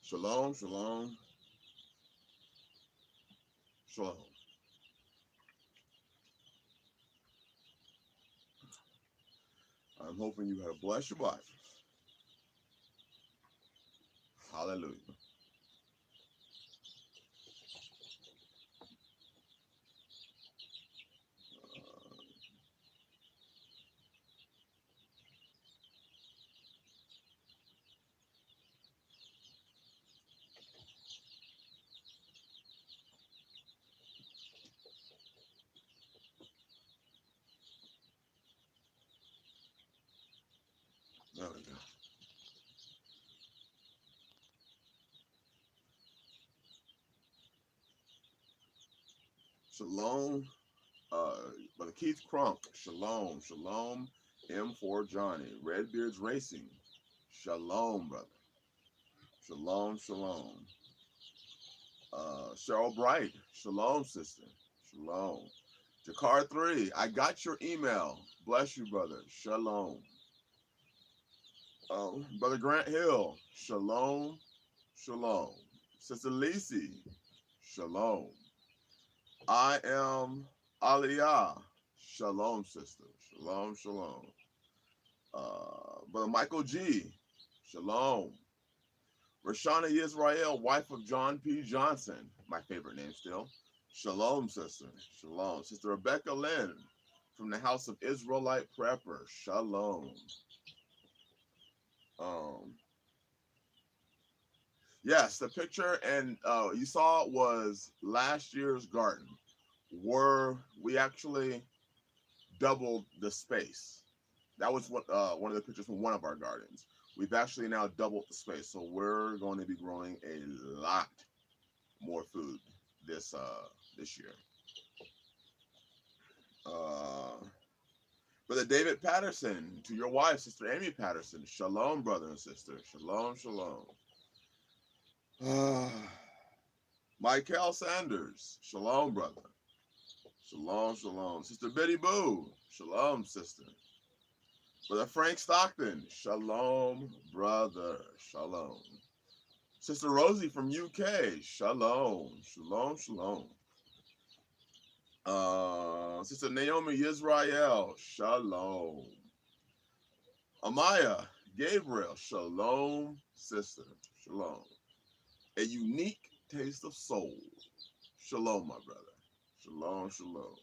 Shalom, shalom, shalom. I'm hoping you had a blessed Shabbat. Hallelujah. There we go. Shalom, Brother Keith Crump. Shalom, shalom. M4 Johnny. Redbeards Racing. Shalom, brother. Shalom, shalom. Cheryl Bright. Shalom, sister. Shalom. Jakar 3. I got your email. Bless you, brother. Shalom. Brother Grant Hill. Shalom, shalom. Sister Lisi. Shalom. I am Aliyah. Shalom, sister. Shalom, shalom. Brother Michael G. Shalom. Rashana Yisrael, wife of John P. Johnson. My favorite name still. Shalom, sister. Shalom. Sister Rebecca Lynn from the House of Israelite Prepper. Shalom. Yes, the picture and you saw was last year's garden, where we actually doubled the space. That was what one of the pictures from one of our gardens. We've actually now doubled the space, so we're going to be growing a lot more food this year. Brother David Patterson, to your wife, Sister Amy Patterson. Shalom, brother and sister. Shalom, shalom. Michael Sanders. Shalom, brother. Shalom, shalom. Sister Betty Boo. Shalom, sister. Brother Frank Stockton. Shalom, brother. Shalom. Sister Rosie from UK. Shalom. Shalom, shalom. Sister Naomi Yisrael. Shalom. Amaya Gabriel. Shalom, sister. Shalom. A unique taste of soul. Shalom, my brother. Shalom, shalom.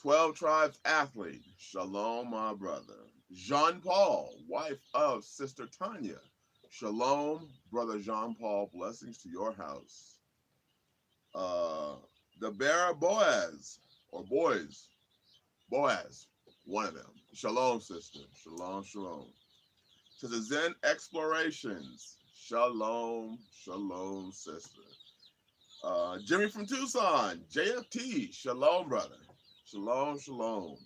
12 Tribes athlete. Shalom, my brother. Jean Paul, wife of Sister Tanya. Shalom, brother Jean Paul. Blessings to your house. The bearer Boaz, or Boaz. Boaz, one of them. Shalom, sister. Shalom, shalom. To the Zen Explorations. Shalom, shalom, sister. Jimmy from Tucson, JFT. Shalom, brother. Shalom, shalom.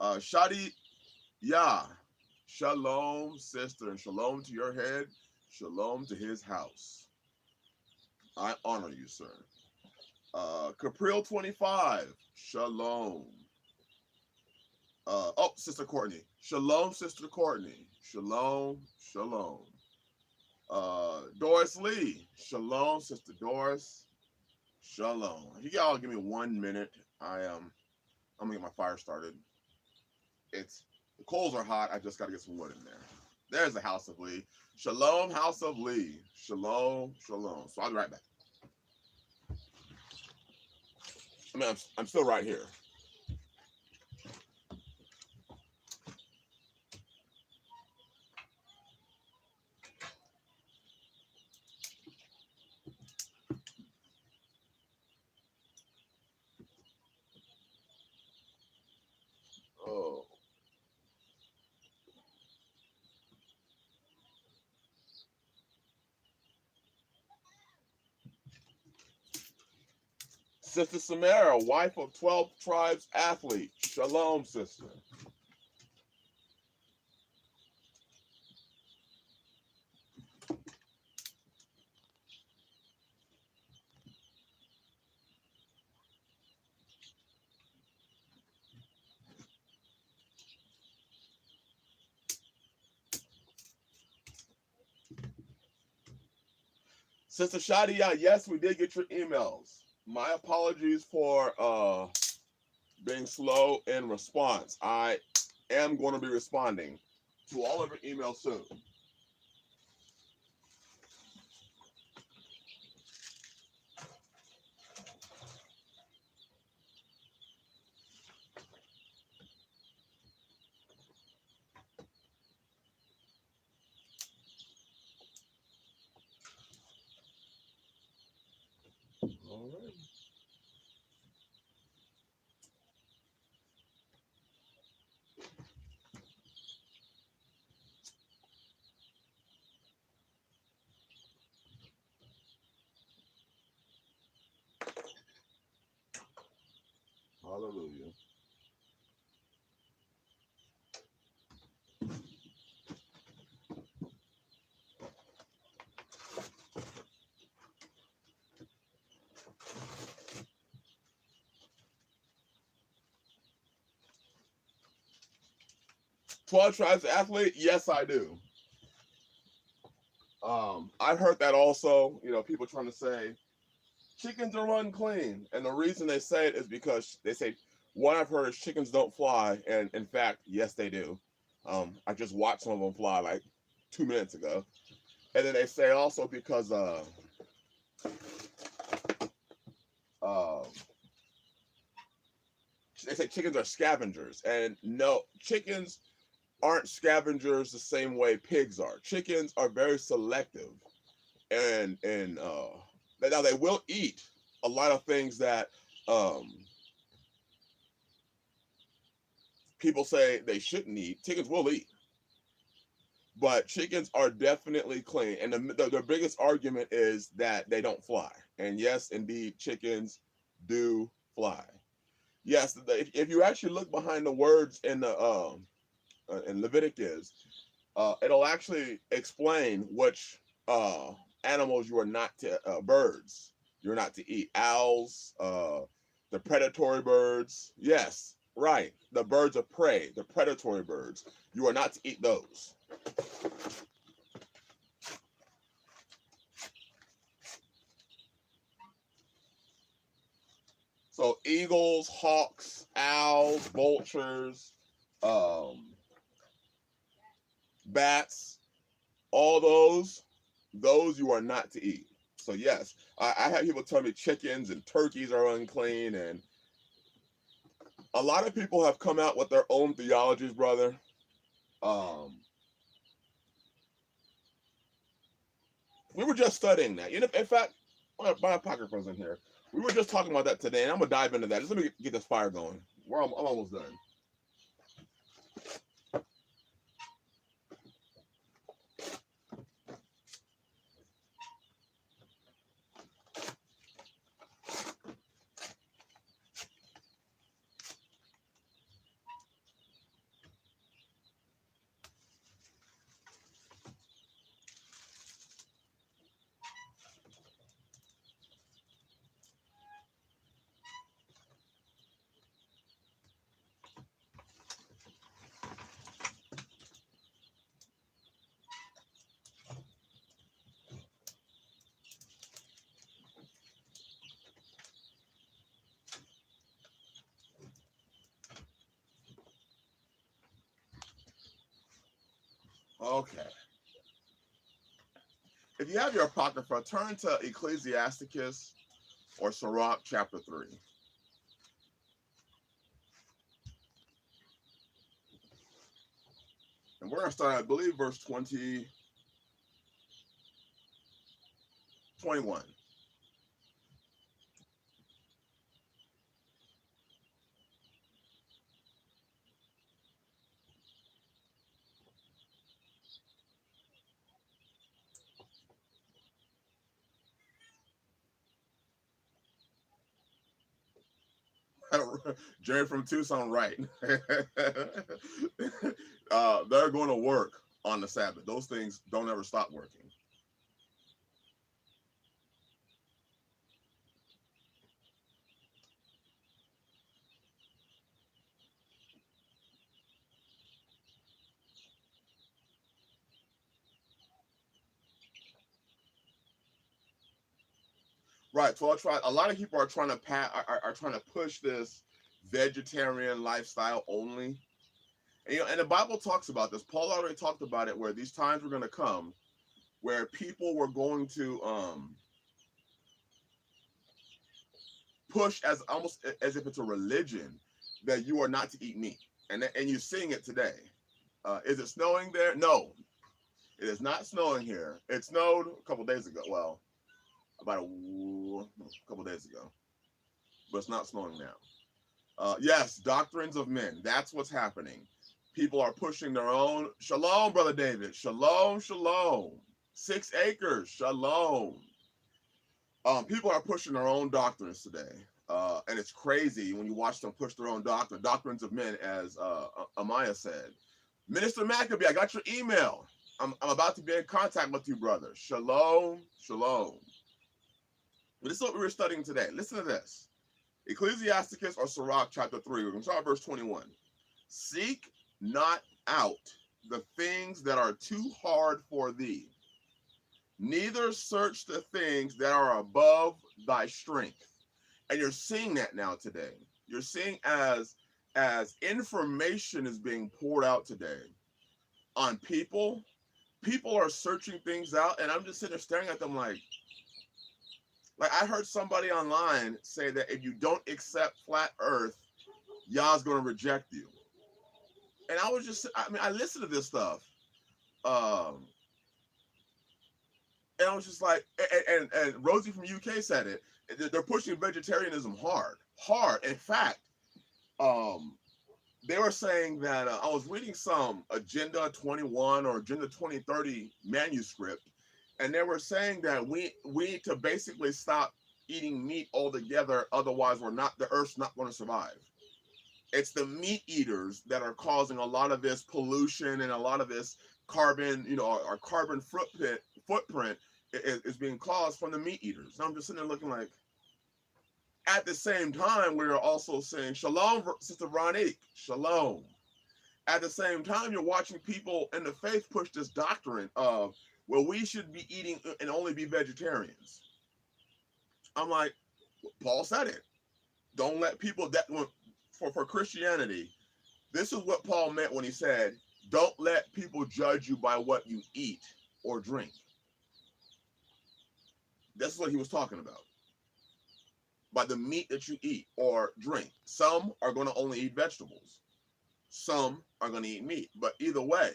Shadi Yah. Shalom, sister. And shalom to your head. Shalom to his house. I honor you, sir. Capril 25. Shalom. Sister Courtney. Shalom, Sister Courtney. Shalom, shalom. Doris Lee. Shalom, Sister Doris. Shalom. If y'all give me 1 minute, I'm gonna get my fire started. The coals are hot. I just gotta get some wood in there. There's the House of Lee. Shalom, House of Lee. Shalom, shalom. So I'll be right back. I'm still right here. Oh. Sister Samara, wife of 12 Tribes athlete. Shalom, sister. Sister Shadia, yes, we did get your emails. My apologies for being slow in response. I am going to be responding to all of your emails soon. All right. Hallelujah. "12 Tribes Athlete, yes, I do. I've heard that also, people trying to say chickens are unclean. And the reason they say it is because they say, one I've heard is chickens don't fly. And in fact, yes, they do. I just watched some of them fly like 2 minutes ago. And then they say also because uh, they say chickens are scavengers. And no, chickens aren't scavengers the same way pigs are. Chickens are very selective. And now they will eat a lot of things that um, people say they shouldn't eat. Chickens will eat, but chickens are definitely clean. And the biggest argument is that they don't fly. And yes, indeed, chickens do fly. Yes, if you actually look behind the words in the in Leviticus, it'll actually explain which animals you are not to birds you're not to eat. Owls, the predatory birds. Yes, right. The birds of prey, the predatory birds. You are not to eat those. So eagles, hawks, owls, vultures, um, bats, all those you are not to eat. So yes, I have people tell me chickens and turkeys are unclean, and a lot of people have come out with their own theologies, brother. Um, we were just studying that. In fact, my apocrypha's in here. We were just talking about that today, and I'm gonna dive into that. Just let me get this fire going. I'm almost done. Okay. If you have your apocrypha, turn to Ecclesiasticus or Sirach chapter 3. And we're gonna start, I believe, verse 21. Jerry from Tucson, right? They're going to work on the Sabbath. Those things don't ever stop working. Right. 12 tribes. A lot of people are trying to are trying to push this vegetarian lifestyle only. And, you know, and the Bible talks about this. Paul already talked about it, where these times were going to come where people were going to push as almost as if it's a religion that you are not to eat meat. And you're seeing it today. Is it snowing there? No, it is not snowing here. It snowed a couple days ago. Well, about a couple days ago, but it's not snowing now. Yes, doctrines of men. That's what's happening. People are pushing their own. Shalom, Brother David. Shalom, shalom. 6 acres. Shalom. People are pushing their own doctrines today. And it's crazy when you watch them push their own doctrines of men, as Amaya said. Minister Maccabee, I got your email. I'm about to be in contact with you, brother. Shalom, shalom. But this is what we were studying today. Listen to this. Ecclesiasticus or Sirach chapter 3. We're going to start verse 21. Seek not out the things that are too hard for thee, neither search the things that are above thy strength. And you're seeing that now today. You're seeing as information is being poured out today on people are searching things out, and I'm just sitting there staring at them like I heard somebody online say that if you don't accept flat earth, Yah's going to reject you. And I was just, I listened to this stuff. And I was just like, and Rosie from UK said it. They're pushing vegetarianism hard. In fact, they were saying that I was reading some Agenda 21 or Agenda 2030 manuscript, and they were saying that we need to basically stop eating meat altogether, otherwise the Earth's not going to survive. It's the meat eaters that are causing a lot of this pollution and a lot of this carbon, our carbon footprint is being caused from the meat eaters. And I'm just sitting there looking like, at the same time, we're also saying, shalom, Sister Veronique, shalom. At the same time, you're watching people in the faith push this doctrine of, well, we should be eating and only be vegetarians. I'm like, Paul said it. Don't let people for Christianity, this is what Paul meant when he said, don't let people judge you by what you eat or drink. That's what he was talking about. By the meat that you eat or drink. Some are going to only eat vegetables. Some are going to eat meat. But either way,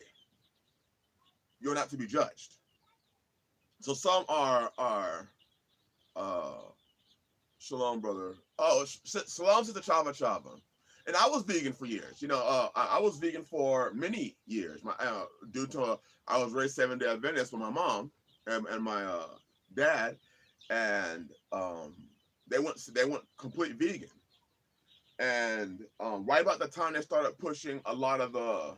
you're not to be judged. So some are shalom, brother. Oh, shalom to the Chava Chava. And I was vegan for years. I was vegan for many years. Due to I was raised Seventh-day Adventist with my mom and my dad, and they went complete vegan. And right about the time they started pushing a lot of the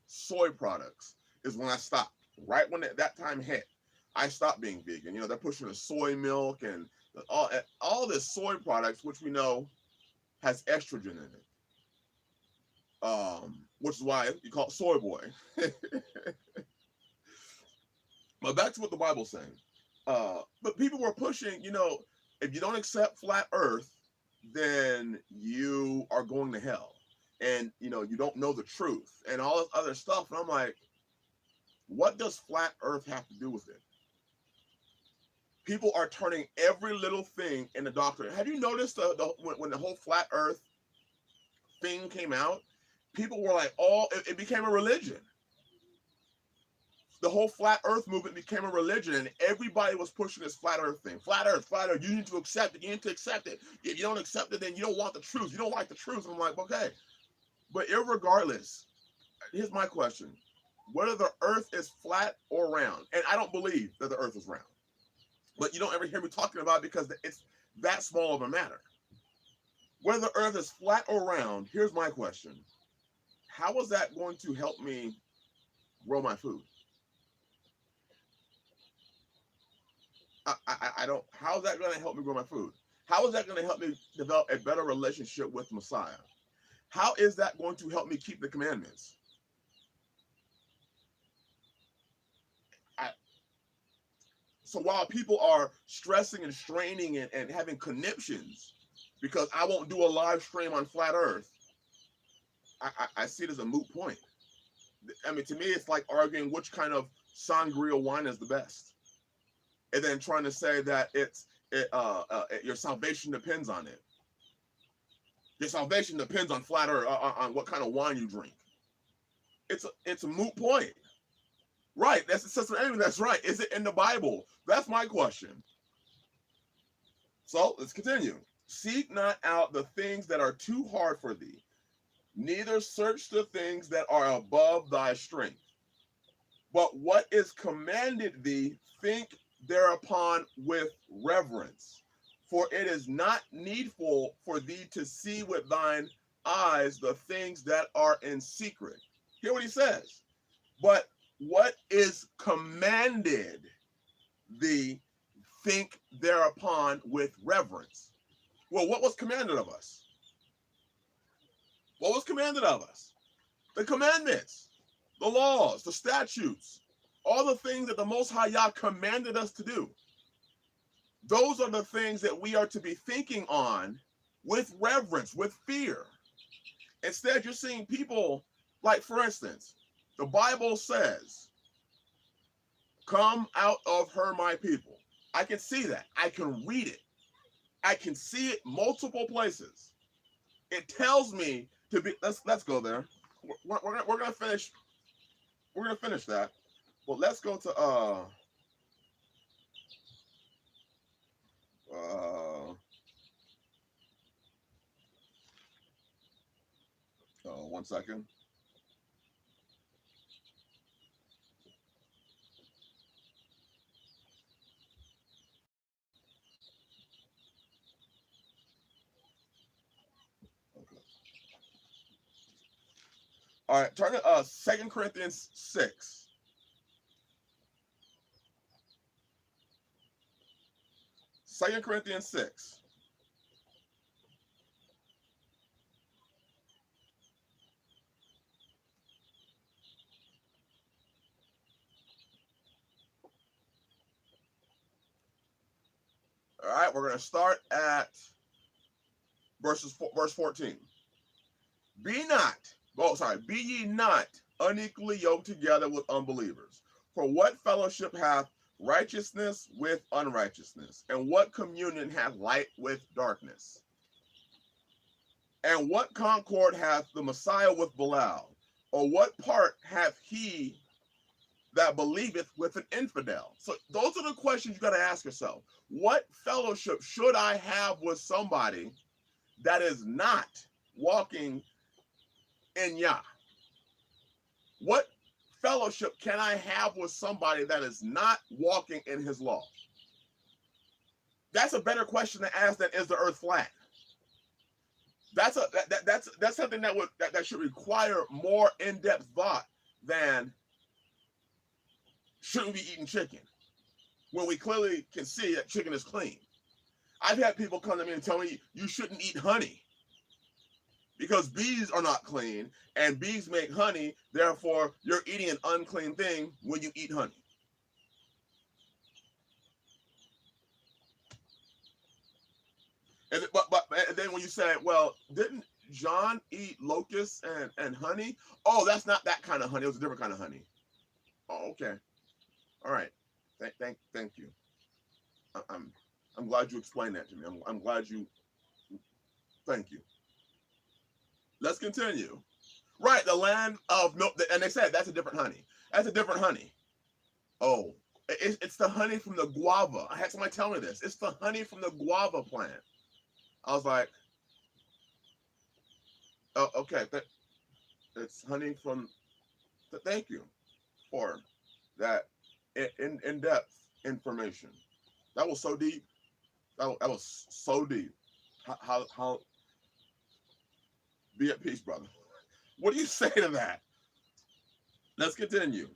soy products is when I stopped. Right when that time hit, I stopped being vegan. They're pushing the soy milk and all this soy products, which we know has estrogen in it. Which is why you call it soy boy. But back to what the Bible's saying. But people were pushing, if you don't accept flat earth, then you are going to hell. And, you don't know the truth and all this other stuff. And I'm like, what does flat earth have to do with it? People are turning every little thing in the doctrine. Have you noticed when the whole flat earth thing came out, people were like, it became a religion. The whole flat earth movement became a religion, and everybody was pushing this flat earth thing. Flat earth, you need to accept it. You need to accept it. If you don't accept it, then you don't want the truth. You don't like the truth. And I'm like, okay. But irregardless, here's my question. Whether the earth is flat or round, and I don't believe that the earth is round, but you don't ever hear me talking about it because it's that small of a matter. Whether the earth is flat or round, here's my question. How is that going to help me grow my food? I don't, how is that going to help me grow my food? How is that going to help me develop a better relationship with Messiah? How is that going to help me keep the commandments? So while people are stressing and straining and having conniptions because I won't do a live stream on flat Earth, I see it as a moot point. I mean, to me, it's like arguing which kind of sangria wine is the best, and then trying to say that your salvation depends on it. Your salvation depends on flat Earth, on what kind of wine you drink. It's a moot point, right? That's right. Is it in the Bible? That's my question. So let's continue. Seek not out the things that are too hard for thee, neither search the things that are above thy strength. But what is commanded thee, think thereupon with reverence. For it is not needful for thee to see with thine eyes the things that are in secret. Hear what he says. But what is commanded thee, think thereupon with reverence. Well, what was commanded of us? What was commanded of us? The commandments, the laws, the statutes, all the things that the Most High Yah commanded us to do. Those are the things that we are to be thinking on with reverence, with fear. Instead, you're seeing people, like, for instance, the Bible says, come out of her, my people. I can see that. I can read it. I can see it multiple places. It tells me to be. Let's go there. We're gonna finish. We're gonna finish that. But let's go to 1 second. All right, turn to 2 Corinthians 6. 2 Corinthians 6. All right, we're going to start at verse 14. Be ye not unequally yoked together with unbelievers. For what fellowship hath righteousness with unrighteousness? And what communion hath light with darkness? And what concord hath the Messiah with Belial? Or what part hath he that believeth with an infidel? So those are the questions you got to ask yourself. What fellowship should I have with somebody that is not walking in Yah? What fellowship can I have with somebody that is not walking in his law? That's a better question to ask than is the earth flat? That's something that should require more in-depth thought than should we be eating chicken when we clearly can see that chicken is clean. I've had people come to me and tell me you shouldn't eat honey because bees are not clean and bees make honey, therefore you're eating an unclean thing when you eat honey. And, but then when you say, well, didn't John eat locusts and honey? Oh, that's not that kind of honey. It was a different kind of honey. Oh, okay. All right. Thank you. I'm glad you explained that to me. I'm glad you. Thank you. Let's continue. Right, the land of milk, and they said that's a different honey. That's a different honey. Oh, it's the honey from the guava. I had somebody tell me this. It's the honey from the guava plant. I was like, oh, okay. It's honey from. Thank you for that in-depth information. That was so deep. That was so deep. How be at peace, brother. What do you say to that? Let's continue.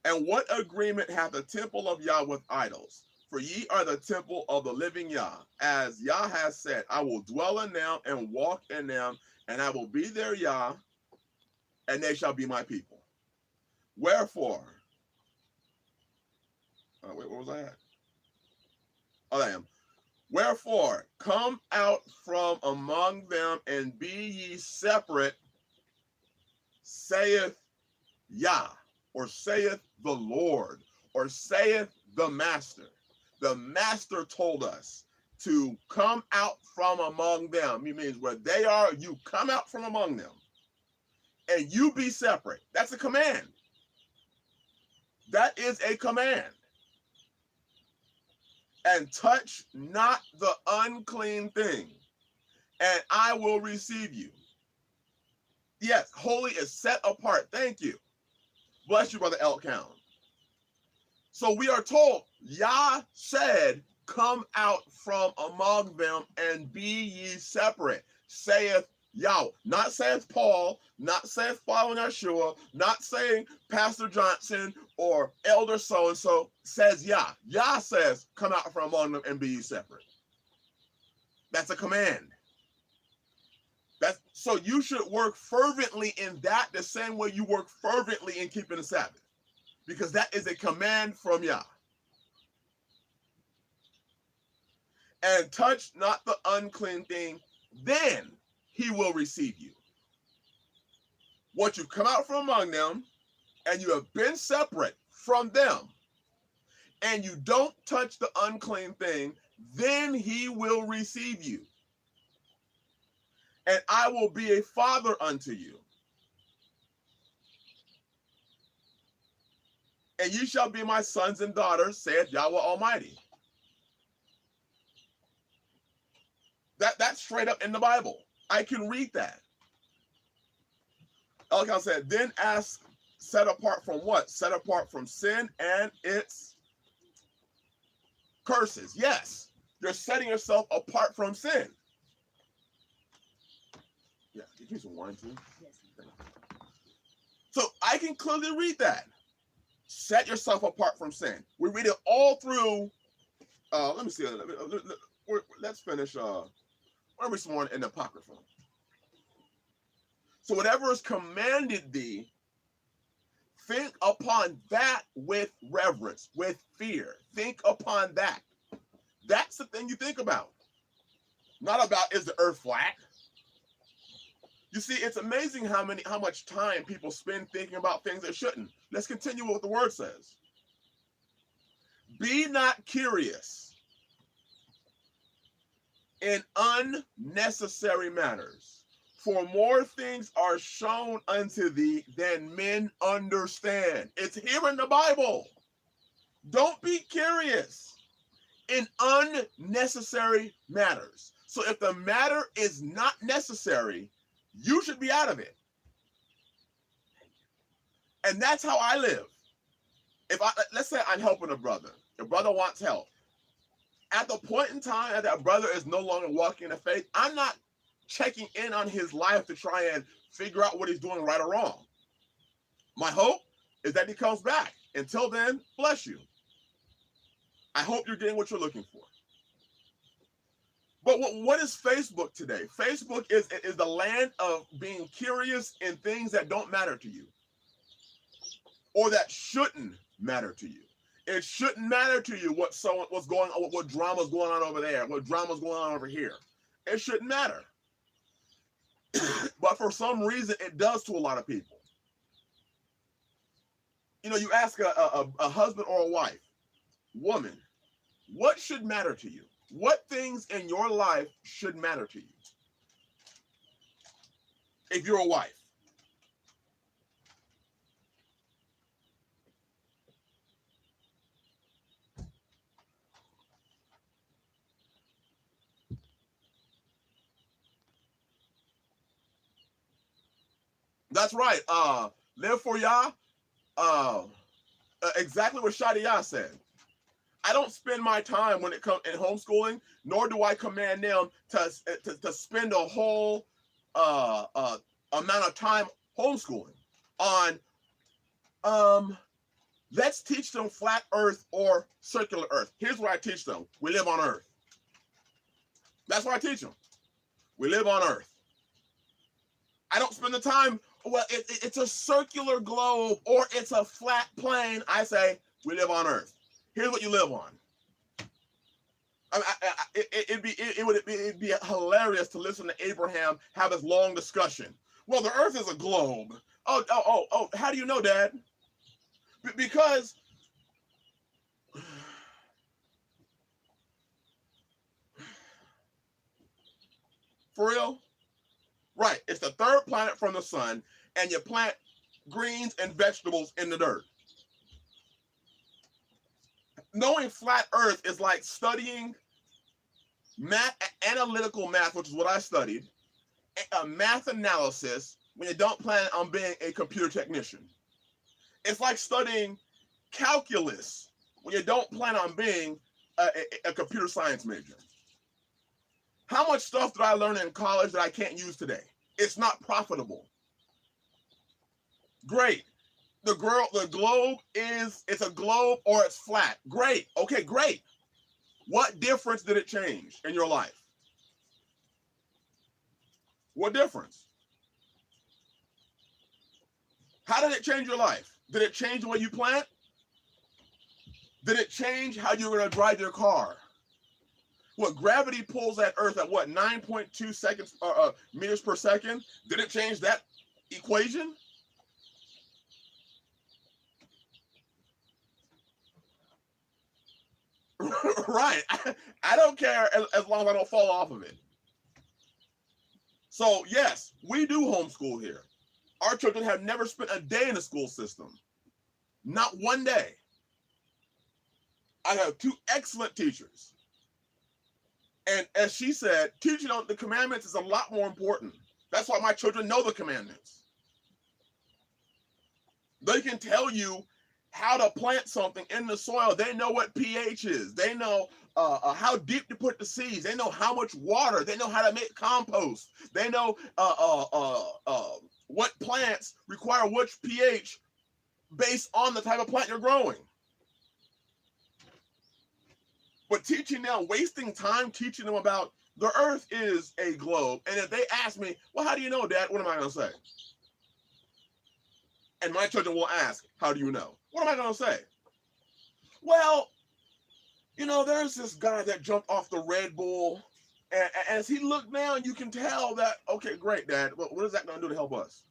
And what agreement hath the temple of Yah with idols? For ye are the temple of the living Yah. As Yah has said, I will dwell in them and walk in them, and I will be their Yah, and they shall be my people. Wherefore, Wait, where was I at? Oh, I am. Wherefore, come out from among them and be ye separate, saith Yah, or saith the Lord, or saith the Master. The Master told us to come out from among them. He means where they are, you come out from among them, and you be separate. That's a command. That is a command. And touch not the unclean thing, and I will receive you. Yes, holy is set apart. Thank you. Bless you, Brother Elkown. So we are told, Yah said, come out from among them and be ye separate, saith Yahweh. Not saith Paul, not saith following Yahshua, not saying Pastor Johnson or Elder so-and-so, says Yah. Yah says, come out from among them and be ye separate. That's a command. So you should work fervently in that the same way you work fervently in keeping the Sabbath, because that is a command from Yah. And touch not the unclean thing, then he will receive you. Once you come out from among them and you have been separate from them and you don't touch the unclean thing, then he will receive you. And I will be a father unto you. And you shall be my sons and daughters, saith Yahweh Almighty. That's straight up in the Bible. I can read that. Elkan said, then ask, set apart from what? Set apart from sin and its curses. Yes, you're setting yourself apart from sin. Yeah, give me some wine too. Yes. So I can clearly read that. Set yourself apart from sin. We read it all through. Let me see. Let's finish. Whatever it's more in the Apocrypha. So whatever is commanded thee, think upon that with reverence, with fear. Think upon that. That's the thing you think about. Not about, is the earth flat? You see, it's amazing how much time people spend thinking about things they shouldn't. Let's continue with what the word says. Be not curious in unnecessary matters, for more things are shown unto thee than men understand. It's here in the Bible. Don't be curious in unnecessary matters. So if the matter is not necessary, you should be out of it. And that's how I live. Let's say I'm helping a brother. The brother wants help. At the point in time that brother is no longer walking in the faith, I'm not checking in on his life to try and figure out what he's doing right or wrong. My hope is that he comes back. Until then, bless you. I hope you're getting what you're looking for. But what is Facebook today? Facebook is the land of being curious in things that don't matter to you, or that shouldn't matter to you. It shouldn't matter to you what's going on, what drama's going on over there, what drama's going on over here. It shouldn't matter. But for some reason, it does to a lot of people. You know, you ask a husband or a wife, woman, what should matter to you? What things in your life should matter to you? If you're a wife. That's right. Live for Yah. Exactly what Shadiah said. I don't spend my time when it comes in homeschooling, nor do I command them to spend a whole amount of time homeschooling on let's teach them flat earth or circular earth. Here's what I teach them. We live on earth. That's what I teach them. We live on earth. I don't spend the time, well, it's a circular globe or it's a flat plane. I say, we live on earth. Here's what you live on. It'd be hilarious to listen to Abraham have this long discussion. Well, the earth is a globe. Oh, how do you know, Dad? Because for real? Right. It's the third planet from the sun, and you plant greens and vegetables in the dirt. Knowing flat earth is like studying analytical math, which is what I studied, a math analysis when you don't plan on being a computer technician. It's like studying calculus when you don't plan on being a computer science major. How much stuff did I learn in college that I can't use today? It's not profitable. Great. The globe it's a globe or it's flat. Great. Okay, great. What difference did it change in your life? What difference? How did it change your life? Did it change the way you plant? Did it change how you're going to drive your car? What, gravity pulls that earth at what, 9.2 seconds meters per second? Did it change that equation? Right. I don't care as long as I don't fall off of it. So yes, we do homeschool here. Our children have never spent a day in the school system. Not one day. I have two excellent teachers. And as she said, teaching on the commandments is a lot more important. That's why my children know the commandments. They can tell you how to plant something in the soil. They know what pH is. They know how deep to put the seeds. They know how much water. They know how to make compost. They know what plants require which pH based on the type of plant you're growing. But teaching them, wasting time teaching them about the earth is a globe. And if they ask me, well, how do you know, Dad? What am I going to say? And my children will ask, how do you know? What am I going to say? Well, you know, there's this guy that jumped off the Red Bull. And as he looked down, you can tell that, okay, great, Dad. But what is that going to do to help us?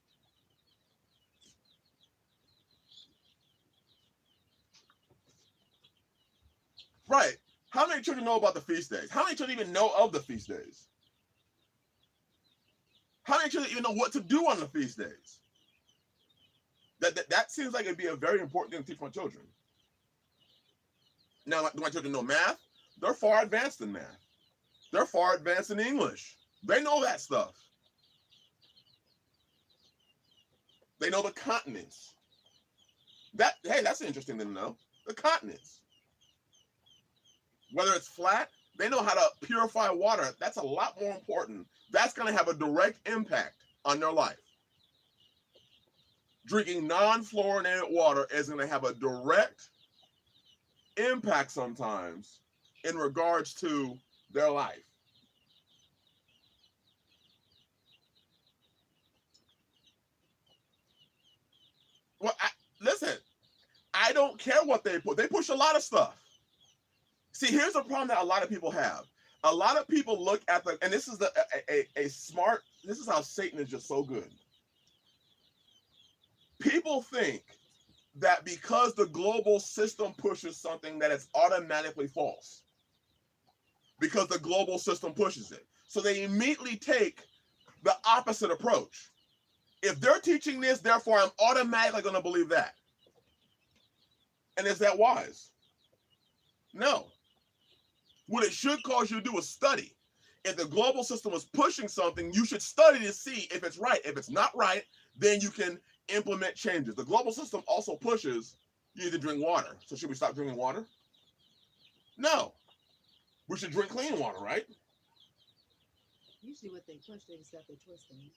Right. How many children know about the feast days? How many children even know of the feast days? How many children even know what to do on the feast days? That seems like it'd be a very important thing to teach my children. Now, do my children know math? They're far advanced in math. They're far advanced in English. They know that stuff. They know the continents. Hey, that's interesting to know. The continents. Whether it's flat, they know how to purify water. That's a lot more important. That's going to have a direct impact on their life. Drinking non-fluorinated water is going to have a direct impact sometimes in regards to their life. Well, listen, I don't care what they put. They push a lot of stuff. See, here's the problem that a lot of people have. A lot of people look at and this is this is how Satan is just so good. People think that because the global system pushes something that it's automatically false. Because the global system pushes it. So they immediately take the opposite approach. If they're teaching this, therefore I'm automatically going to believe that. And is that wise? No. What it should cause you to do is study. If the global system is pushing something, you should study to see if it's right. If it's not right, then you can implement changes. The global system also pushes you need to drink water. So should we stop drinking water? No. We should drink clean water, right? Usually what they push, they just got their twist in it.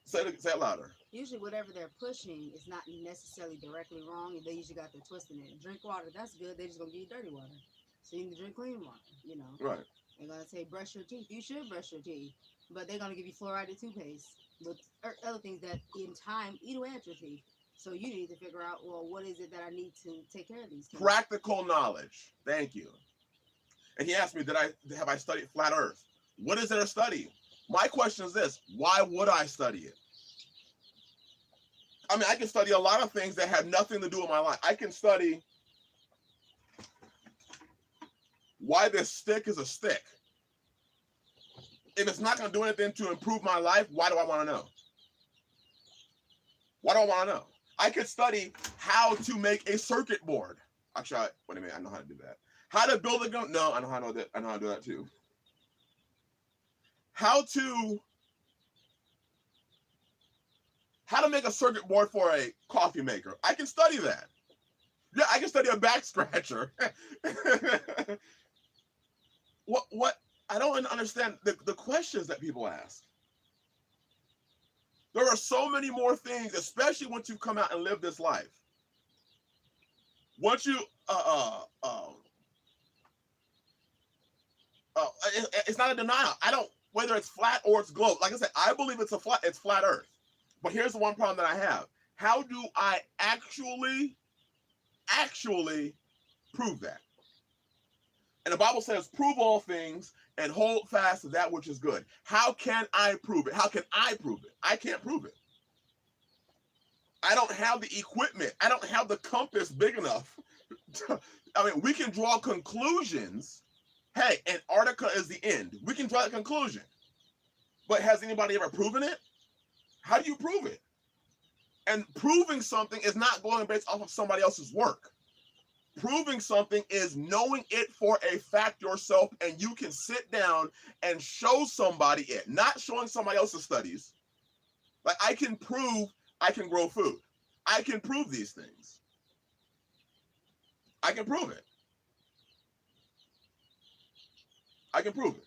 Say it louder. Usually whatever they're pushing is not necessarily directly wrong, and they usually got their twist in it. Drink water, that's good. They're just going to give you dirty water. So you need to drink clean water, you know. Right. They're going to say brush your teeth. You should brush your teeth. But they're going to give you fluoride toothpaste with other things that in time it'll at your teeth. So you need to figure out, well, what is it that I need to take care of these things? Practical knowledge. Thank you. And he asked me, have I studied flat Earth? What is there to study? My question is this: why would I study it? I mean, I can study a lot of things that have nothing to do with my life. I can study why this stick is a stick. If it's not going to do anything to improve my life, why do I want to know? Why do I want to know? I could study how to make a circuit board. Actually, wait a minute, I know how to do that. How to build a gun? No, I know how to do that. I know how to do that too. How to make a circuit board for a coffee maker. I can study that. Yeah, I can study a back scratcher. What? I don't understand the questions that people ask. There are so many more things, especially once you come out and live this life. Once you, it's not a denial. I don't, whether it's flat or it's globe. Like I said, I believe it's flat Earth. But here's the one problem that I have. How do I actually prove that? And the Bible says, prove all things and hold fast to that which is good. How can I prove it? How can I prove it? I can't prove it. I don't have the equipment. I don't have the compass big enough. I mean, we can draw conclusions. Hey, Antarctica is the end. We can draw a conclusion. But has anybody ever proven it? How do you prove it? And proving something is not going based off of somebody else's work. Proving something is knowing it for a fact yourself, and you can sit down and show somebody it, not showing somebody else's studies. Like, I can prove I can grow food. I can prove these things. I can prove it. I can prove it.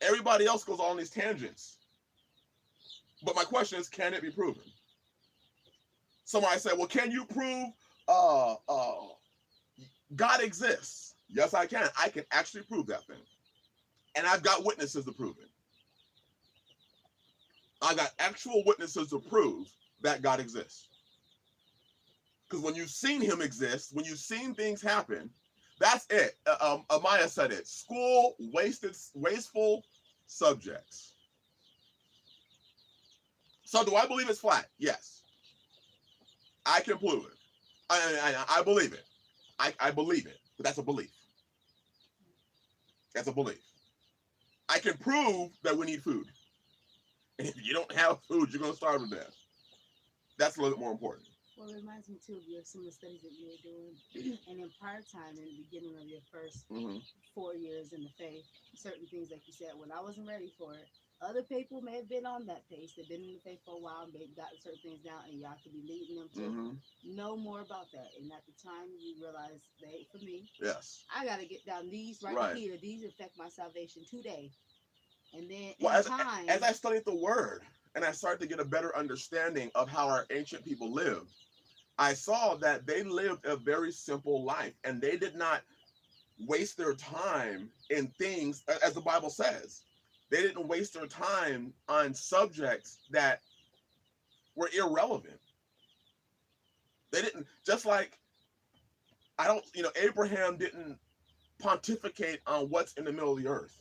Everybody else goes on these tangents. But my question is, can it be proven? Somebody said, well, can you prove God exists? Yes, I can. I can actually prove that thing. And I've got witnesses to prove it. I got actual witnesses to prove that God exists. Because when you've seen him exist, when you've seen things happen, that's it. Amaya said it. School, wasteful subjects. So do I believe it's flat? Yes. I can prove it. I believe it. I believe it. But that's a belief. That's a belief. I can prove that we need food. And if you don't have food, you're going to starve to death. That's a little bit more important. Well, it reminds me too of some of the studies that you were doing, and in part time, in the beginning of your first 4 years in the faith, certain things like you said, when I wasn't ready for it, other people may have been on that pace. They've been in the faith for a while, and they've gotten certain things down, and y'all could be leading them to know more about that. And at the time, you realize, they, for me, yes, I got to get down these right here. These affect my salvation today. And then as I studied the word and I started to get a better understanding of how our ancient people lived, I saw that they lived a very simple life, and they did not waste their time in things, as the Bible says. They didn't waste their time on subjects that were irrelevant. They didn't, just like, Abraham didn't pontificate on what's in the middle of the earth.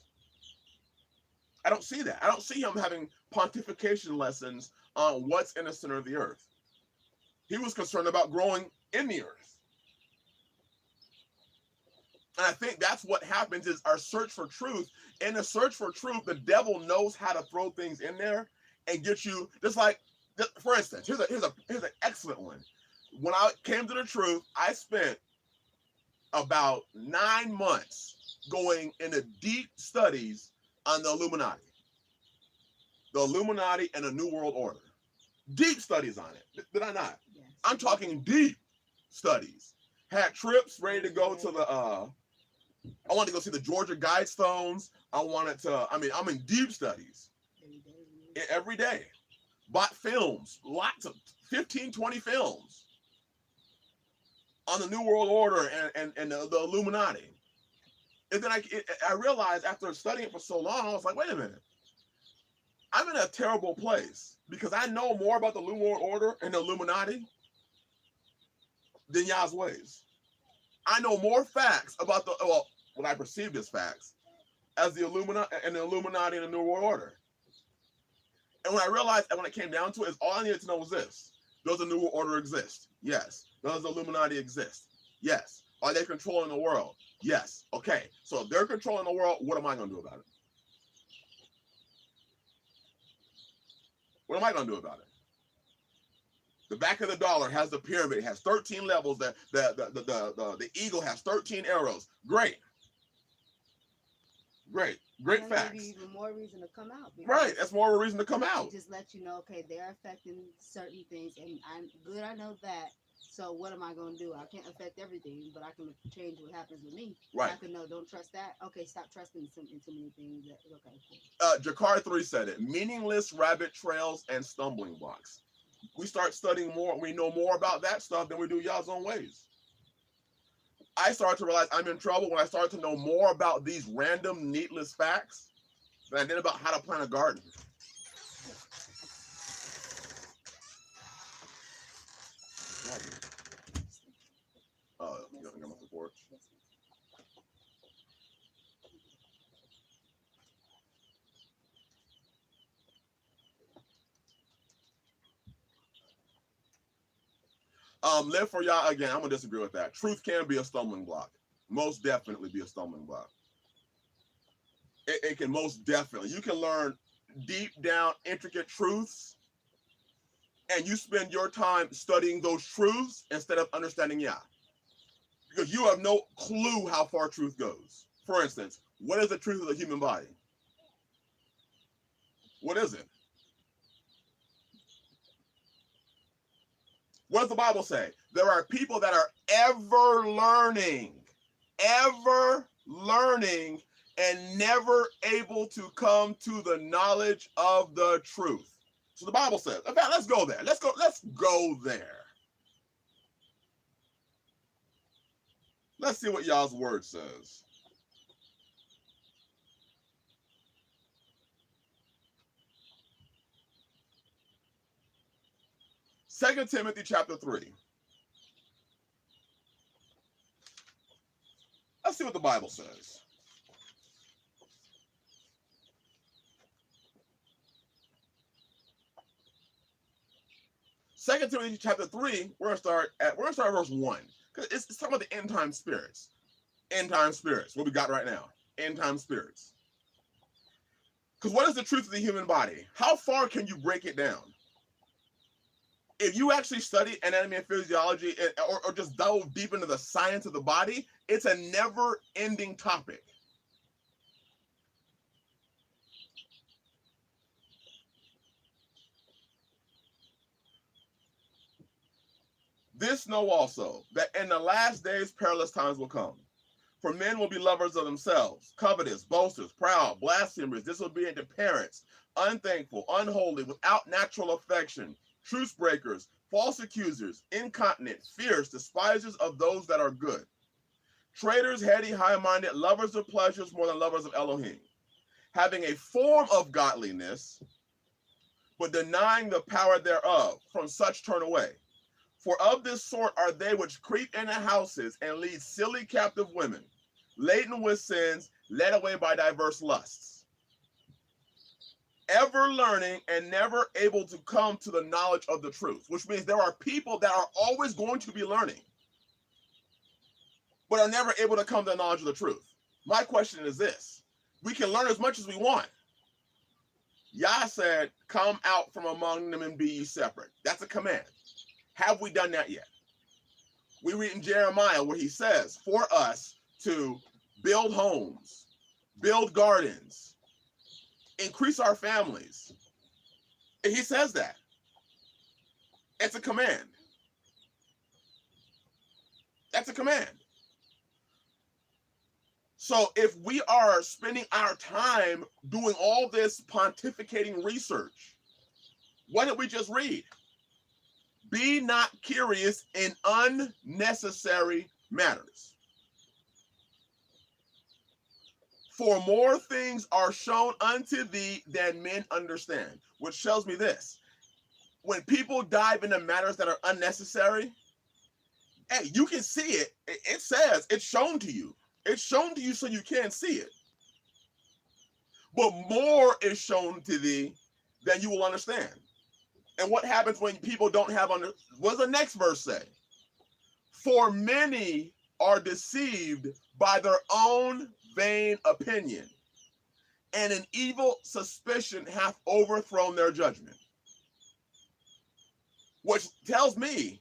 I don't see that. I don't see him having pontification lessons on what's in the center of the earth. He was concerned about growing in the earth. And I think that's what happens is our search for truth. In the search for truth, the devil knows how to throw things in there and get you, just like, for instance, here's an excellent one. When I came to the truth, I spent about 9 months going into deep studies on the Illuminati. The Illuminati and the New World Order. Deep studies on it. Did I not? Yes. I'm talking deep studies. Had trips ready to go to I wanted to go see the Georgia Guidestones. I'm in deep studies. Every day. Bought films, lots of 15, 20 films on the New World Order and the Illuminati. And then I realized after studying for so long, I was like, wait a minute. I'm in a terrible place because I know more about the New World Order and the Illuminati than Yah's ways. I know more facts about what I perceived as facts as the Illuminati and the New World Order. And when I realized, and when it came down to it, is all I needed to know was this: does the New World Order exist? Yes. Does the Illuminati exist? Yes. Are they controlling the world? Yes. Okay. So if they're controlling the world, what am I going to do about it? What am I going to do about it? The back of the dollar has the pyramid. It has 13 levels. The eagle has 13 arrows. Great. Great facts. Maybe even more reason to come out. Right. That's more of a reason to come out. Just let you know, okay, they're affecting certain things, and I know that. So what am I going to do? I can't affect everything, but I can change what happens with me. Right. I can know, don't trust that. Okay, stop trusting in too many things. Okay, cool. Jakar 3 said it. Meaningless rabbit trails and stumbling blocks. We start studying more. We know more about that stuff than we do Yah's own ways. I started to realize I'm in trouble when I started to know more about these random, needless facts than I did about how to plant a garden. You got my support. Live for Yah again. I'm gonna disagree with that. Truth can be a stumbling block. Most definitely be a stumbling block. It can most definitely. You can learn deep down, intricate truths, and you spend your time studying those truths instead of understanding Yah. Because you have no clue how far truth goes. For instance, what is the truth of the human body? What is it? What does the Bible say? There are people that are ever learning, and never able to come to the knowledge of the truth. So the Bible says, in fact, let's go there. Let's go there. Let's see what Yah's word says. Second Timothy chapter 3. Let's see what the Bible says. Second Timothy chapter 3, we're gonna start at verse 1. Because it's talking about the end time spirits. End time spirits. What we got right now. End time spirits. Because what is the truth of the human body? How far can you break it down? If you actually study anatomy and physiology or just delve deep into the science of the body, it's a never-ending topic. This know also, that in the last days perilous times will come. For men will be lovers of themselves, covetous, boasters, proud, blasphemers, disobedient to parents, unthankful, unholy, without natural affection, truce breakers, false accusers, incontinent, fierce, despisers of those that are good, traitors, heady, high-minded, lovers of pleasures more than lovers of Elohim, having a form of godliness, but denying the power thereof. From such turn away. For of this sort are they which creep into houses and lead silly captive women, laden with sins, led away by diverse lusts, ever learning and never able to come to the knowledge of the truth. Which means there are people that are always going to be learning, but are never able to come to the knowledge of the truth. My question is this: we can learn as much as we want. Yah said, come out from among them and be ye separate. That's a command. Have we done that yet? We read in Jeremiah where he says for us to build homes, build gardens, increase our families. And he says that. It's a command. That's a command. So if we are spending our time doing all this pontificating research, what did we just read? Be not curious in unnecessary matters. For more things are shown unto thee than men understand. Which tells me this. When people dive into matters that are unnecessary, hey, you can see it. It says it's shown to you. It's shown to you so you can see it. But more is shown to thee than you will understand. And what happens when people don't have what does the next verse say? For many are deceived by their own vain opinion, and an evil suspicion hath overthrown their judgment. Which tells me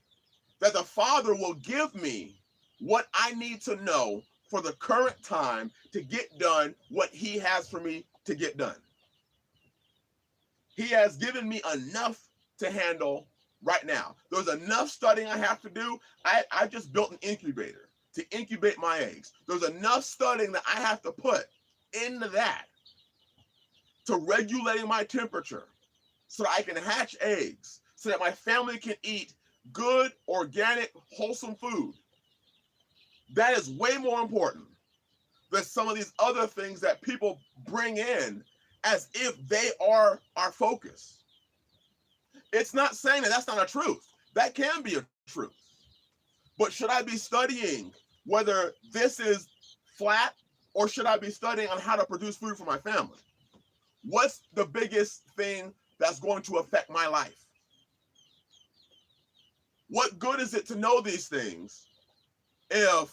that the Father will give me what I need to know for the current time to get done what he has for me to get done. He has given me enough to handle right now. There's enough studying I have to do. I just built an incubator to incubate my eggs. There's enough studying that I have to put into that to regulating my temperature so that I can hatch eggs, so that my family can eat good, organic, wholesome food. That is way more important than some of these other things that people bring in as if they are our focus. It's not saying that that's not a truth. That can be a truth. But should I be studying whether this is flat, or should I be studying on how to produce food for my family? What's the biggest thing that's going to affect my life? What good is it to know these things if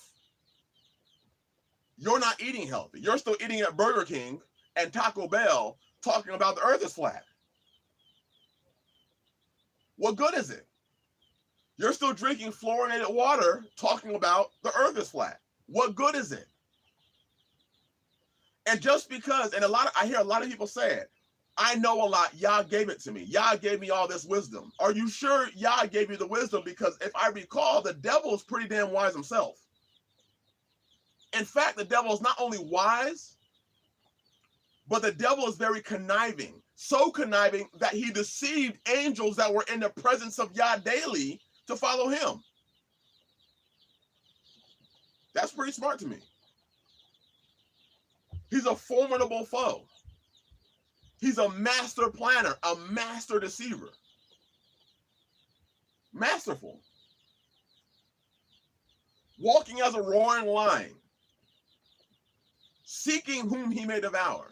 you're not eating healthy? You're still eating at Burger King and Taco Bell talking about the earth is flat. What good is it? You're still drinking fluorinated water talking about the earth is flat. What good is it? And just because, and I hear a lot of people say it, I know a lot, Yah gave it to me. Yah gave me all this wisdom. Are you sure Yah gave you the wisdom? Because if I recall, the devil is pretty damn wise himself. In fact, the devil is not only wise, but the devil is very conniving. So conniving that he deceived angels that were in the presence of Yah daily to follow him. That's pretty smart to me. He's a formidable foe. He's a master planner, a master deceiver. Masterful. Walking as a roaring lion, seeking whom he may devour.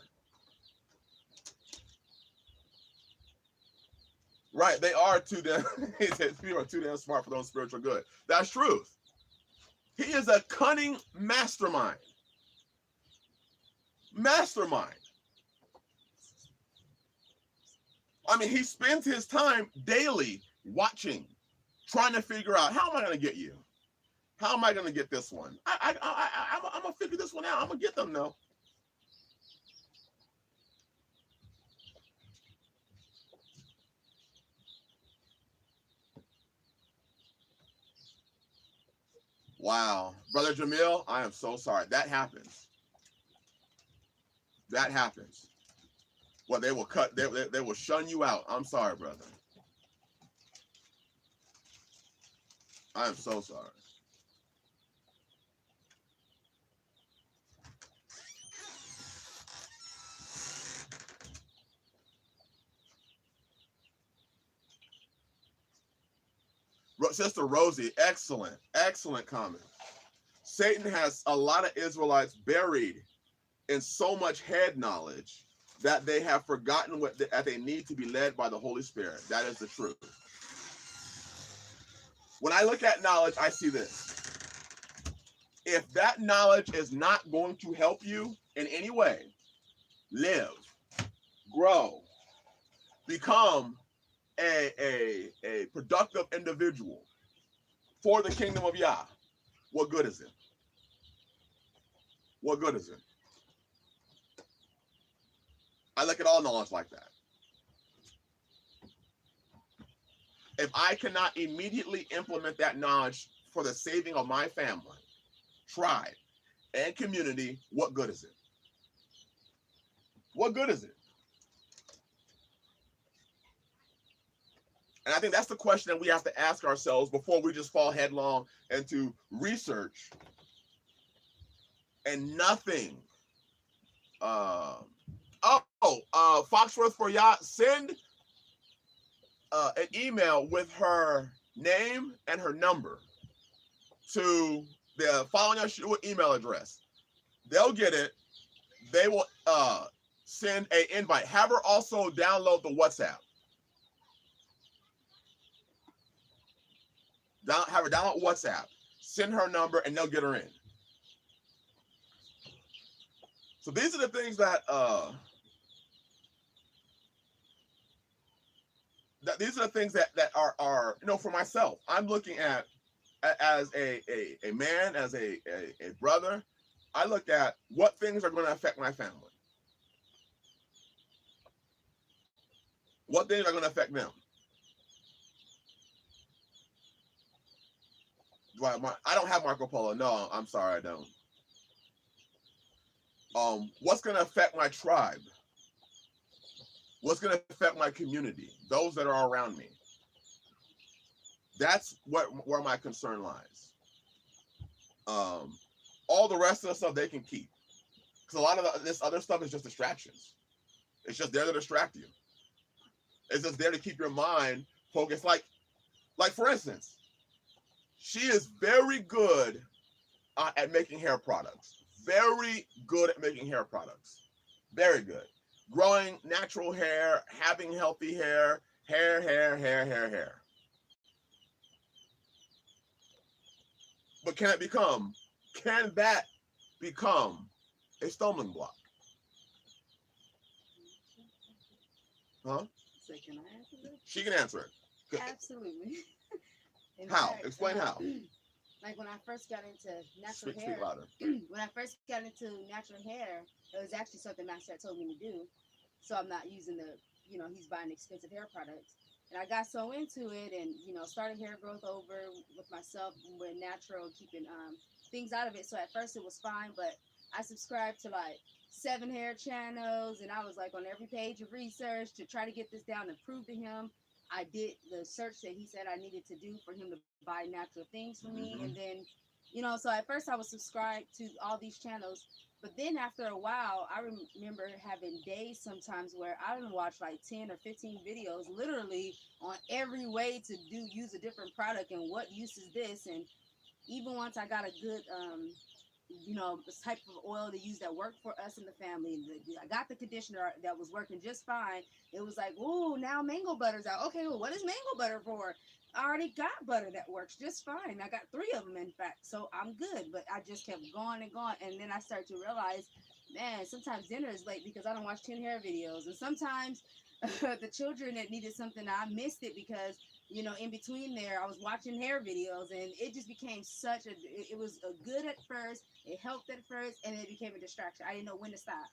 Right, they are too damn, he says people are too damn smart for their own spiritual good. That's truth. He is a cunning mastermind. Mastermind. I mean, he spends his time daily watching, trying to figure out, how am I going to get you? How am I going to get this one? I'm going to figure this one out. I'm going to get them, though. Wow. Brother Jamil, I am so sorry. That happens. That happens. Well, they will cut, they will shun you out. I'm sorry, brother. I am so sorry. Sister Rosie, excellent, excellent comment. Satan has a lot of Israelites buried in so much head knowledge that they have forgotten that they need to be led by the Holy Spirit. That is the truth. When I look at knowledge, I see this. If that knowledge is not going to help you in any way, live, grow, become a productive individual for the kingdom of Yah, what good is it? What good is it? I look at all knowledge like that. If I cannot immediately implement that knowledge for the saving of my family, tribe, and community, what good is it? What good is it? And I think that's the question that we have to ask ourselves before we just fall headlong into research and nothing Foxworth for Yacht, send an email with her name and her number to the Following Yahshua email address. They'll get it. They will send an invite. Have her also download the WhatsApp. Have her download WhatsApp. Send her number, and they'll get her in. So these are the things that these are the things that are for myself. I'm looking at as a man, as a brother. I look at what things are going to affect my family. What things are going to affect them? I don't have Marco Polo. No, I'm sorry, I don't. What's going to affect my tribe? What's going to affect my community? Those that are around me. That's where my concern lies. All the rest of the stuff they can keep, because a lot of this other stuff is just distractions. It's just there to distract you. It's just there to keep your mind focused. Like for instance, she is very good at making hair products. Very good at making hair products. Very good. Growing natural hair, having healthy hair. But can that become a stumbling block? Huh? So can I answer this? She can answer it. Absolutely. How? Fact, Explain how. Like when I first got into natural Speak hair, louder. when I first got into natural hair, it was actually something Master told me to do. So I'm not using he's buying expensive hair products. And I got so into it and, started hair growth over with myself, with natural, keeping things out of it. So at first it was fine, but I subscribed to like 7 hair channels and I was like on every page of research to try to get this down and prove to him. I did the search that he said I needed to do for him to buy natural things for me. And then, so at first I was subscribed to all these channels. But then after a while, I remember having days sometimes where I would watch like 10 or 15 videos literally on every way to use a different product and what use is this. And even once I got a good, this type of oil to use that worked for us in the family. I got the conditioner that was working just fine. It was like, oh, now mango butter's out. Okay, well, what is mango butter for? I already got butter that works just fine. I got 3 of them, in fact, so I'm good. But I just kept going and going, and then I started to realize, man, sometimes dinner is late because I don't watch 10 hair videos, and sometimes the children that needed something, I missed it because in between there, I was watching hair videos, and it just became it was a good at first, it helped at first, and it became a distraction. I didn't know when to stop.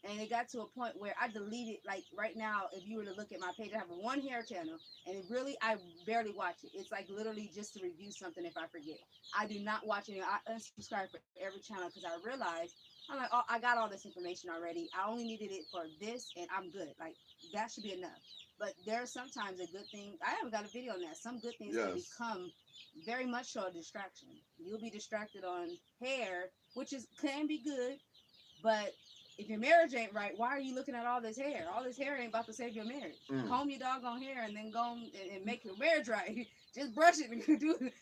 And it got to a point where I deleted, like right now, if you were to look at my page, I have 1 hair channel, and I barely watch it. It's like literally just to review something if I forget. I do not watch it. I unsubscribe for every channel because I realized, I'm like, oh, I got all this information already. I only needed it for this, and I'm good. Like, that should be enough. But there's sometimes a good thing. I haven't got a video on that. Some good things can become very much so a distraction. You'll be distracted on hair, which can be good, but if your marriage ain't right, why are you looking at all this hair? All this hair ain't about to save your marriage. Comb your doggone hair and then go and make your marriage right. Just brush it and do it.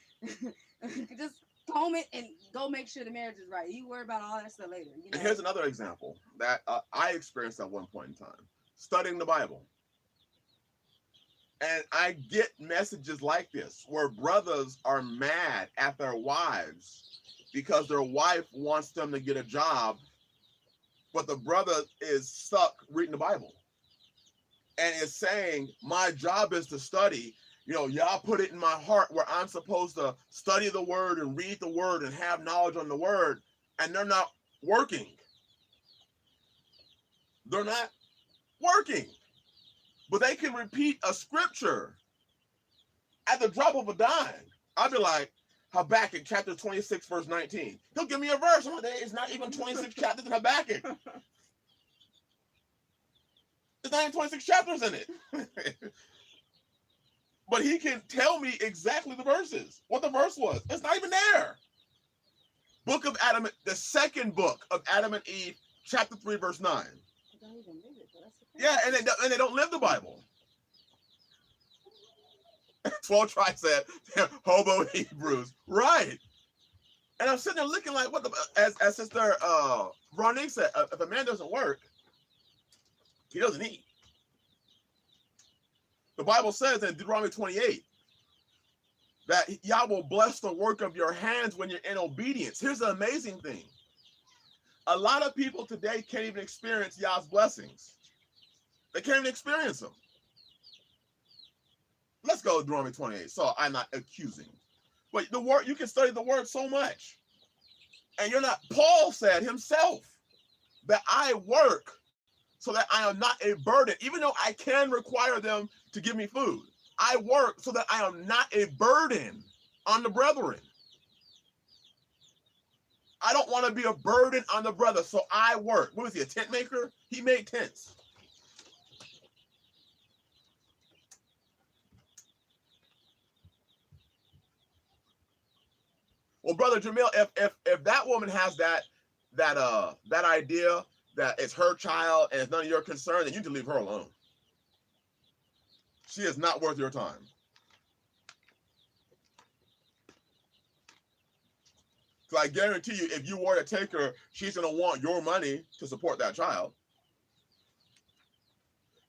Just comb it and go make sure the marriage is right. You worry about all that stuff later. And here's another example that I experienced at one point in time. Studying the Bible. And I get messages like this where brothers are mad at their wives because their wife wants them to get a job, but the brother is stuck reading the Bible. And is saying, my job is to study. Y'all put it in my heart where I'm supposed to study the word and read the word and have knowledge on the word. And they're not working. They're not working. But they can repeat a scripture at the drop of a dime. I'll be like, Habakkuk chapter 26, verse 19. He'll give me a verse. It's not even 26 chapters in Habakkuk. There's not even 26 chapters in it. But he can tell me exactly the verses, what the verse was. It's not even there. Book of Adam, the second book of Adam and Eve, chapter 3, verse 9. Don't even live it, but that's okay. Yeah, and they don't live the Bible. 12 tribes said they're hobo Hebrews. Right. And I'm sitting there looking like, what the, as Sister Ronnie said, if a man doesn't work, he doesn't eat. The Bible says in Deuteronomy 28 that Yah will bless the work of your hands when you're in obedience. Here's the amazing thing. A lot of people today can't even experience Yah's blessings. They can't even experience them. Let's go to Deuteronomy 28. So I'm not accusing. But the word, you can study the word so much. And you're not, Paul said himself that I work so that I am not a burden, even though I can require them to give me food. I work so that I am not a burden on the brethren. I don't want to be a burden on the brother, so I work. What was he, a tent maker? He made tents. Well, Brother Jamil, if that woman has that idea that it's her child and it's none of your concern, then you need to leave her alone. She is not worth your time. So I guarantee you, if you were to take her, she's going to want your money to support that child.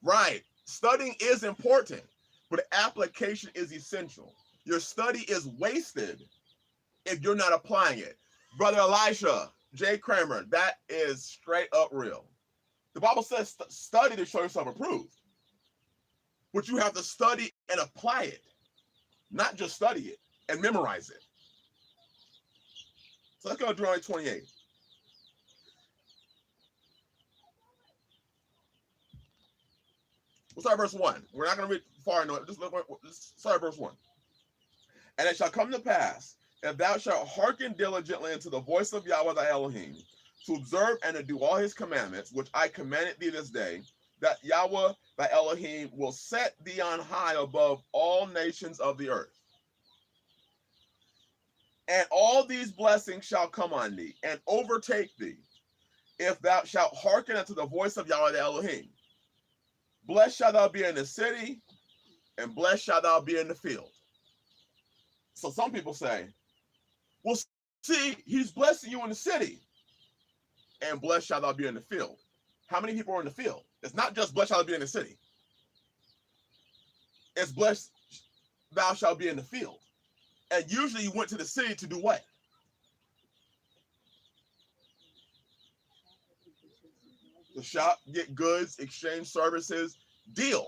Right. Studying is important, but application is essential. Your study is wasted if you're not applying it. Brother Elisha, J. Kramer, that is straight up real. The Bible says study to show yourself approved. But you have to study and apply it, not just study it and memorize it. So let's go to Deuteronomy 28. We'll start verse 1. We're not going to read far into it. Just start verse 1. And it shall come to pass, if thou shalt hearken diligently unto the voice of Yahweh thy Elohim, to observe and to do all his commandments, which I commanded thee this day, that Yahweh thy Elohim will set thee on high above all nations of the earth. And all these blessings shall come on thee and overtake thee, if thou shalt hearken unto the voice of Yahweh thy Elohim. Blessed shalt thou be in the city, and blessed shalt thou be in the field. So some people say, well, see, he's blessing you in the city, and blessed shalt thou be in the field. How many people are in the field? It's not just blessed shalt thou be in the city. It's blessed thou shalt be in the field. And usually you went to the city to do what? To shop, get goods, exchange services, deal.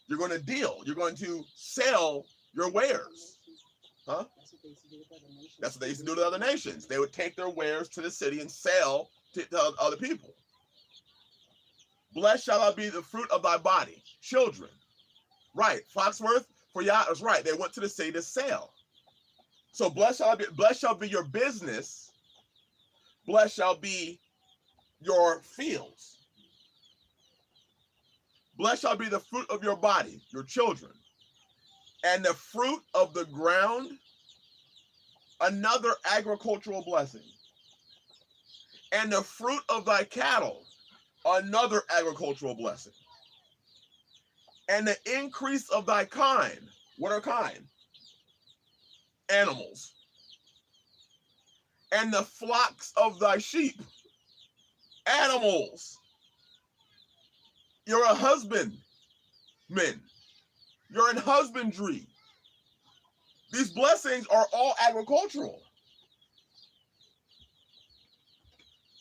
You're going to deal. You're going to sell your wares. Huh? That's what they used to do to other nations. They would take their wares to the city and sell to other people. Blessed shall thou be the fruit of thy body. Children. Right. Foxworth, for Yah is right. They went to the city to sell. So blessed shall be your business. Blessed shall be your fields. Blessed shall be the fruit of your body, your children. And the fruit of the ground, another agricultural blessing. And the fruit of thy cattle, another agricultural blessing. And the increase of thy kind. What are kind? Animals. And the flocks of thy sheep. Animals. You're a husbandman. You're in husbandry. These blessings are all agricultural.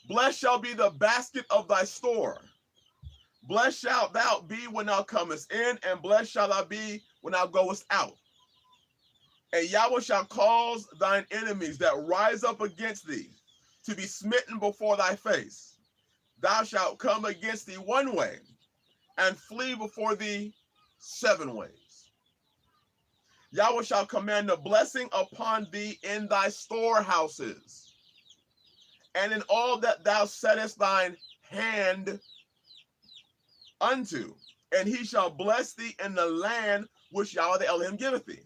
Blessed shall be the basket of thy store. Blessed shalt thou be when thou comest in, and blessed shalt thou be when thou goest out. And Yahweh shall cause thine enemies that rise up against thee to be smitten before thy face. Thou shalt come against thee one way, and flee before thee 7 ways. Yahweh shall command a blessing upon thee in thy storehouses, and in all that thou settest thine hand unto, and he shall bless thee in the land which Yahweh the Elohim giveth thee.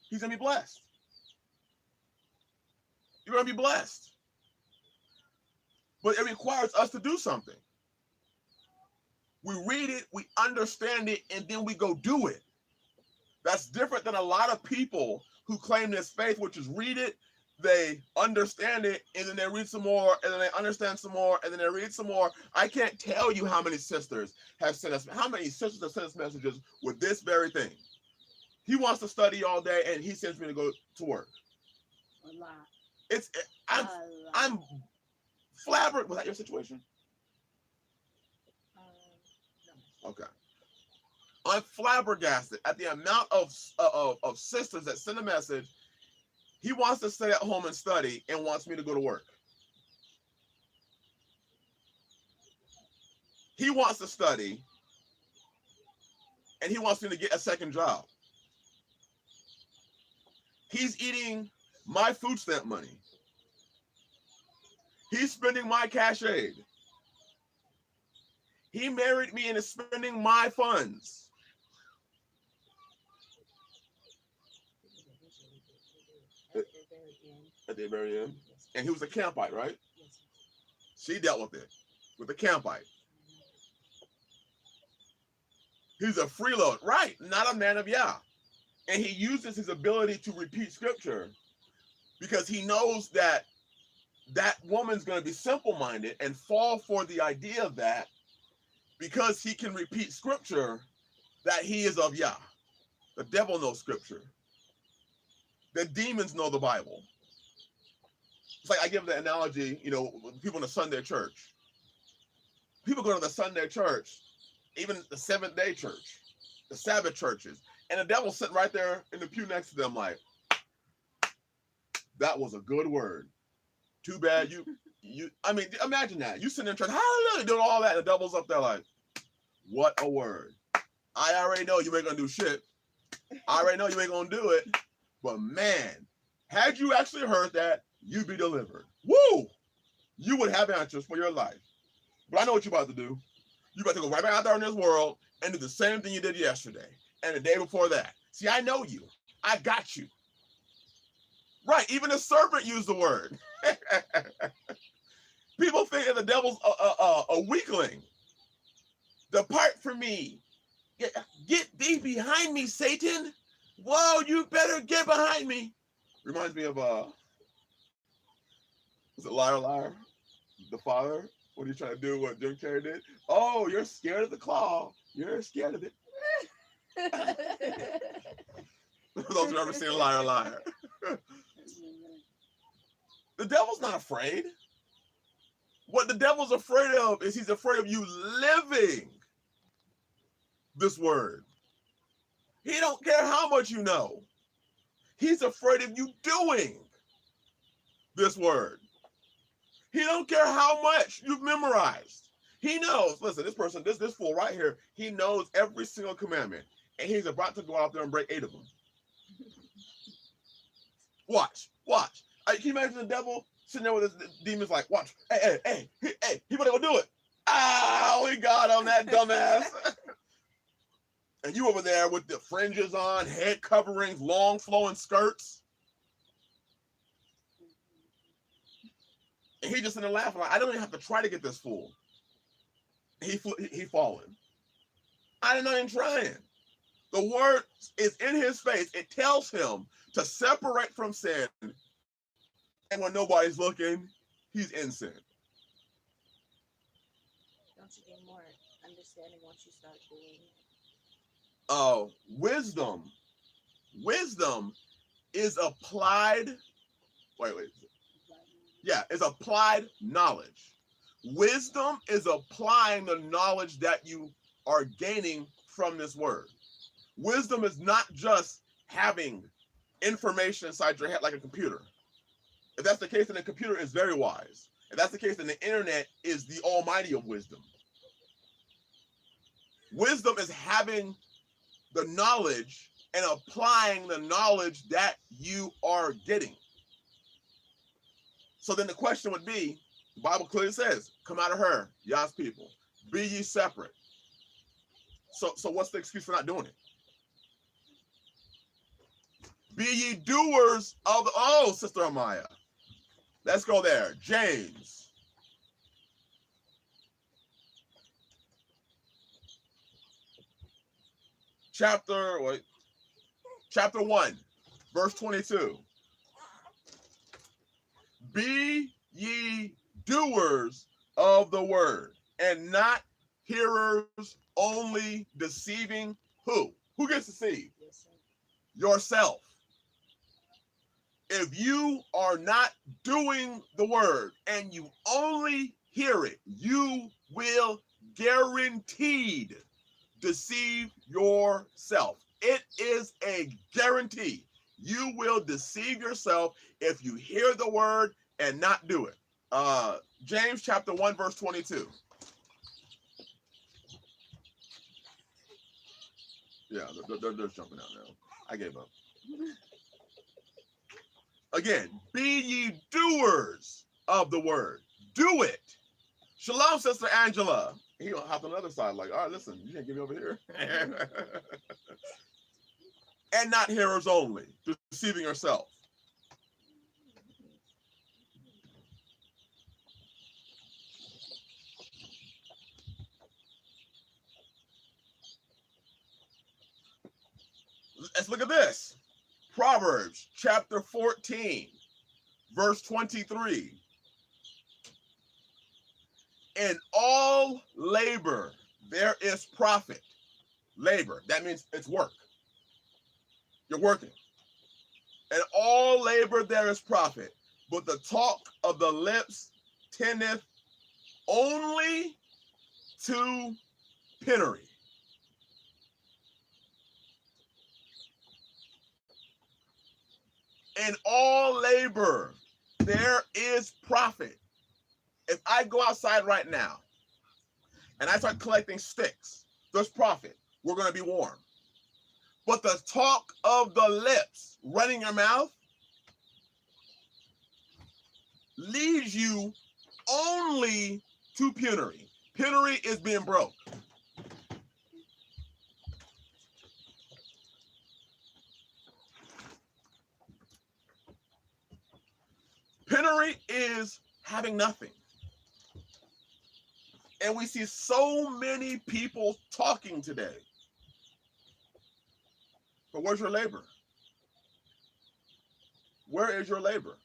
He's going to be blessed. You're going to be blessed. but it requires us to do something. We read it, we understand it, and then we go do it. That's different than a lot of people who claim this faith, which is read it, they understand it, and then they read some more, and then they understand some more, and then they read some more. I can't tell you how many sisters have sent us messages with this very thing. He wants to study all day, and he sends me to go to work. A lot. I'm flabbergasted. Was that your situation? No. Okay. I'm flabbergasted at the amount of sisters that send a message. He wants to stay at home and study and wants me to go to work. He wants to study and he wants me to get a second job. He's eating my food stamp money. He's spending my cash aid. He married me and is spending my funds. At the very end. And he was a campite, right? She dealt with it, with the campite. He's a freeloader, right? Not a man of Yah. And he uses his ability to repeat scripture because he knows that that woman's going to be simple-minded and fall for the idea that because he can repeat scripture, that he is of Yah. The devil knows scripture. The demons know the Bible. It's like I give the analogy, you know, people in the Sunday church. People go to the Sunday church, even the Seventh-day church, the Sabbath churches, and the devil's sitting right there in the pew next to them like, that was a good word. Too bad I mean, imagine that. You sitting in church, hallelujah, doing all that, and the devil's up there like, what a word. I already know you ain't gonna do shit. I already know you ain't gonna do it. But man, had you actually heard that, you'd be delivered. Woo! You would have answers for your life. But I know what you're about to do. You're about to go right back out there in this world and do the same thing you did yesterday and the day before that. See, I know you. I got you. Right, even the serpent used the word. People think that the devil's a weakling. Depart from me. Get thee behind me, Satan. Whoa, you better get behind me. Reminds me of, was it Liar Liar? The father, what are you trying to do, what Jim Carrey did? Oh, you're scared of the claw. You're scared of it. Those who ever seen Liar Liar. The devil's not afraid. What the devil's afraid of is he's afraid of you living this word. He don't care how much you know. He's afraid of you doing this word. He don't care how much you've memorized. He knows, listen, this person, this fool right here, he knows every single commandment. And he's about to go out there and break 8 of them. Watch. Can you imagine the devil sitting there with his demons like, watch, hey, he better go do it. Ah, we got him, that dumbass. And you over there with the fringes on, head coverings, long flowing skirts. And he just in there laughing like, I don't even have to try to get this fool. He falling. I'm not even trying. The word is in his face. It tells him to separate from sin. And when nobody's looking, he's in sin. Don't you get more understanding once you start doing it? Oh, wisdom. Wisdom is applied. Wait. Yeah, it's applied knowledge. Wisdom is applying the knowledge that you are gaining from this word. Wisdom is not just having information inside your head like a computer. If that's the case, then the computer is very wise. If that's the case, then the internet is the almighty of wisdom. Wisdom is having the knowledge and applying the knowledge that you are getting. So then the question would be, the Bible clearly says, come out of her, Yah's people. Be ye separate. So what's the excuse for not doing it? Be ye doers of the, oh, Sister Amaya. Let's go there. James chapter 1, verse 22. Be ye doers of the word, and not hearers only, deceiving who? Who gets deceived? Yes, sir. Yourself. If you are not doing the word and you only hear it, you will guaranteed deceive yourself. It is a guarantee. You will deceive yourself if you hear the word and not do it. James chapter 1, verse 22. Yeah, they're jumping out now. I gave up. Again, be ye doers of the word. Do it. Shalom, Sister Angela. He hopped on the other side like, all right, listen, you can't get me over here. And not hearers only, deceiving yourself. Let's look at this. Proverbs chapter 14, verse 23. In all labor, there is profit. Labor, that means it's work. You're working. In all labor, there is profit. But the talk of the lips tendeth only to penury. In all labor, there is profit. If I go outside right now and I start collecting sticks, there's profit. We're going to be warm. But the talk of the lips, running your mouth, leads you only to penury. Penury is being broke. Penury is having nothing. And we see so many people talking today. But where's your labor? Where is your labor?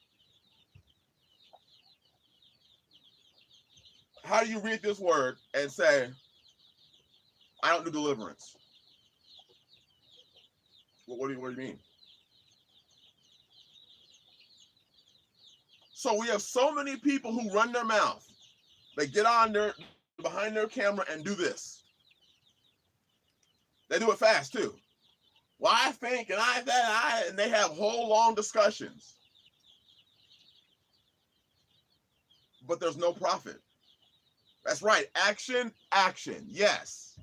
How do you read this word and say, I don't do deliverance? What do you mean? So we have so many people who run their mouth. They get on their behind their camera and do this. They do it fast too. Well, I think, and they have whole long discussions. But there's no profit. That's right. Action, action. Yes.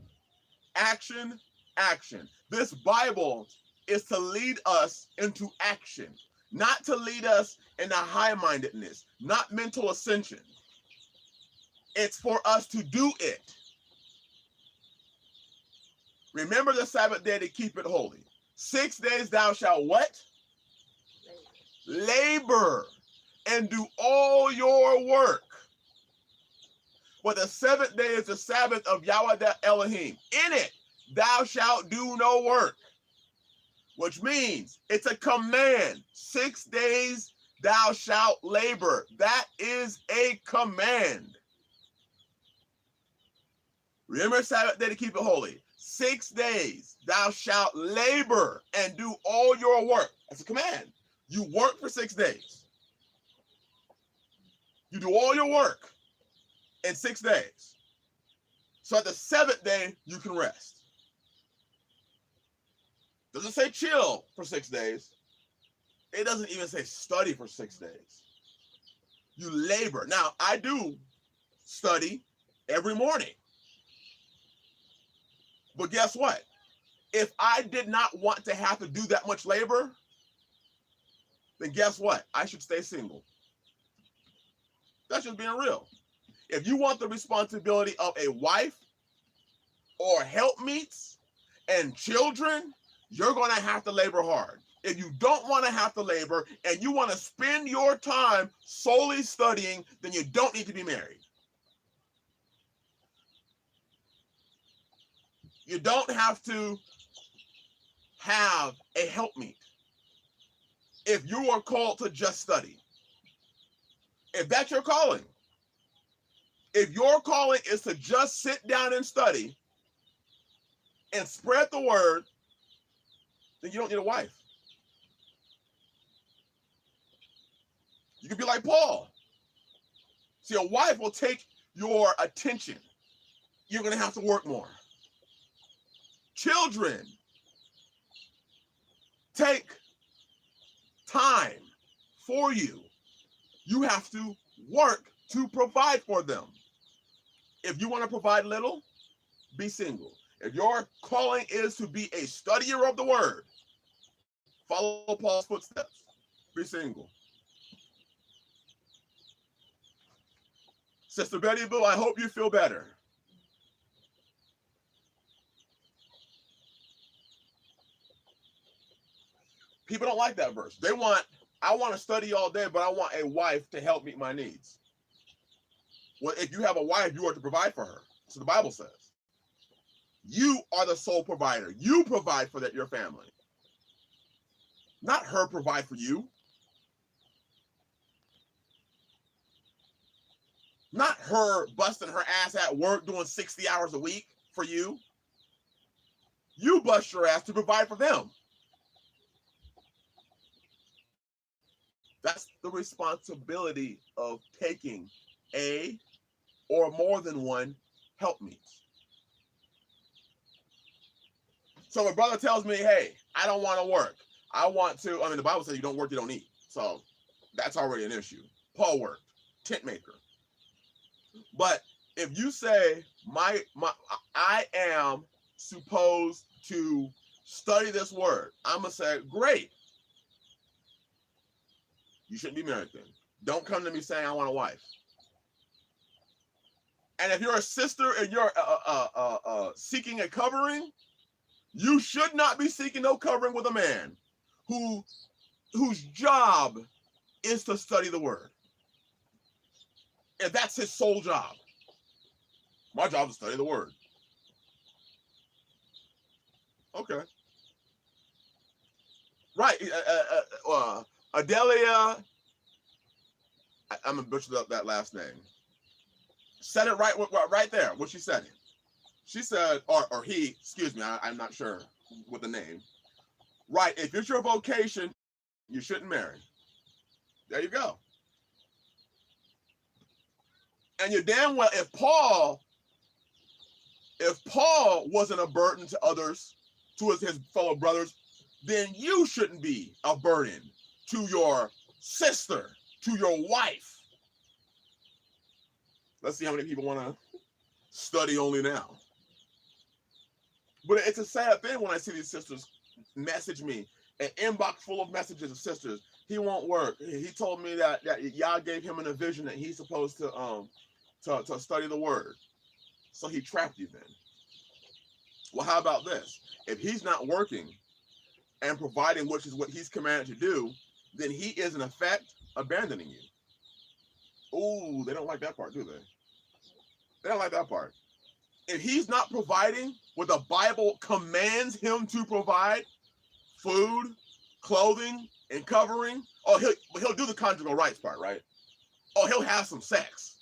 Action, action. This Bible is to lead us into action, not to lead us into high-mindedness, not mental ascension. It's for us to do it. Remember the Sabbath day to keep it holy. 6 days thou shalt what? Labor and do all your work. But the seventh day is the Sabbath of Yahweh Elohim. In it thou shalt do no work. Which means it's a command. 6 days thou shalt labor. That is a command. Remember Sabbath day to keep it holy. 6 days thou shalt labor and do all your work. That's a command. You work for 6 days. You do all your work in 6 days. So at the seventh day, you can rest. Doesn't say chill for 6 days. It doesn't even say study for 6 days. You labor. Now, I do study every morning. But guess what? If I did not want to have to do that much labor, then guess what? I should stay single. That's just being real. If you want the responsibility of a wife or helpmeets and children, you're going to have to labor hard. If you don't want to have to labor and you want to spend your time solely studying, then you don't need to be married. You don't have to have a helpmeet. If you are called to just study, if that's your calling, if your calling is to just sit down and study and spread the word, then you don't need a wife. You can be like Paul. See, a wife will take your attention. You're going to have to work more. Children take time for you. You have to work to provide for them. If you want to provide little, be single. If your calling is to be a studier of the word, follow Paul's footsteps. Be single. Sister Betty Boo, I hope you feel better. People don't like that verse. I want to study all day, but I want a wife to help meet my needs. Well, if you have a wife, you are to provide for her. So the Bible says. You are the sole provider. You provide for your family. Not her provide for you. Not her busting her ass at work doing 60 hours a week for you. You bust your ass to provide for them. That's the responsibility of taking a or more than one helpmeets. So if a brother tells me, hey, I don't want to work. The Bible says you don't work, you don't eat. So that's already an issue. Paul worked, tent maker. But if you say, I am supposed to study this word, I'm going to say, great. You shouldn't be married then. Don't come to me saying I want a wife. And if you're a sister and you're seeking a covering, you should not be seeking no covering with a man whose job is to study the word. If that's his sole job. My job is to study the word. Okay. Right. Adelia, I'm going to butcher up that last name. Said it right there, what she said. She said, or he, excuse me, I'm not sure with the name. Right, if it's your vocation, you shouldn't marry. There you go. And you're damn well, if Paul wasn't a burden to others, to his fellow brothers, then you shouldn't be a burden to your sister, to your wife. Let's see how many people want to study only now. But it's a sad thing when I see these sisters message me, an inbox full of messages of sisters. He won't work. He told me that Yah gave him a vision that he's supposed to study the word. So he trapped you then. Well, how about this? If he's not working and providing, which is what he's commanded to do, then he is in effect abandoning you. Ooh, they don't like that part, do they? They don't like that part. If he's not providing what the Bible commands him to provide, food, clothing, and covering, he'll do the conjugal rights part, right? Oh, he'll have some sex.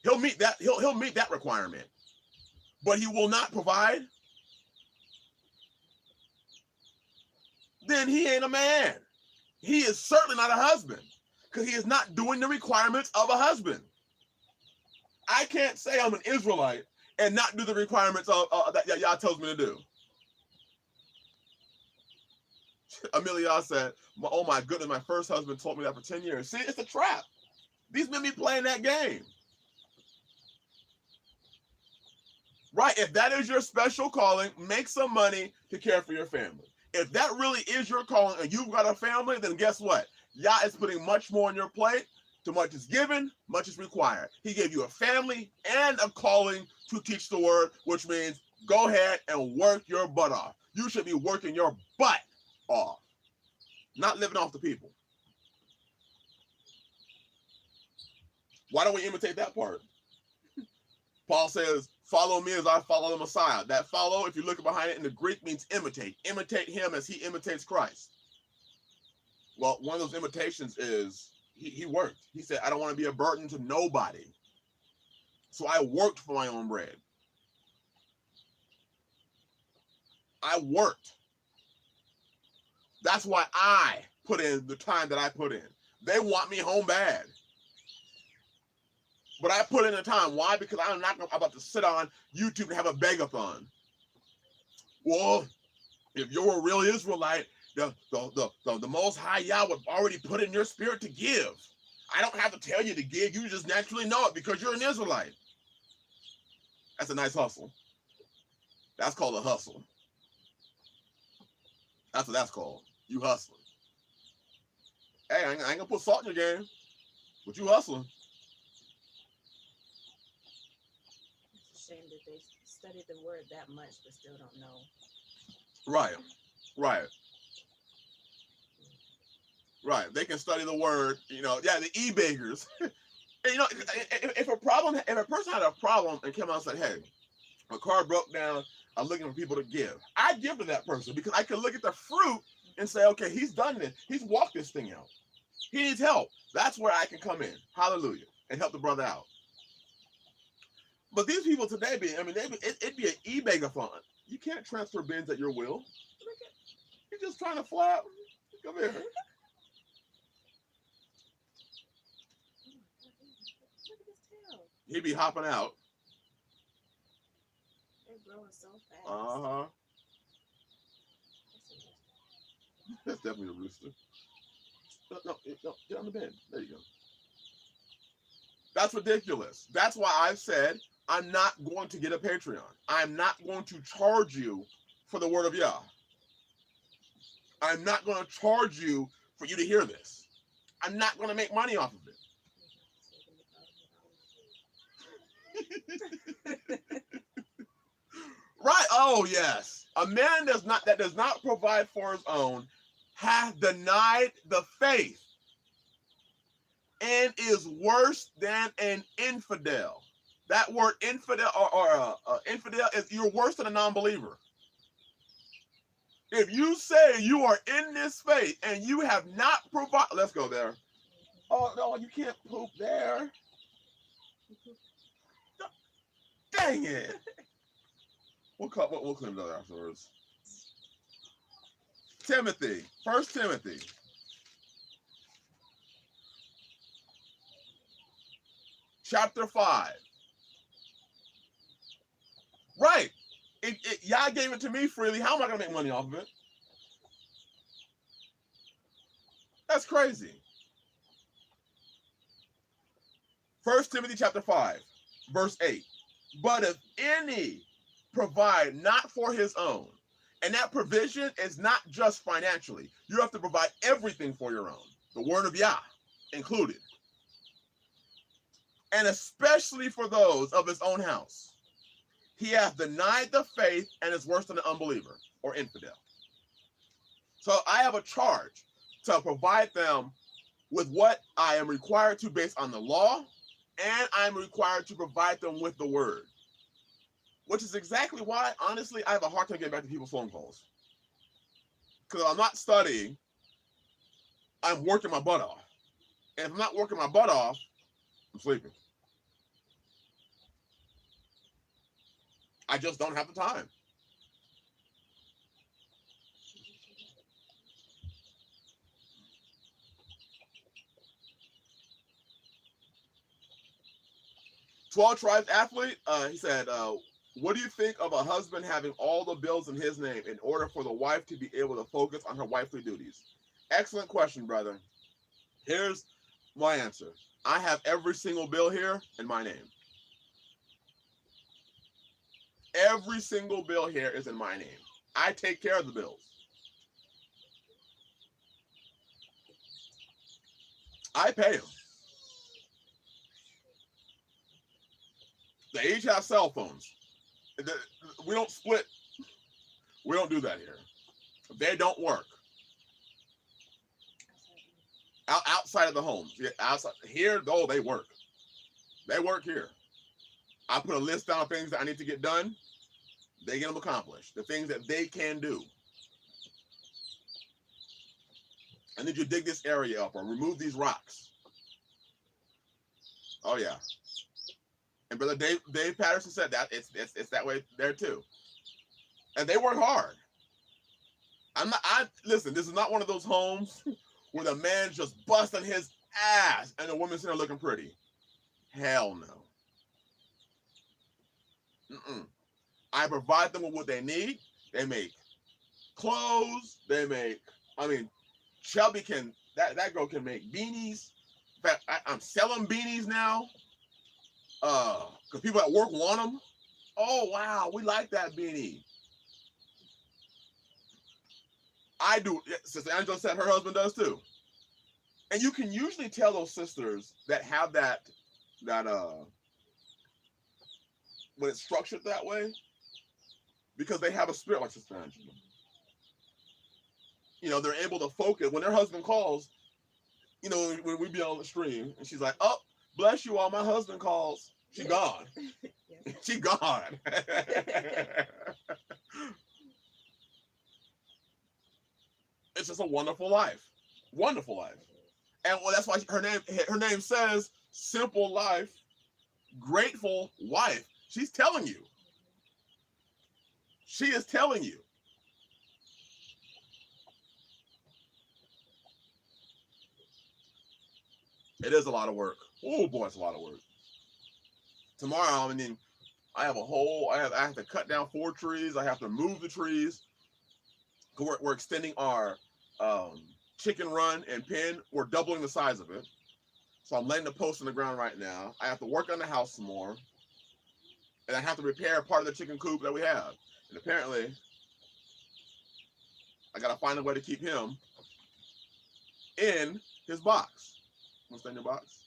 He'll meet that requirement. But he will not provide. Then he ain't a man. He is certainly not a husband because he is not doing the requirements of a husband. I can't say I'm an Israelite and not do the requirements of that Yah tells me to do. Amelia said, oh my goodness, my first husband told me that for 10 years. See, it's a trap. These men be playing that game. Right, if that is your special calling, make some money to care for your family. If that really is your calling and you've got a family, then guess what? Yah is putting much more on your plate. Too much is given, much is required. He gave you a family and a calling to teach the word, which means go ahead and work your butt off. You should be working your butt off, not living off the people. Why don't we imitate that part? Paul says, Follow me as I follow the Messiah. That follow, if you look behind it in the Greek, means imitate. Imitate him as he imitates Christ. Well, one of those imitations is he worked. He said, I don't want to be a burden to nobody. So I worked for my own bread. I worked. That's why I put in the time that I put in. They want me home bad. But I put in the time. Why? Because I'm not about to sit on YouTube and have a begathon. Well, if you're a real Israelite, the Most High Yah would already put in your spirit to give. I don't have to tell you to give. You just naturally know it because you're an Israelite. That's a nice hustle. That's called a hustle. That's what that's called. You hustling. Hey, I ain't gonna put salt in your game, but you hustling. It's a shame that they studied the word that much but still don't know. Right. Right. They can study the word, the e-bakers. And, if a person had a problem and came out and said, hey, my car broke down, I'm looking for people to give. I'd give to that person because I can look at the fruit and say, okay, he's done this. He's walked this thing out. He needs help. That's where I can come in. Hallelujah. And help the brother out. But these people today, it'd be an e-bagathon. You can't transfer bins at your will. You're just trying to fly out. Come here. Look at this tail. He'd be hopping out. They're growing so fast. Uh-huh. That's definitely a rooster. No, get on the bed. There you go. That's ridiculous. That's why I've said I'm not going to get a Patreon. I'm not going to charge you for the word of Yah. I'm not going to charge you for you to hear this. I'm not going to make money off of it. Right. Oh, yes. A man that does not provide for his own hath denied the faith and is worse than an infidel. That word infidel or infidel is you're worse than a non-believer. If you say you are in this faith and you have not provided, let's go there. Oh no, you can't poop there. Dang it. We'll clean it up afterwards. Timothy, 1 Timothy. Chapter 5. Right. Y'all gave it to me freely. How am I going to make money off of it? That's crazy. 1 Timothy chapter 5, verse 8. But if any provide not for his own, and that provision is not just financially. You have to provide everything for your own. The word of Yah included. And especially for those of his own house. He hath denied the faith and is worse than an unbeliever or infidel. So I have a charge to provide them with what I am required to based on the law, and I'm required to provide them with the word. Which is exactly why, honestly, I have a hard time getting back to people's phone calls. Because if I'm not studying, I'm working my butt off. And if I'm not working my butt off, I'm sleeping. I just don't have the time. Twelve Tribes athlete, he said, what do you think of a husband having all the bills in his name in order for the wife to be able to focus on her wifely duties? Excellent question, brother. Here's my answer. I have every single bill here in my name. Every single bill here is in my name. I take care of the bills. I pay them. They each have cell phones. We don't split. We don't do that here. They don't work. Outside of the homes. Yeah, outside. Here, though, they work. They work here. I put a list down of things that I need to get done. They get them accomplished. The things that they can do. I need you to dig this area up or remove these rocks. Oh yeah. And Brother Dave Patterson said that it's that way there too. And they work hard. Listen, this is not one of those homes where the man's just busting his ass and the woman's sitting there looking pretty. Hell no. Mm-mm. I provide them with what they need. They make clothes. They make, Shelby that girl can make beanies. In fact, I'm selling beanies now. Because people at work want them. Oh, wow, we like that beanie. I do. Sister Angela said her husband does too. And you can usually tell those sisters that have that when it's structured that way, because they have a spirit like Sister Angela. You know, they're able to focus. When their husband calls, you know, when we be on the stream, and she's like, oh, bless you all, my husband calls. She gone. She gone. It's just a wonderful life. Wonderful life. And well, that's why her name says simple life, grateful wife. She's telling you. She is telling you. It is a lot of work. Oh boy, it's a lot of work. Tomorrow, I have to cut down 4 trees. I have to move the trees. We're extending our chicken run and pen. We're doubling the size of it. So I'm laying the post in the ground right now. I have to work on the house some more. And I have to repair part of the chicken coop that we have. And apparently, I got to find a way to keep him in his box. Want to stay in your box?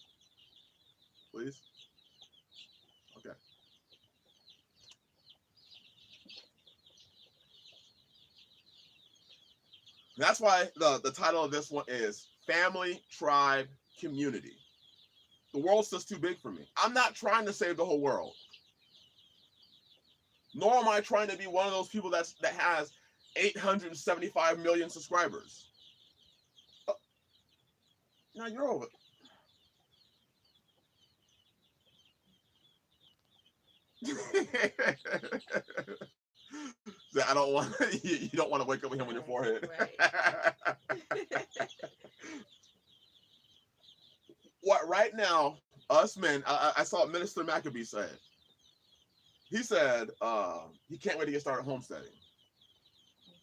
Please? Okay. That's why the title of this one is Family, Tribe, Community. The world's just too big for me. I'm not trying to save the whole world. Nor am I trying to be one of those people that has 875 million subscribers. Oh, now you're over. I don't want you don't want to wake up with him on your forehead. Right. What right now, us men, I saw Minister Maccabee say. He said he can't wait to get started homesteading.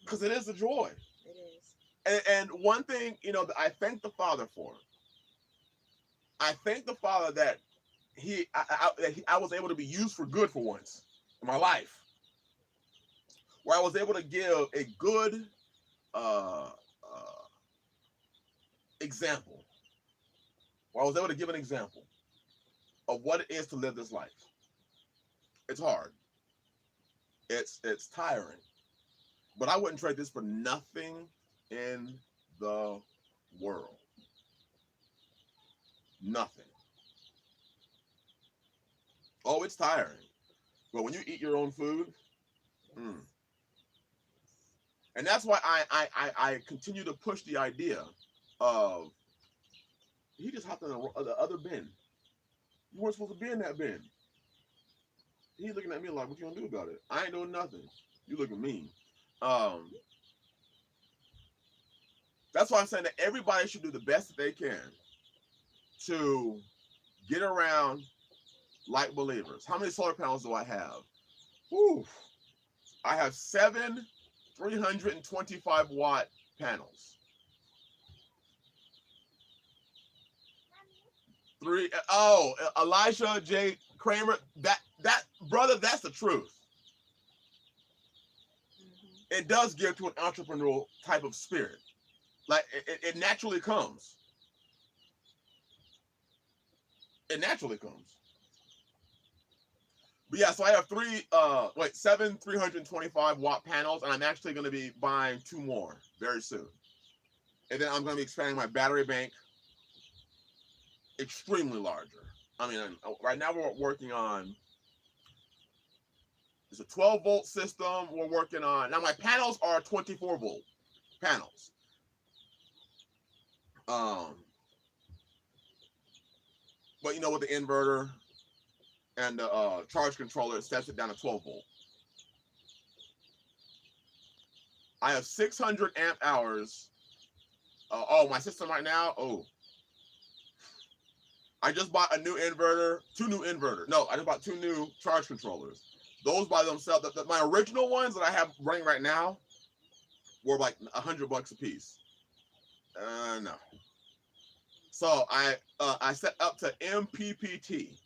Because it is a joy. It is. And one thing, that I thank the Father for. I thank the Father that I was able to be used for good for once in my life. Where I was able to give a good example. Where I was able to give an example of what it is to live this life. It's hard. It's tiring. But I wouldn't trade this for nothing in the world. Nothing. Oh, it's tiring. But when you eat your own food, and that's why I continue to push the idea of he just hopped in the other bin. You weren't supposed to be in that bin. He's looking at me like, what you gonna do about it? I ain't doing nothing. You looking mean. That's why I'm saying that everybody should do the best that they can to get around like believers. How many solar panels do I have? Whew. I have 7 325 watt panels. Elijah J. Kramer, that brother, that's the truth. It does give to an entrepreneurial type of spirit. Like it naturally comes. It naturally comes. But yeah, so I have 7 325 watt panels, and I'm actually going to be buying 2 more very soon. And then I'm going to be expanding my battery bank extremely larger. Right now we're working on It's a 12-volt system we're working on. Now my panels are 24-volt panels. But you know, with the inverter and the charge controller, it sets it down to 12-volt. I have 600 amp hours. My system right now. Oh, I just bought a new inverter, two new inverters. No, I just bought two new charge controllers. Those by themselves, my original ones that I have running right now were like $100 a piece. No. So I set up to MPPT.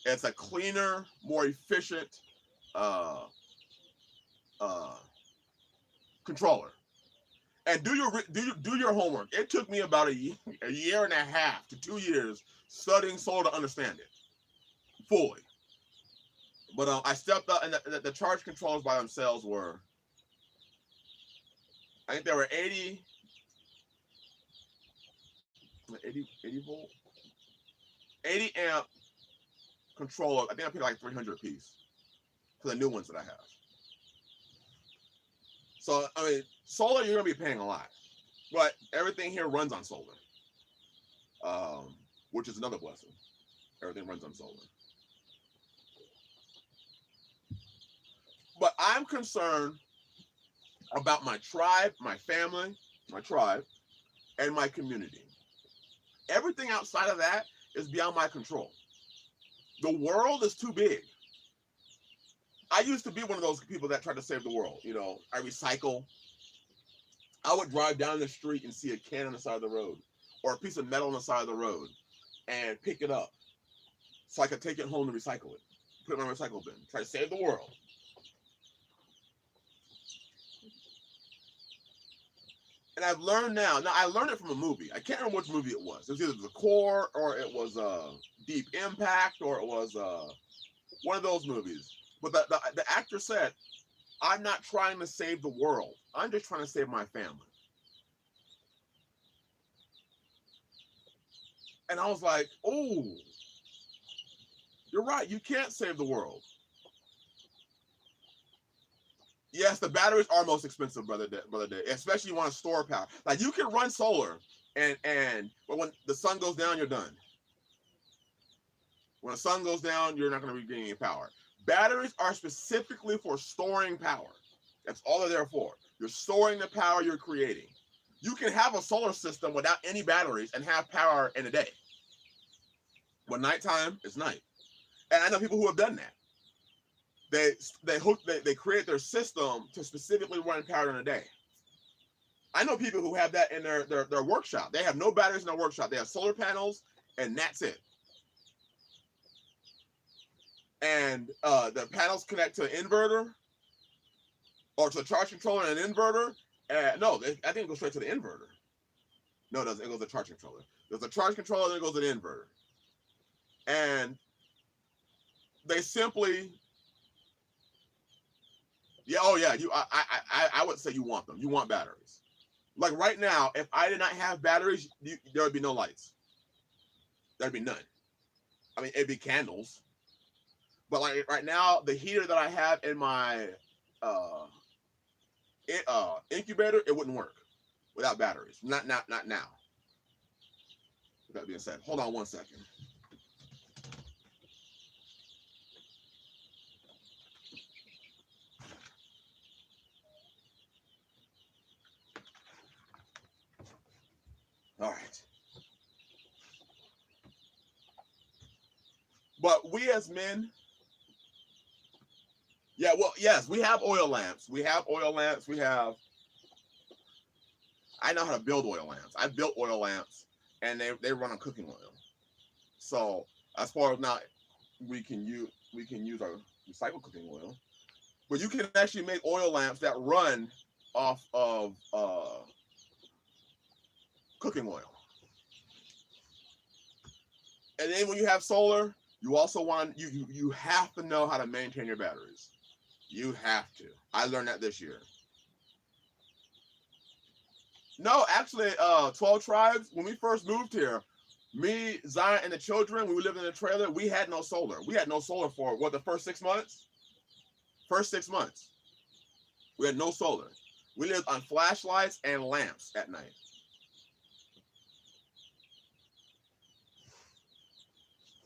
It's a cleaner, more efficient controller. And do your homework. It took me about a year and a half to 2 years studying solar to understand it fully. But I stepped up, and the charge controllers by themselves were, I think they were 80 volt, 80 amp controller. I think I paid like 300 a piece for the new ones that I have. So I mean, solar, you're gonna be paying a lot, but everything here runs on solar, which is another blessing. Everything runs on solar. But I'm concerned about my tribe, my family, my tribe, and my community. Everything outside of that is beyond my control. The world is too big. I used to be one of those people that tried to save the world. You know, I recycle. I would drive down the street and see a can on the side of the road or a piece of metal on the side of the road and pick it up so I could take it home and recycle it. Put it in my recycle bin. Try to save the world. And I've learned now. Now, I learned it from a movie. I can't remember which movie it was. It was either The Core, or it was Deep Impact, or it was one of those movies. But the actor said, I'm not trying to save the world. I'm just trying to save my family. And I was like, oh, you're right. You can't save the world. Yes, the batteries are most expensive, brother Day, especially you want to store power. Like, you can run solar, but when the sun goes down, you're done. When the sun goes down, you're not going to be getting any power. Batteries are specifically for storing power. That's all they're there for. You're storing the power you're creating. You can have a solar system without any batteries and have power in a day. When nighttime, it's night. And I know people who have done that. They create their system to specifically run power in a day. I know people who have that in their workshop. They have no batteries in their workshop. They have solar panels, and that's it. And the panels connect to an inverter or to a charge controller and an inverter. No, I think it goes straight to the inverter. No, it doesn't. It goes to the charge controller. There's a charge controller, then it goes to the inverter. And they simply, I would say you want them. You want batteries. Like right now, if I did not have batteries, there would be no lights. There'd be none. I mean, it'd be candles. But like right now, the heater that I have in my incubator, it wouldn't work without batteries. Not now. With that being said, hold on one second. All right. But we as men, yes, we have oil lamps. I know how to build oil lamps. I built oil lamps, and they run on cooking oil. So as far as now, we can use our recycled cooking oil, but you can actually make oil lamps that run off of cooking oil. And then when you have solar, you also you have to know how to maintain your batteries. You have to. I learned that this year. No, actually, 12 Tribes, when we first moved here, me, Zion, and the children, we lived in a trailer, we had no solar. We had no solar for, the first 6 months? First 6 months, we had no solar. We lived on flashlights and lamps at night.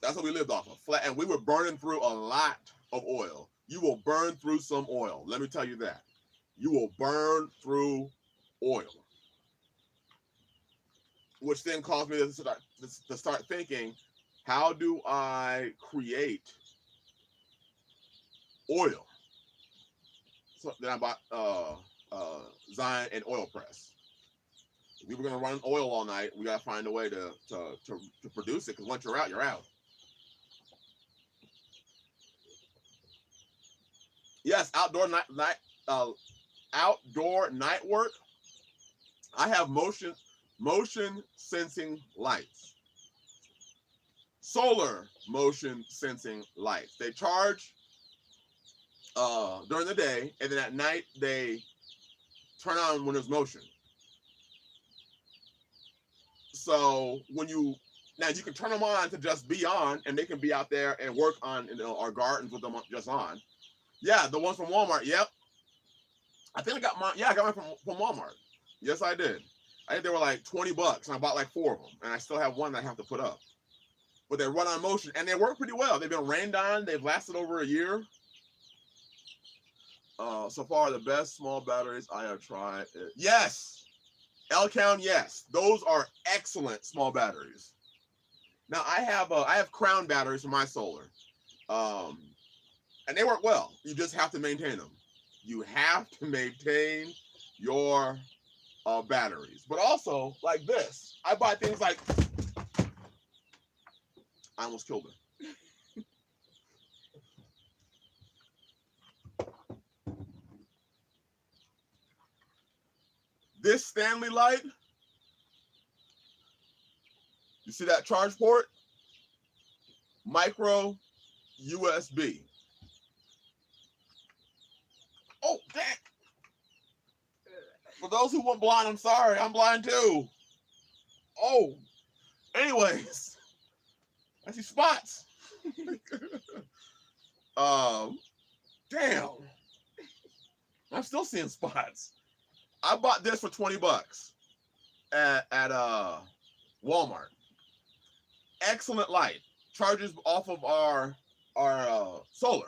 That's what we lived off of. Flat, and we were burning through a lot of oil. You will burn through some oil. Let me tell you that. You will burn through oil. Which then caused me to start thinking, how do I create oil? So then I bought Zion and oil press. If we were going to run oil all night, we got to find a way to produce it, because once you're out, you're out. Yes, outdoor night work. I have motion sensing lights. Solar motion sensing lights. They charge during the day, and then at night they turn on when there's motion. So you can turn them on to just be on, and they can be out there and work on our gardens with them just on. Yeah, the ones from Walmart. Yep. I think I got mine. Yeah, I got mine from Walmart. Yes, I did. I think they were like $20, and I bought like 4 of them, and I still have one that I have to put up. But they run on motion, and they work pretty well. They've been rained on. They've lasted over a year. So far, the best small batteries I have tried. Yes, L-Count. Yes, those are excellent small batteries. Now I have Crown batteries for my solar. And they work well. You just have to maintain them. You have to maintain your batteries. But also, like this, I buy things like, I almost killed her. This Stanley light, you see that charge port? Micro USB. Oh, dang. For those who weren't blind, I'm sorry. I'm blind too. Oh, anyways. I see spots. Damn. I'm still seeing spots. I bought this for $20 at Walmart. Excellent light. Charges off of our solar.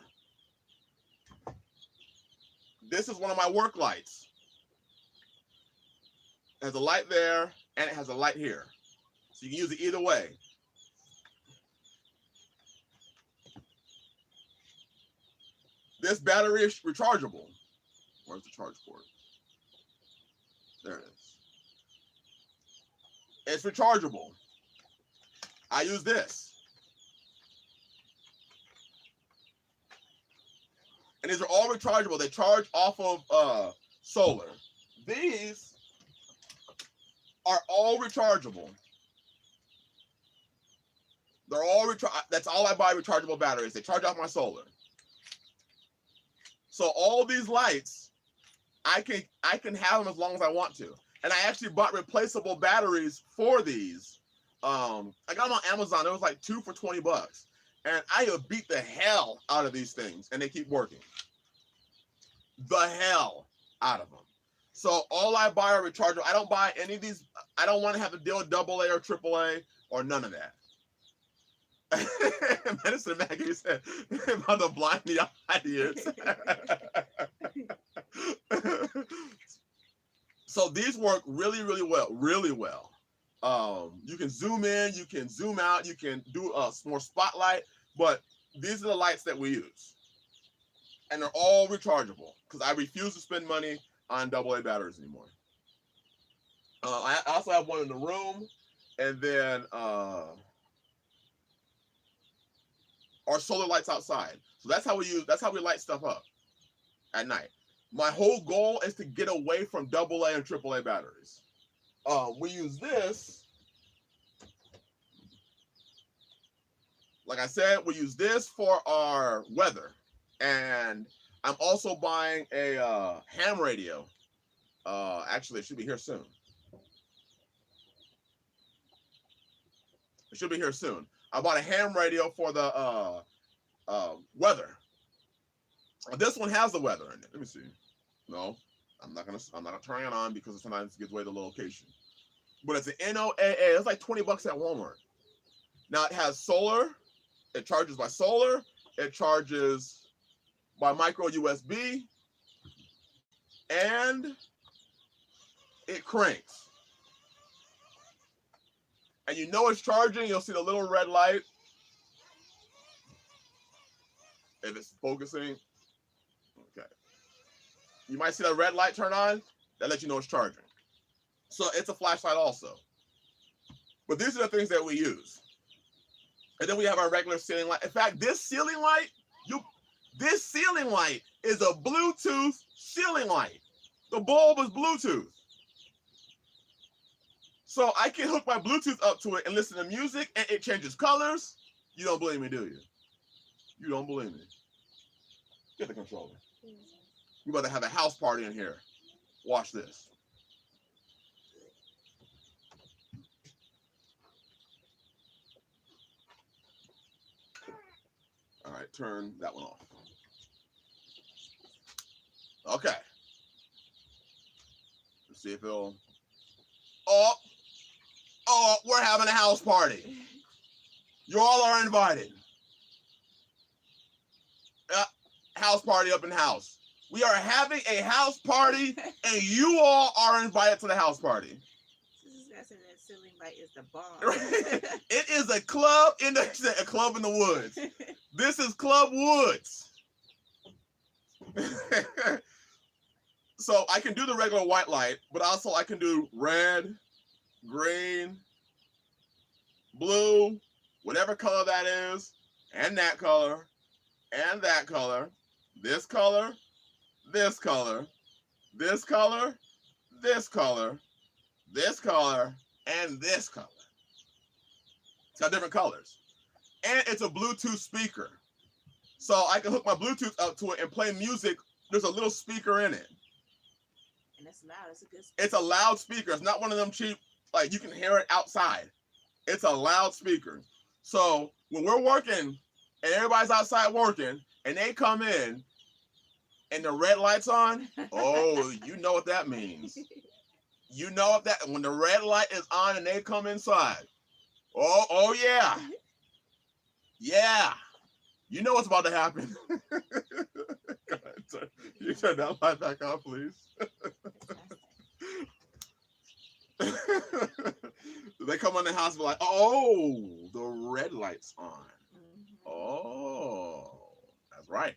This is one of my work lights. It has a light there, and it has a light here. So you can use it either way. This battery is rechargeable. Where's the charge port? There it is. It's rechargeable. I use this. And these are all rechargeable. They charge off of solar. These are all rechargeable. They're all that's all I buy, rechargeable batteries. They charge off my solar. So all these lights, I can have them as long as I want to. And I actually bought replaceable batteries for these. I got them on Amazon. It was like 2 for $20. And I have beat the hell out of these things, and they keep working. The hell out of them. So all I buy are rechargeable. I don't buy any of these. I don't want to have to deal with AA or AAA or none of that. Medicine Maggie said about the blind the ideas. So these work really, really well. Really well. You can zoom in, you can zoom out, you can do a more spotlight, but these are the lights that we use. And they're all rechargeable because I refuse to spend money on AA batteries anymore. I also have one in the room, and then our solar lights outside. So that's how we light stuff up at night. My whole goal is to get away from AA and AAA batteries. We use this. Like I said, we use this for our weather. And I'm also buying a ham radio. Actually, it should be here soon. It should be here soon. I bought a ham radio for the weather. This one has the weather in it. Let me see. No, I'm not gonna turn it on because sometimes it gives away the location. But it's an NOAA. It's like $20 at Walmart. Now it has solar. It charges by solar. It charges by micro USB, and it cranks. And you know it's charging. You'll see the little red light if it's focusing. Okay. You might see that red light turn on. That lets you know it's charging. So it's a flashlight also. But these are the things that we use. And then we have our regular ceiling light. In fact, this ceiling light is a Bluetooth ceiling light. The bulb is Bluetooth. So I can hook my Bluetooth up to it and listen to music, and it changes colors. You don't believe me, do you? You don't believe me. Get the controller. We about to have a house party in here. Watch this. All right, turn that one off. Okay. Let's see if it'll. Oh, we're having a house party. You all are invited. House party up in the house. We are having a house party, and you all are invited to the house party. That's that ceiling light is the bomb. It is a club in the woods. This is Club Woods. So I can do the regular white light, but also I can do red, green, blue, whatever color that is, and that color, and that color, this color, this color, this color, this color, this color, and this color. It's got different colors. And it's a Bluetooth speaker. So I can hook my Bluetooth up to it and play music. There's a little speaker in it. And it's loud. It's a good speaker. It's a loud speaker. It's not one of them cheap, like you can hear it outside. It's a loud speaker. So when we're working and everybody's outside working and they come in and the red light's on, oh, you know what that means. You know that when the red light is on and they come inside. Oh yeah. Yeah. You know what's about to happen. Go ahead, you turn that light back on, please. They come in the house and be like, oh, the red light's on. Mm-hmm. Oh, that's right.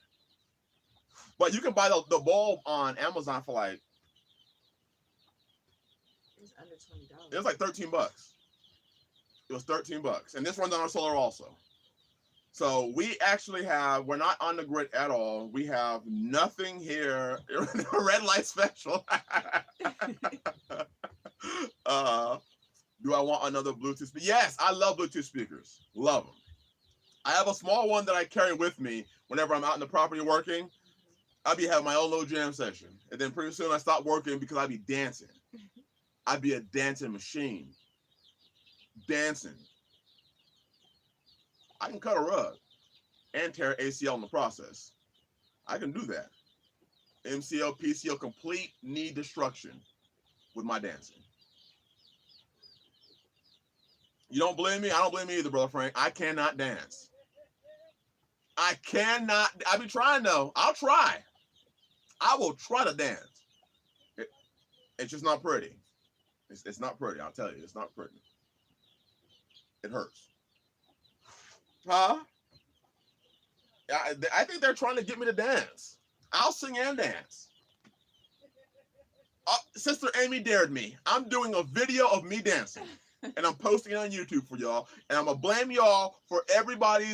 But you can buy the bulb on Amazon for like, it's under $20. It was like $13. It was $13. And this runs on our solar also. So we actually we're not on the grid at all. We have nothing here. Red light special. Do I want another Bluetooth speaker? Yes, I love Bluetooth speakers. Love them. I have a small one that I carry with me whenever I'm out in the property working. I'll be having my own little jam session. And then pretty soon I stop working because I'd be dancing. I'd be a dancing machine. Dancing. I can cut a rug and tear ACL in the process. I can do that. MCL, PCL, complete knee destruction with my dancing. You don't blame me? I don't blame me either, Brother Frank. I cannot dance. I cannot. I be trying though. I'll try. I will try to dance. It's just not pretty. It's not pretty. I'll tell you, it's not pretty. It hurts. Huh? I think they're trying to get me to dance. I'll sing and dance. Sister Amy dared me. I'm doing a video of me dancing. And I'm posting it on YouTube for y'all. And I'm gonna blame y'all for everybody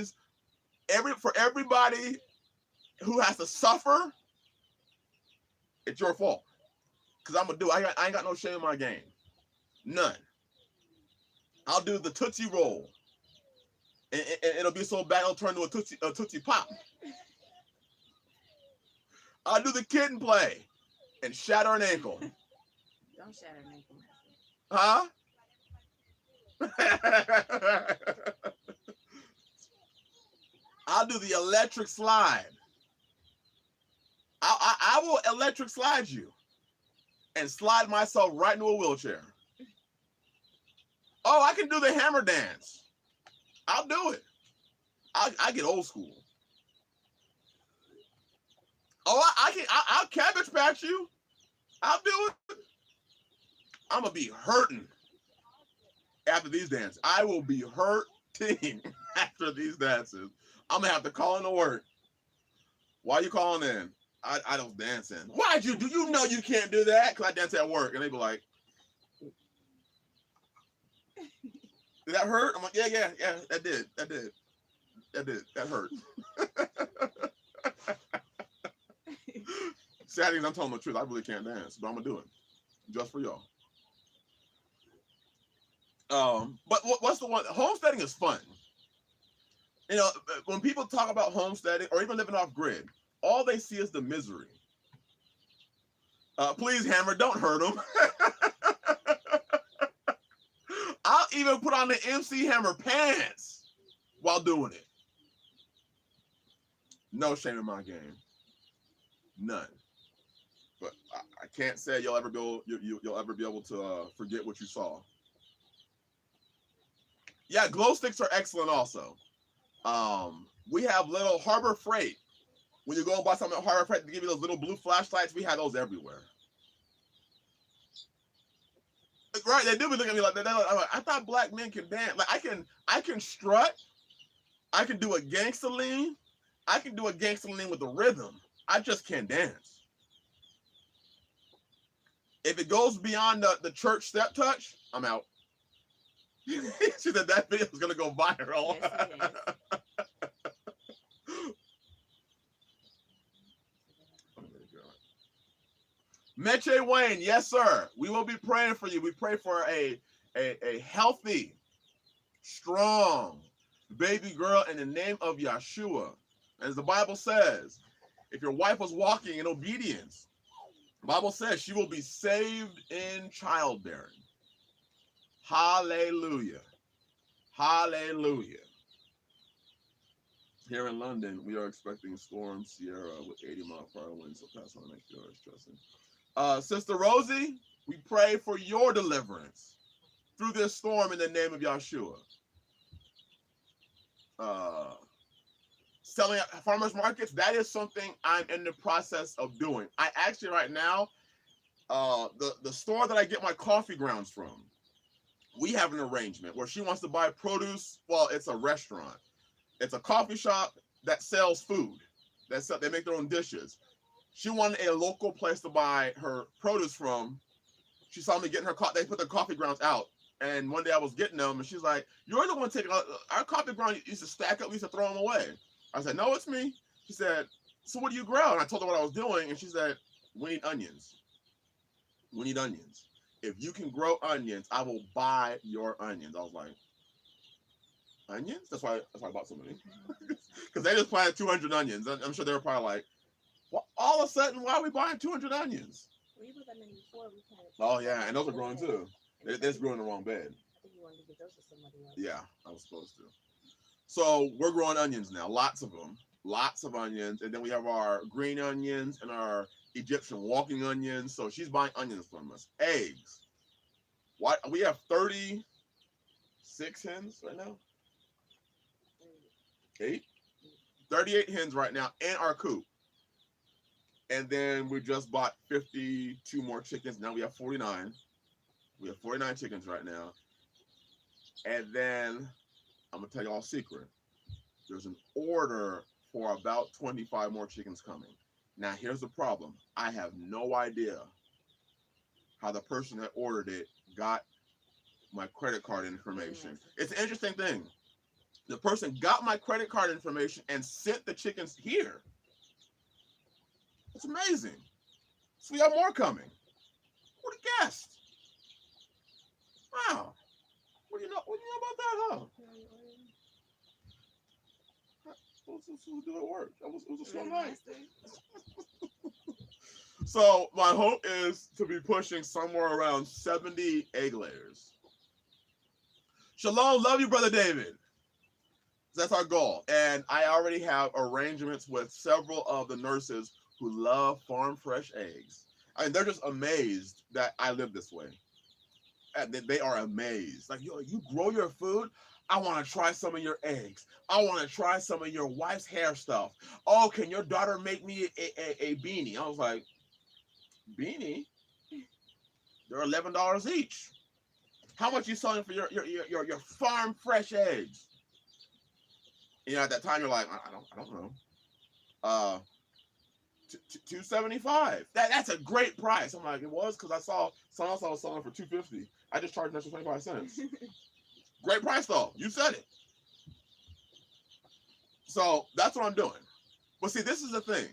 who has to suffer. It's your fault. Because I'm gonna do it. I ain't got no shame in my game. None. I'll do the Tootsie Roll. And it'll be so bad it'll turn to a Tootsie Pop. I'll do the kid and play and shatter an ankle. Don't shatter an ankle. Huh? I'll do the electric slide. I will electric slide you and slide myself right into a wheelchair. Oh, I can do the hammer dance. I'll do it. I get old school. Oh, I'll cabbage patch you. I'll do it. I'm gonna be hurting after these dances. I will be hurting after these dances. I'm gonna have to call into work. Why are you calling in? I don't dance in. Why'd you do? You know you can't do that because I dance at work, and they be like, "Did that hurt?" I'm like, "Yeah, that did. That hurt." Saturdays, I'm telling the truth. I really can't dance, but I'm gonna do it just for y'all. But what's the one? Homesteading is fun. You know, when people talk about homesteading or even living off grid, all they see is the misery. Please, Hammer, don't hurt him. I'll even put on the MC Hammer pants while doing it. No shame in my game. None. But I can't say you'll ever be able to forget what you saw. Yeah, glow sticks are excellent also. We have little Harbor Freight. When you go and buy something at Harbor Freight, to give you those little blue flashlights, we have those everywhere. Right, they do be looking at me like that. Like, I thought black men can dance. Like I can strut. I can do a gangster lean. I can do a gangster lean with the rhythm. I just can't dance. If it goes beyond the church step touch, I'm out. She said that video is gonna go viral. Yes, it is. Meche Wayne, yes, sir. We will be praying for you. We pray for a healthy, strong baby girl in the name of Yahshua. As the Bible says, if your wife was walking in obedience, the Bible says she will be saved in childbearing. Hallelujah. Hallelujah. Here in London, we are expecting Storm Sierra with 80-mile-per-hour winds, so pass on next year. Stressing. Sister Rosie, we pray for your deliverance through this storm in the name of Yahshua. Selling at farmers markets, that is something I'm in the process of doing. I actually right now, the store that I get my coffee grounds from, we have an arrangement where she wants to buy produce. Well, it's a restaurant. It's a coffee shop that sells food. They make their own dishes. She wanted a local place to buy her produce from. She saw me getting her coffee. They put the coffee grounds out. And one day I was getting them, and she's like, "You're the one taking our coffee grounds. Used to stack up. We used to throw them away." I said, "No, it's me." She said, "So what do you grow?" And I told her what I was doing, and she said, "We need onions. We need onions. If you can grow onions, I will buy your onions." I was like, "Onions?" That's why I bought so many. Because they just planted 200 onions. I'm sure they were probably like, well, all of a sudden, why are we buying 200 onions? We put that many before. We planted. Oh, yeah, and those are growing too. They're just growing in the wrong bed. I think you wanted to give those to somebody else. Yeah, I was supposed to. So we're growing onions now, lots of them, lots of onions. And then we have our green onions and our Egyptian walking onions. So she's buying onions from us. Eggs. What? We have 36 hens right now? 8? 38 hens right now in our coop. And then we just bought 52 more chickens. Now we have 49. We have 49 chickens right now. And then I'm going to tell you all a secret. There's an order for about 25 more chickens coming. Now, here's the problem. I have no idea how the person that ordered it got my credit card information. It's an interesting thing. The person got my credit card information and sent the chickens here. It's amazing. So we have more coming. What a guest. Wow. What do you know about that, huh? It did work. It was a slow night. So my hope is to be pushing somewhere around 70 egg layers. Shalom, love you, Brother David. That's our goal. And I already have arrangements with several of the nurses who love farm fresh eggs. I mean, they're just amazed that I live this way. And they are amazed. Like, yo, you grow your food? I want to try some of your eggs. I want to try some of your wife's hair stuff. Oh, can your daughter make me a beanie? I was like, beanie? They're $11 each. How much you selling for your farm fresh eggs? You know, at that time you're like, I don't know. $275. That's a great price. I'm like, it was because I saw someone else I was selling for $250. I just charged an extra 25 cents. Great price though. You said it. So that's what I'm doing. But see, this is the thing.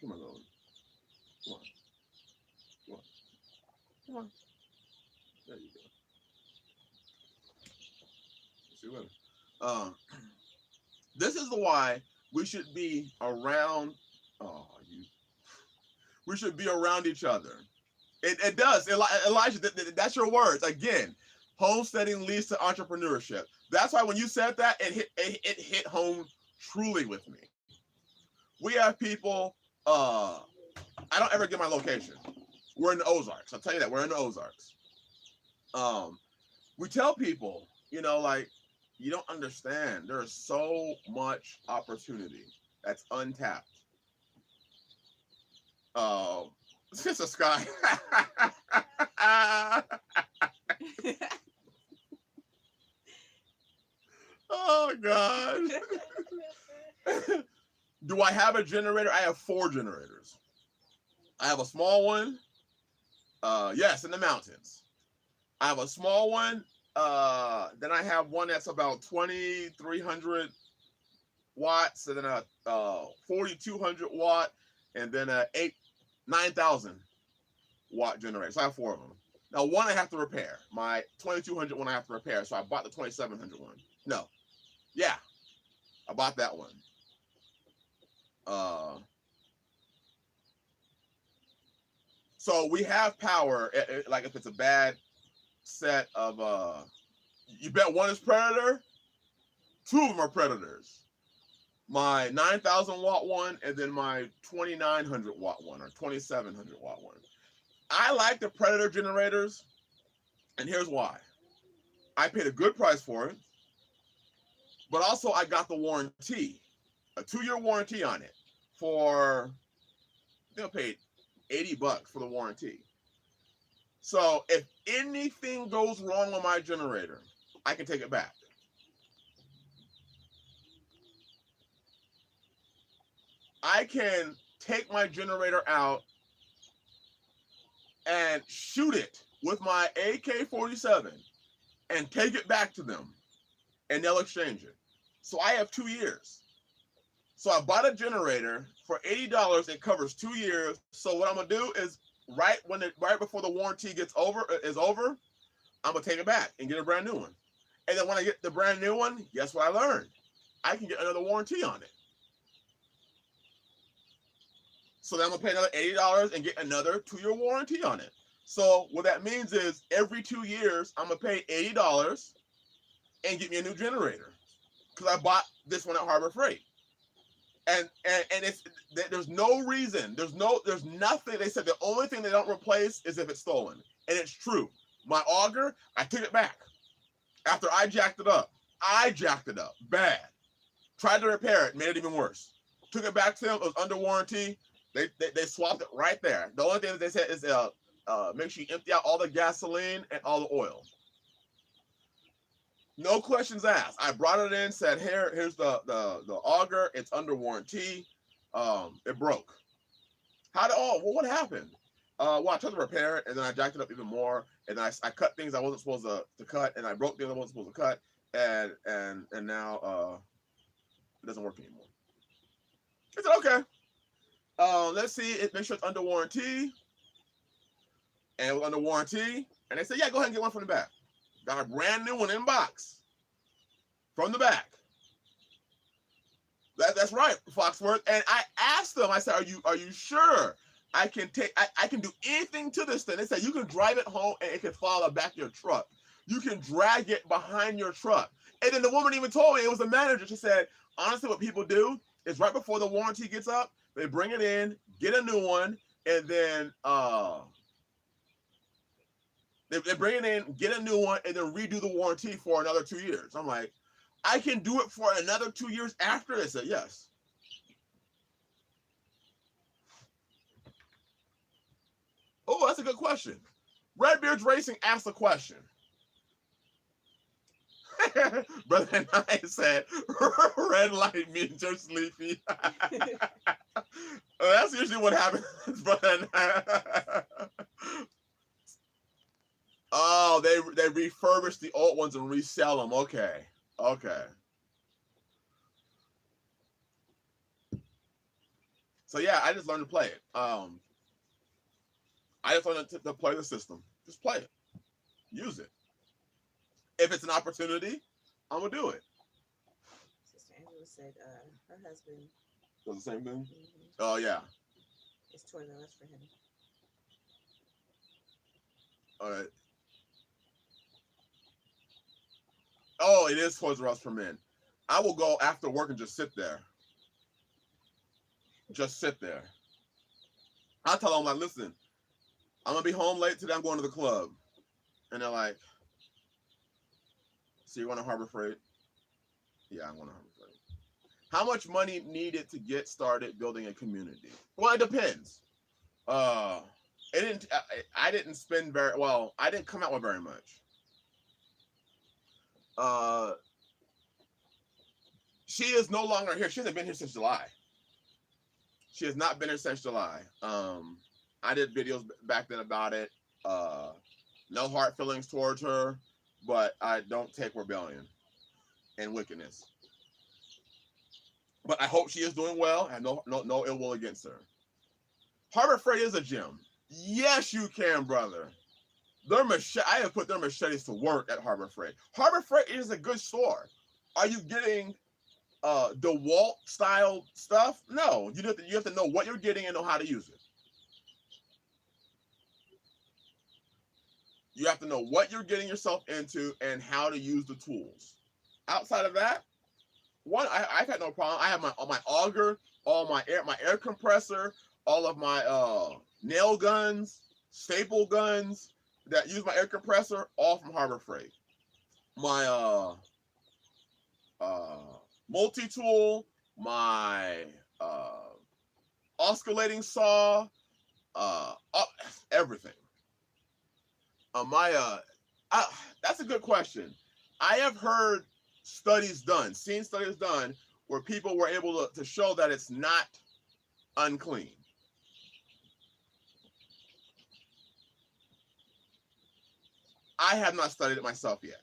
Come on, Lily. Come on. Come on. Come on. There you go. See what? This is the why we should be around. We should be around each other. It does, Elijah. That's your words again. Homesteading leads to entrepreneurship. That's why when you said that, it hit home truly with me. We have people. I don't ever get my location. We're in the Ozarks. I'll tell you that we're in the Ozarks. We tell people, like, you don't understand. There is so much opportunity that's untapped. Sister Sky. Oh God. Do I have a generator? I have 4 generators. I have a small one. Yes, in the mountains. I have a small one. Then I have one that's about 2,300 watts, and then a 4,200 watt, and then a 9,000 watt generator. So I have 4 of them. Now one I have to repair. My 2,200 one I have to repair. So I bought the 2,700 one. No, yeah, I bought that one. So we have power. Like if it's a bad set of you bet one is predator, 2 of them are predators. My 9,000 watt one, and then my 2,900 watt one, or 2,700 watt one. I like the predator generators, and here's why. I paid a good price for it, but also I got the warranty, a 2-year warranty on it for, I think I paid $80 for the warranty. So if anything goes wrong on my generator, I can take it back. I can take my generator out and shoot it with my AK-47 and take it back to them, and they'll exchange it. So I have 2 years. So I bought a generator for $80. It covers 2 years. So what I'm gonna do is right before the warranty is over, I'm gonna take it back and get a brand new one. And then when I get the brand new one, guess what I learned? I can get another warranty on it. So then I'm gonna pay another $80 and get another 2-year warranty on it. So what that means is every 2 years I'm gonna pay $80 and get me a new generator because I bought this one at Harbor Freight. And it's there's no reason, there's nothing. They said the only thing they don't replace is if it's stolen, and it's true. My auger, I took it back after I jacked it up. Bad. Tried to repair it, made it even worse. Took it back to them. It was under warranty. They swapped it right there. The only thing that they said is make sure you empty out all the gasoline and all the oil. No questions asked. I brought it in, said, here's the auger. It's under warranty. It broke. What happened? Well, I tried to repair it, and then I jacked it up even more, and I cut things I wasn't supposed to cut, and I broke things I wasn't supposed to cut, and now it doesn't work anymore. I said, okay. Let's see. Make sure it's under warranty. And it was under warranty. And they said, yeah, go ahead and get one from the back. Got a brand new one in box from the back. That's right, Foxworth. And I asked them, I said, are you sure I can do anything to this thing? They said, you can drive it home and it can fall on the back of your truck. You can drag it behind your truck. And then the woman even told me, it was the manager. She said, honestly, what people do is right before the warranty gets up, they bring it in, get a new one, and then they bring it in, get a new one, and then redo the warranty for another 2 years. I'm like, I can do it for another 2 years after? They said, yes. Oh, that's a good question. Redbeards Racing asked a question. Brother and I said, red light means you're sleepy. That's usually what happens, brother. Oh, they refurbish the old ones and resell them. Okay. So yeah, I just learned to play it. I just learned to play the system. Just play it. Use it. If it's an opportunity, I'm gonna do it. Sister Angela said her husband Does the same thing? Oh yeah. It's toward the left for him. All right. Oh, it is towards the rest for men. I will go after work and just sit there. Just sit there. I tell them, like, listen, I'm gonna be home late today. I'm going to the club, and they're like, "So you're going to Harbor Freight?" Yeah, I'm going to Harbor Freight. How much money needed to get started building a community? Well, it depends. It didn't. I didn't spend very well. I didn't come out with very much. She is no longer here. She hasn't been here since July. She has not been here since July. I did videos back then about it. No hard feelings towards her, but I don't take rebellion and wickedness. But I hope she is doing well. I have no ill will against her. Harbor Freight is a gym. Yes, you can, brother. I have put their machetes to work at Harbor Freight. Harbor Freight is a good store. Are you getting DeWalt style stuff? No, you have to know what you're getting and know how to use it. You have to know what you're getting yourself into and how to use the tools. Outside of that, I've had no problem. I have my auger, all my air compressor, all of my nail guns, staple guns that use my air compressor, all from Harbor Freight. My multi-tool, my oscillating saw, everything. That's a good question. I have heard seen studies done where people were able to show that it's not unclean. I have not studied it myself yet.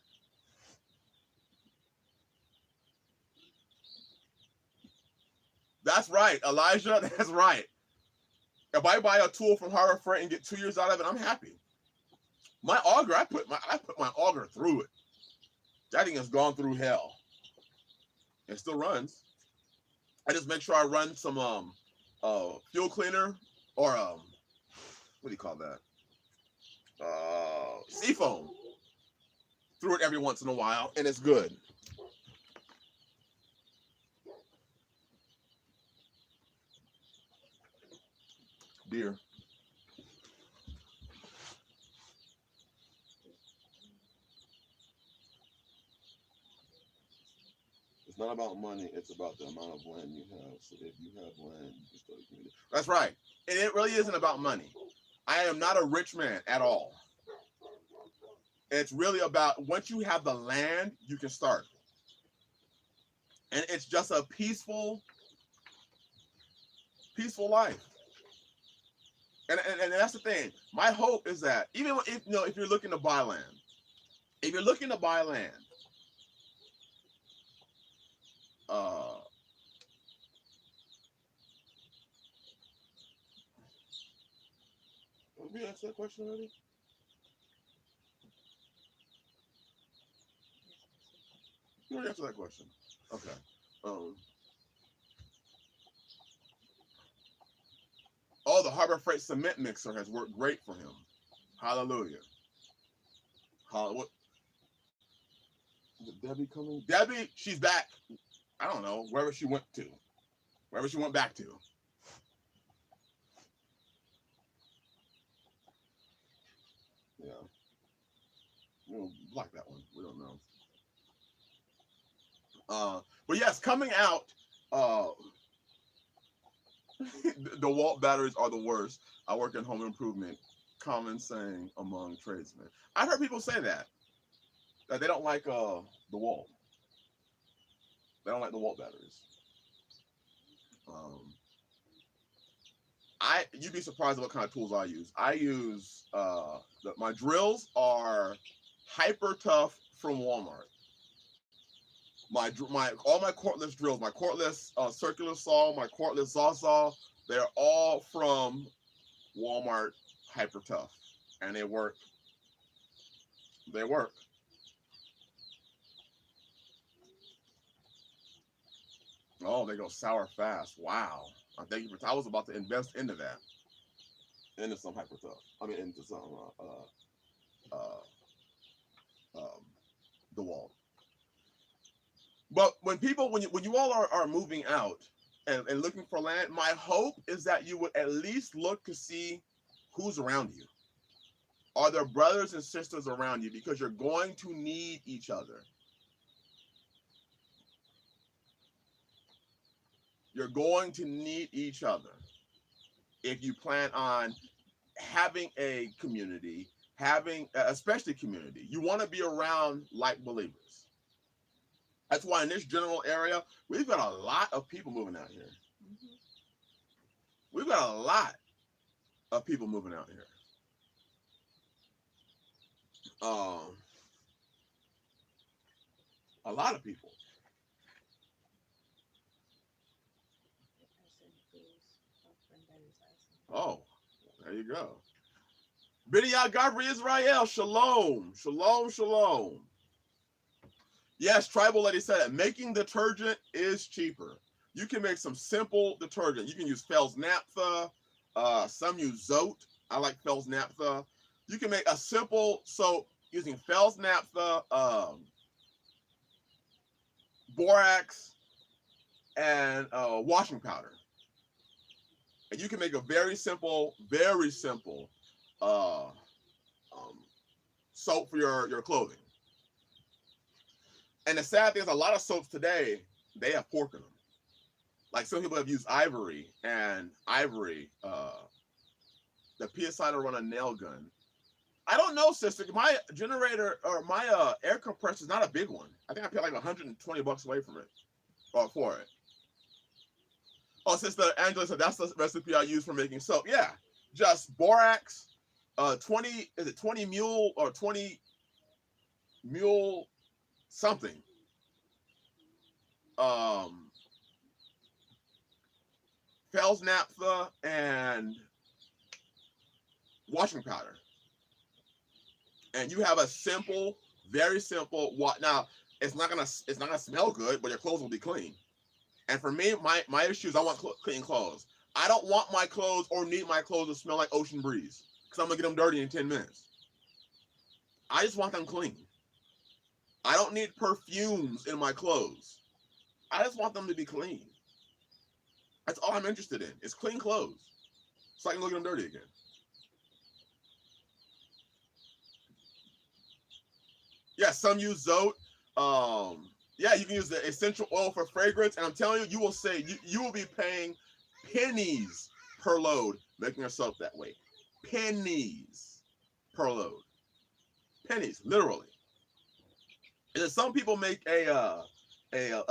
That's right, Elijah. That's right. If I buy a tool from Harbor Freight and get 2 years out of it, I'm happy. My auger, I put my auger through it. That thing has gone through hell. It still runs. I just make sure I run some fuel cleaner or what do you call that? Seafoam through it every once in a while, and it's good. Dear. It's not about money, it's about the amount of land you have. So if you have land, you can start a community. That's right. And it really isn't about money. I am not a rich man at all. It's really about once you have the land, you can start. And it's just a peaceful life. And that's the thing. My hope is that even if you're looking to buy land, did we answer that question already? You already answered that question. Okay. The Harbor Freight cement mixer has worked great for him. Hallelujah. Is it Debbie coming? Debbie, she's back. I don't know, wherever she went to. Wherever she went back to. Yeah. We'll block that one. We don't know. But yes, coming out, the Walt batteries are the worst. I work in home improvement. Common saying among tradesmen. I've heard people say that they don't like the Walt. They don't like the Walt batteries. You'd be surprised at what kind of tools I use. I use my drills are hyper tough from Walmart. All my cordless drills, my cordless circular saw, my cordless saw, they're all from Walmart hyper tough, and they work. They work. Oh, they go sour fast. Wow. I was about to invest into that. Into some hyper tough. I mean, into some DeWalt. But when you all are moving out and looking for land, my hope is that you would at least look to see who's around you. Are there brothers and sisters around you? Because you're going to need each other. You're going to need each other if you plan on having a community, especially community. You want to be around like believers. That's why in this general area, we've got a lot of people moving out here. Mm-hmm. We've got a lot of people moving out here. A lot of people. Oh, there you go. Bidiyah Gavri Israel, shalom, shalom, shalom. Yes, Tribal Lady said it. Making detergent is cheaper. You can make some simple detergent. You can use Fel's Naphtha. Some use Zote. I like Fel's Naphtha. You can make a simple soap using Fel's Naphtha, borax, and washing powder. And you can make a very simple soap for your clothing. And the sad thing is, a lot of soaps today, they have pork in them. Like some people have used ivory, and the PSI to run a nail gun. I don't know, sister. My generator or my air compressor is not a big one. I think I paid like $120 away from it, or for it. Oh, Sister Angela said that's the recipe I use for making soap. Yeah, just borax, 20 mule or 20 mule something. Fel's Naphtha and washing powder. And you have a simple, very simple now it's not gonna smell good, but your clothes will be clean. And for me, my issue is I want clean clothes. I don't want my clothes or need my clothes to smell like ocean breeze, because I'm gonna get them dirty in 10 minutes. I just want them clean. I don't need perfumes in my clothes. I just want them to be clean. That's all I'm interested in. Is clean clothes, so I can look at them dirty again. Yeah, some use Zote. Yeah, you can use the essential oil for fragrance, and I'm telling you, you will say you will be paying pennies per load making a soap that way. Pennies per load. Pennies, literally. And then some people make a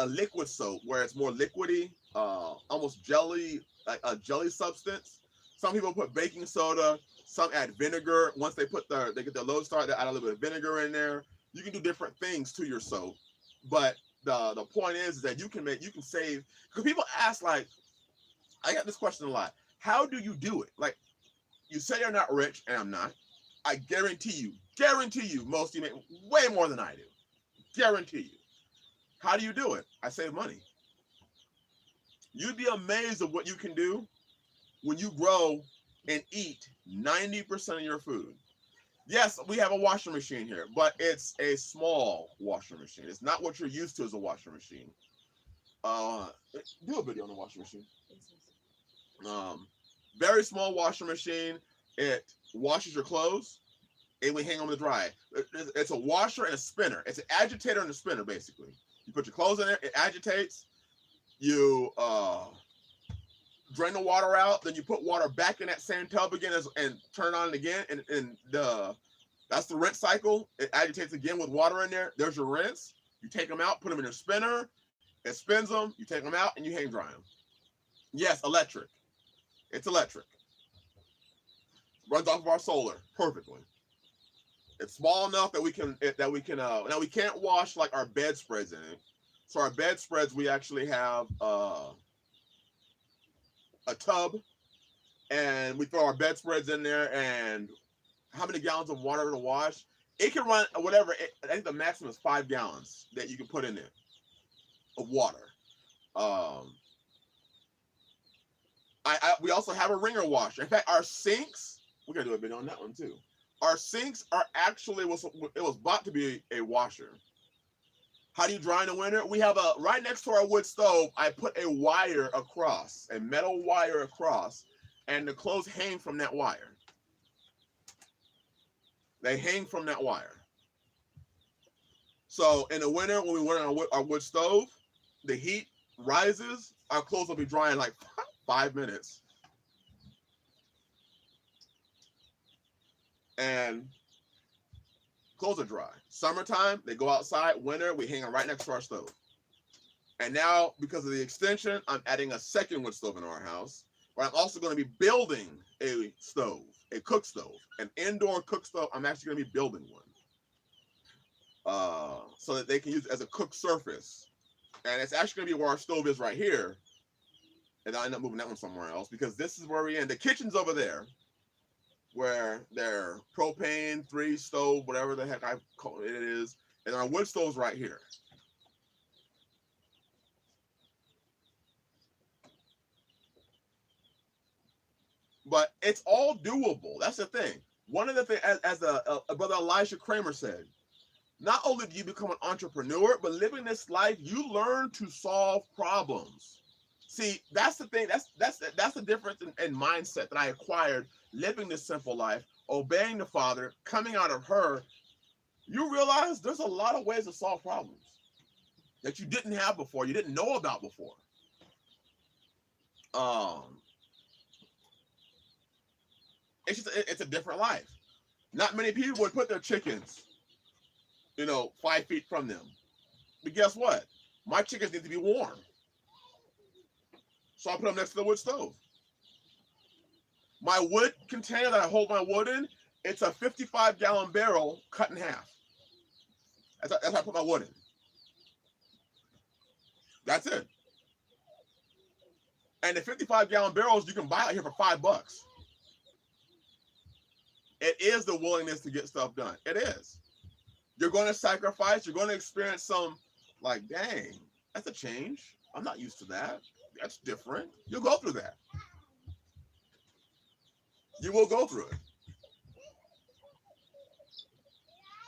liquid soap where it's more liquidy, almost jelly, like a jelly substance. Some people put baking soda. Some add vinegar. Once they get their load started, they add a little bit of vinegar in there. You can do different things to your soap, but the point is that you can save. Because people ask, like, I got this question a lot. How do you do it? Like, you say you're not rich, and I'm not. I guarantee you, most of you make way more than I do. Guarantee you. How do you do it? I save money. You'd be amazed at what you can do when you grow and eat 90% of your food. Yes, we have a washing machine here, but it's a small washing machine. It's not what you're used to as a washing machine. Uh, do a video on the washing machine. Um, Very small washing machine. It washes your clothes and we hang them to dry. It's a washer and a spinner. It's an agitator and a spinner, basically. You put your clothes in there, it agitates. You drain the water out, then you put water back in that same tub again and turn on it again, and that's the rinse cycle. It agitates again with water in there. There's your rinse. You take them out, put them in your spinner. It spins them. You take them out, and you hang dry them. Yes, electric. It's electric. Runs off of our solar perfectly. It's small enough that we can now we can't wash like our bedspreads in it. So our bedspreads, we actually have a tub, and we throw our bedspreads in there. And how many gallons of water to wash? It can run whatever. I think the maximum is 5 gallons that you can put in there of water. We also have a wringer washer. In fact, our sinks, we're gonna do a video on that one too. Our sinks are actually it was bought to be a washer. How do you dry in the winter? We have right next to our wood stove, I put a wire across, a metal wire across, and the clothes hang from that wire. They hang from that wire. So in the winter, when we run on our wood stove, the heat rises, our clothes will be dry in like 5 minutes. And clothes are dry. Summertime, they go outside. Winter, we hang them right next to our stove. And now, because of the extension, I'm adding a second wood stove in our house. But I'm also going to be building a stove, a cook stove, an indoor cook stove. I'm actually going to be building one. So that they can use it as a cook surface. And it's actually going to be where our stove is right here. And I'll end up moving that one somewhere else because this is where we end. The kitchen's over there, where their propane 3 stove, whatever the heck I call it is, and our wood stove's right here. But it's all doable. That's the thing. One of the things, as a brother Elijah Kramer said, not only do you become an entrepreneur, but living this life, you learn to solve problems. See, that's the thing. That's the difference in mindset that I acquired living this simple life, obeying the Father, coming out of her. You realize there's a lot of ways to solve problems that you didn't have before, you didn't know about before. It's a different life. Not many people would put their chickens, 5 feet from them. But guess what? My chickens need to be warm. So I put them next to the wood stove. My wood container that I hold my wood in, it's a 55-gallon barrel cut in half. That's how I put my wood in. That's it. And the 55-gallon barrels you can buy out here for $5. It is the willingness to get stuff done. It is. You're going to sacrifice. You're going to experience some, like, dang, that's a change. I'm not used to that. That's different. You'll go through that. You will go through it.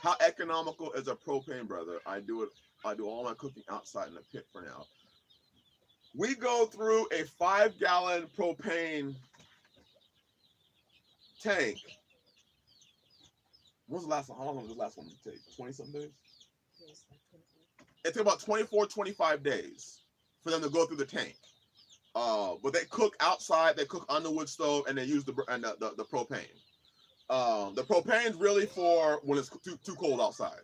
How economical is a propane, brother? I do all my cooking outside in the pit for now. We go through a 5-gallon propane tank. When's the last one? How long was the last one take? 20-something days? It took about 24, 25 days for them to go through the tank. But they cook outside, they cook on the wood stove, and they use the propane. The propane's really for when it's too cold outside.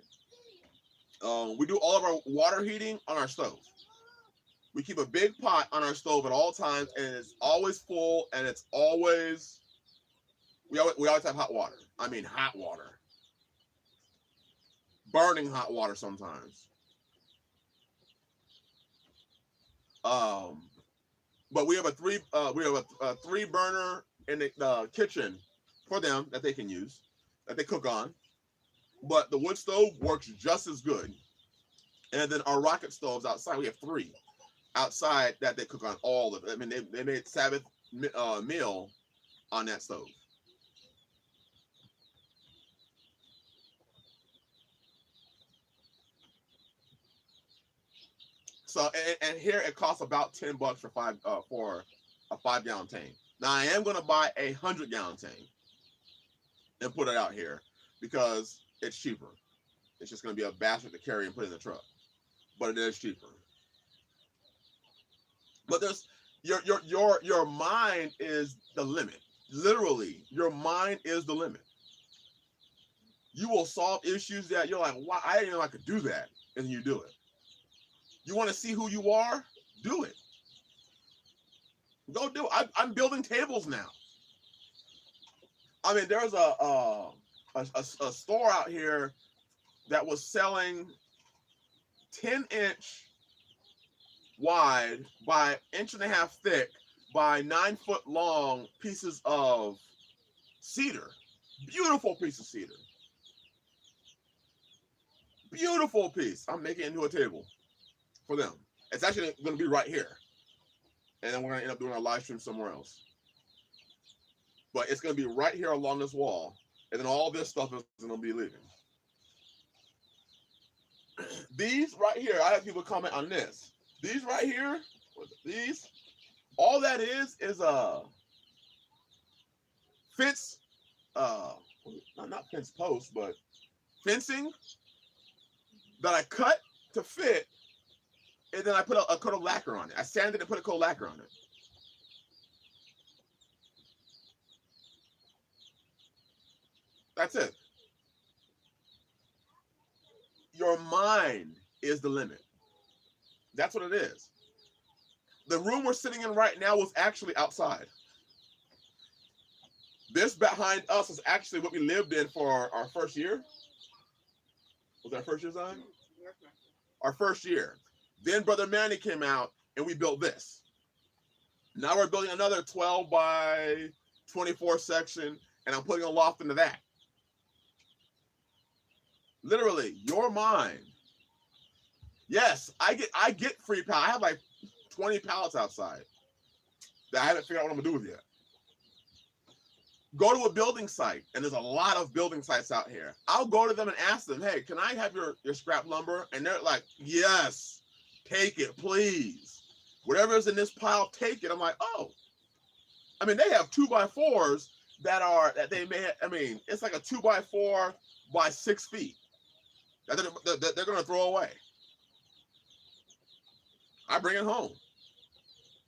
We do all of our water heating on our stove. We keep a big pot on our stove at all times, and it's always full, and it's always we always have hot water. I mean hot water. Burning hot water sometimes. But we have a 3 burner in the kitchen for them that they can use, that they cook on. But the wood stove works just as good. And then our rocket stoves outside, we have 3 outside that they cook on all of it. I mean, they made Sabbath meal on that stove. So and here it costs about $10 for a 5-gallon tank. Now I am going to buy a 100-gallon tank and put it out here because it's cheaper. It's just going to be a basket to carry and put in the truck, but it is cheaper. But there's your mind is the limit. Literally, your mind is the limit. You will solve issues that you're like, wow, I didn't know I could do that, and you do it. You want to see who you are? Do it. Go do it. I'm building tables now. I mean, there's a store out here that was selling 10-inch wide by 1.5 inch thick by 9-foot long pieces of cedar. Beautiful piece of cedar. Beautiful piece. I'm making it into a table for them. It's actually going to be right here. And then we're going to end up doing a live stream somewhere else. But it's going to be right here along this wall. And then all this stuff is going to be leaving. These right here, I have people comment on this. These right here, these, all that is a fence, not fence post, but fencing that I cut to fit, and then I put a coat of lacquer on it. I sanded and put a coat of lacquer on it. That's it. Your mind is the limit. That's what it is. The room we're sitting in right now was actually outside. This behind us is actually what we lived in for our first year. Was that our first year, Zion? Our first year. Then Brother Manny came out and we built this. Now we're building another 12 by 24 section, and I'm putting a loft into that. Literally, your mind. Yes, I get free pallets. I have like 20 pallets outside that I haven't figured out what I'm gonna do with yet. Go to a building site, and there's a lot of building sites out here. I'll go to them and ask them, hey, can I have your scrap lumber? And they're like, yes, take it, please. Whatever is in this pile, take it. I'm like, oh. I mean, they have 2x4s that they may have, I mean, it's like a 2x4 by 6 feet that they're gonna throw away. I bring it home.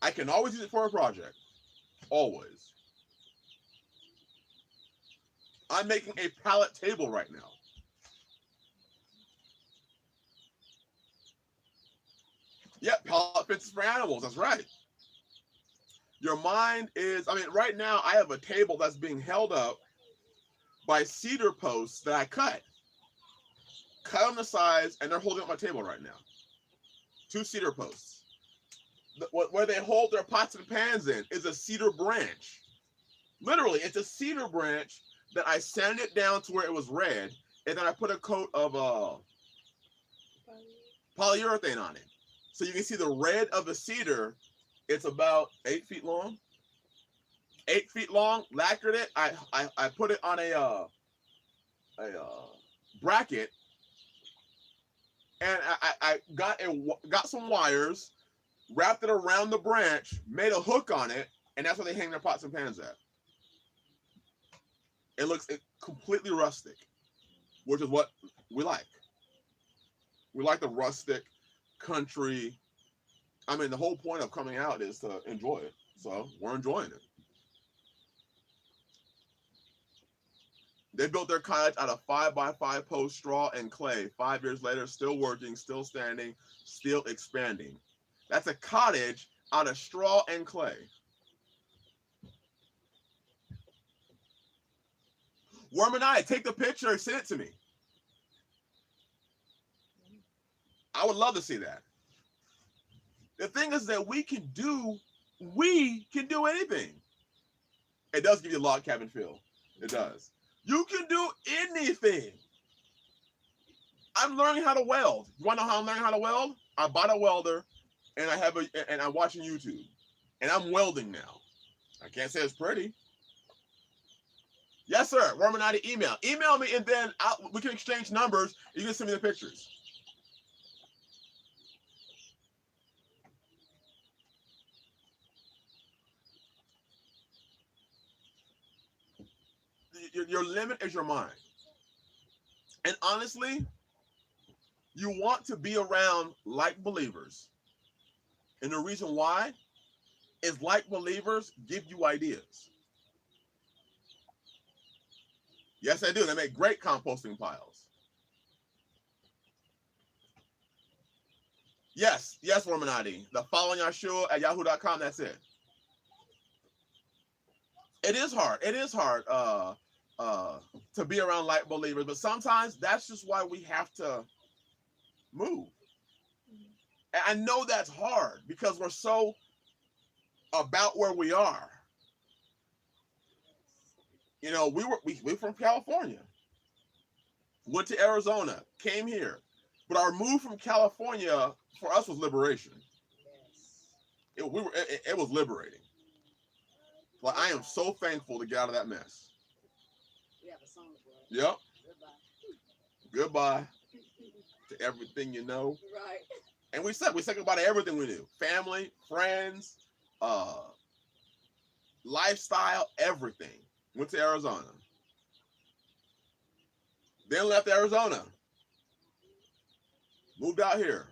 I can always use it for a project. Always. I'm making a pallet table right now. Yep, pallet fences for animals. That's right. Your mind is, I mean, right now I have a table that's being held up by cedar posts that I cut on the sides, and they're holding up my table right now. 2 cedar posts. Where they hold their pots and pans in is a cedar branch. Literally, it's a cedar branch that I sanded it down to where it was red, and then I put a coat of polyurethane on it. So you can see the red of the cedar. It's about 8 feet long. 8 feet long, lacquered it. I put it on a bracket, and I got some wires, wrapped it around the branch, made a hook on it, and that's where they hang their pots and pans at. It looks completely rustic, which is what we like. We like the rustic country. I mean, the whole point of coming out is to enjoy it. So we're enjoying it. They built their cottage out of 5x5 post straw and clay. 5 years later, still working, still standing, still expanding. That's a cottage out of straw and clay. Worm and I, take the picture and send it to me. I would love to see that. The thing is that we can do anything. It does give you a log cabin feel. It does. You can do anything. I'm learning how to weld. You want to know how I'm learning how to weld? I bought a welder, and I'm watching YouTube, and I'm welding now. I can't say it's pretty. Yes, sir. Worminati email. Email me, and then we can exchange numbers. You can send me the pictures. your limit is your mind. And honestly, you want to be around like believers. And the reason why is like believers give you ideas. Yes, they do. They make great composting piles. Yes, Romanati. The following Yahshua at yahoo.com, that's it. It is hard. It is hard to be around like believers, but sometimes that's just why we have to move. And I know that's hard because we're so about where we are. You know, we from California, went to Arizona, came here, but our move from California for us was liberation. It was liberating. Like, I am so thankful to get out of that mess. We have a song for it. Yep. Goodbye. Goodbye to everything you know. Right. And we said goodbye to everything we knew. Family, friends, lifestyle, everything. Went to Arizona. Then left Arizona. Moved out here.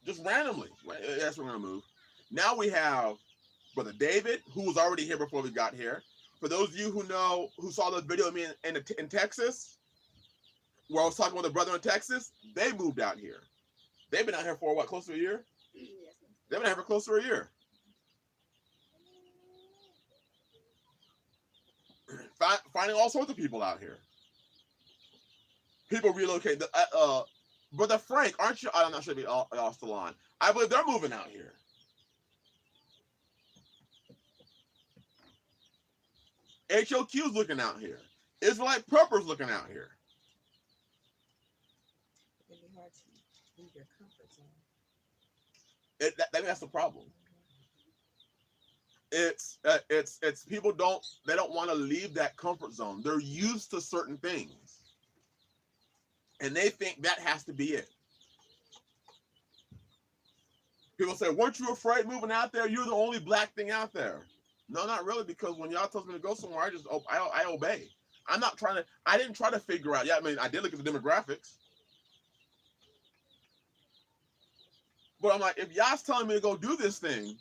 Just randomly. That's where we're going to move. Now we have Brother David, who was already here before we got here. For those of you who saw the video of me in Texas, where I was talking with a brother in Texas, they moved out here. They've been out here for what, close to a year? Yes. They've been out here for close to a year. Finding all sorts of people out here. People relocate. Brother Frank, aren't you? I'm not sure if y'all still on. I believe they're moving out here. HOQ's looking out here. Israelite Prepper's looking out here. It'd be hard to leave your comfort zone. That's the problem. It's people don't want to leave that comfort zone. They're used to certain things, and they think that has to be it. People say, "Weren't you afraid moving out there? You're the only black thing out there." No, not really, because when y'all tells me to go somewhere, I obey. I didn't try to figure out. Yeah, I mean, I did look at the demographics, but I'm like, if y'all's telling me to go do this thing,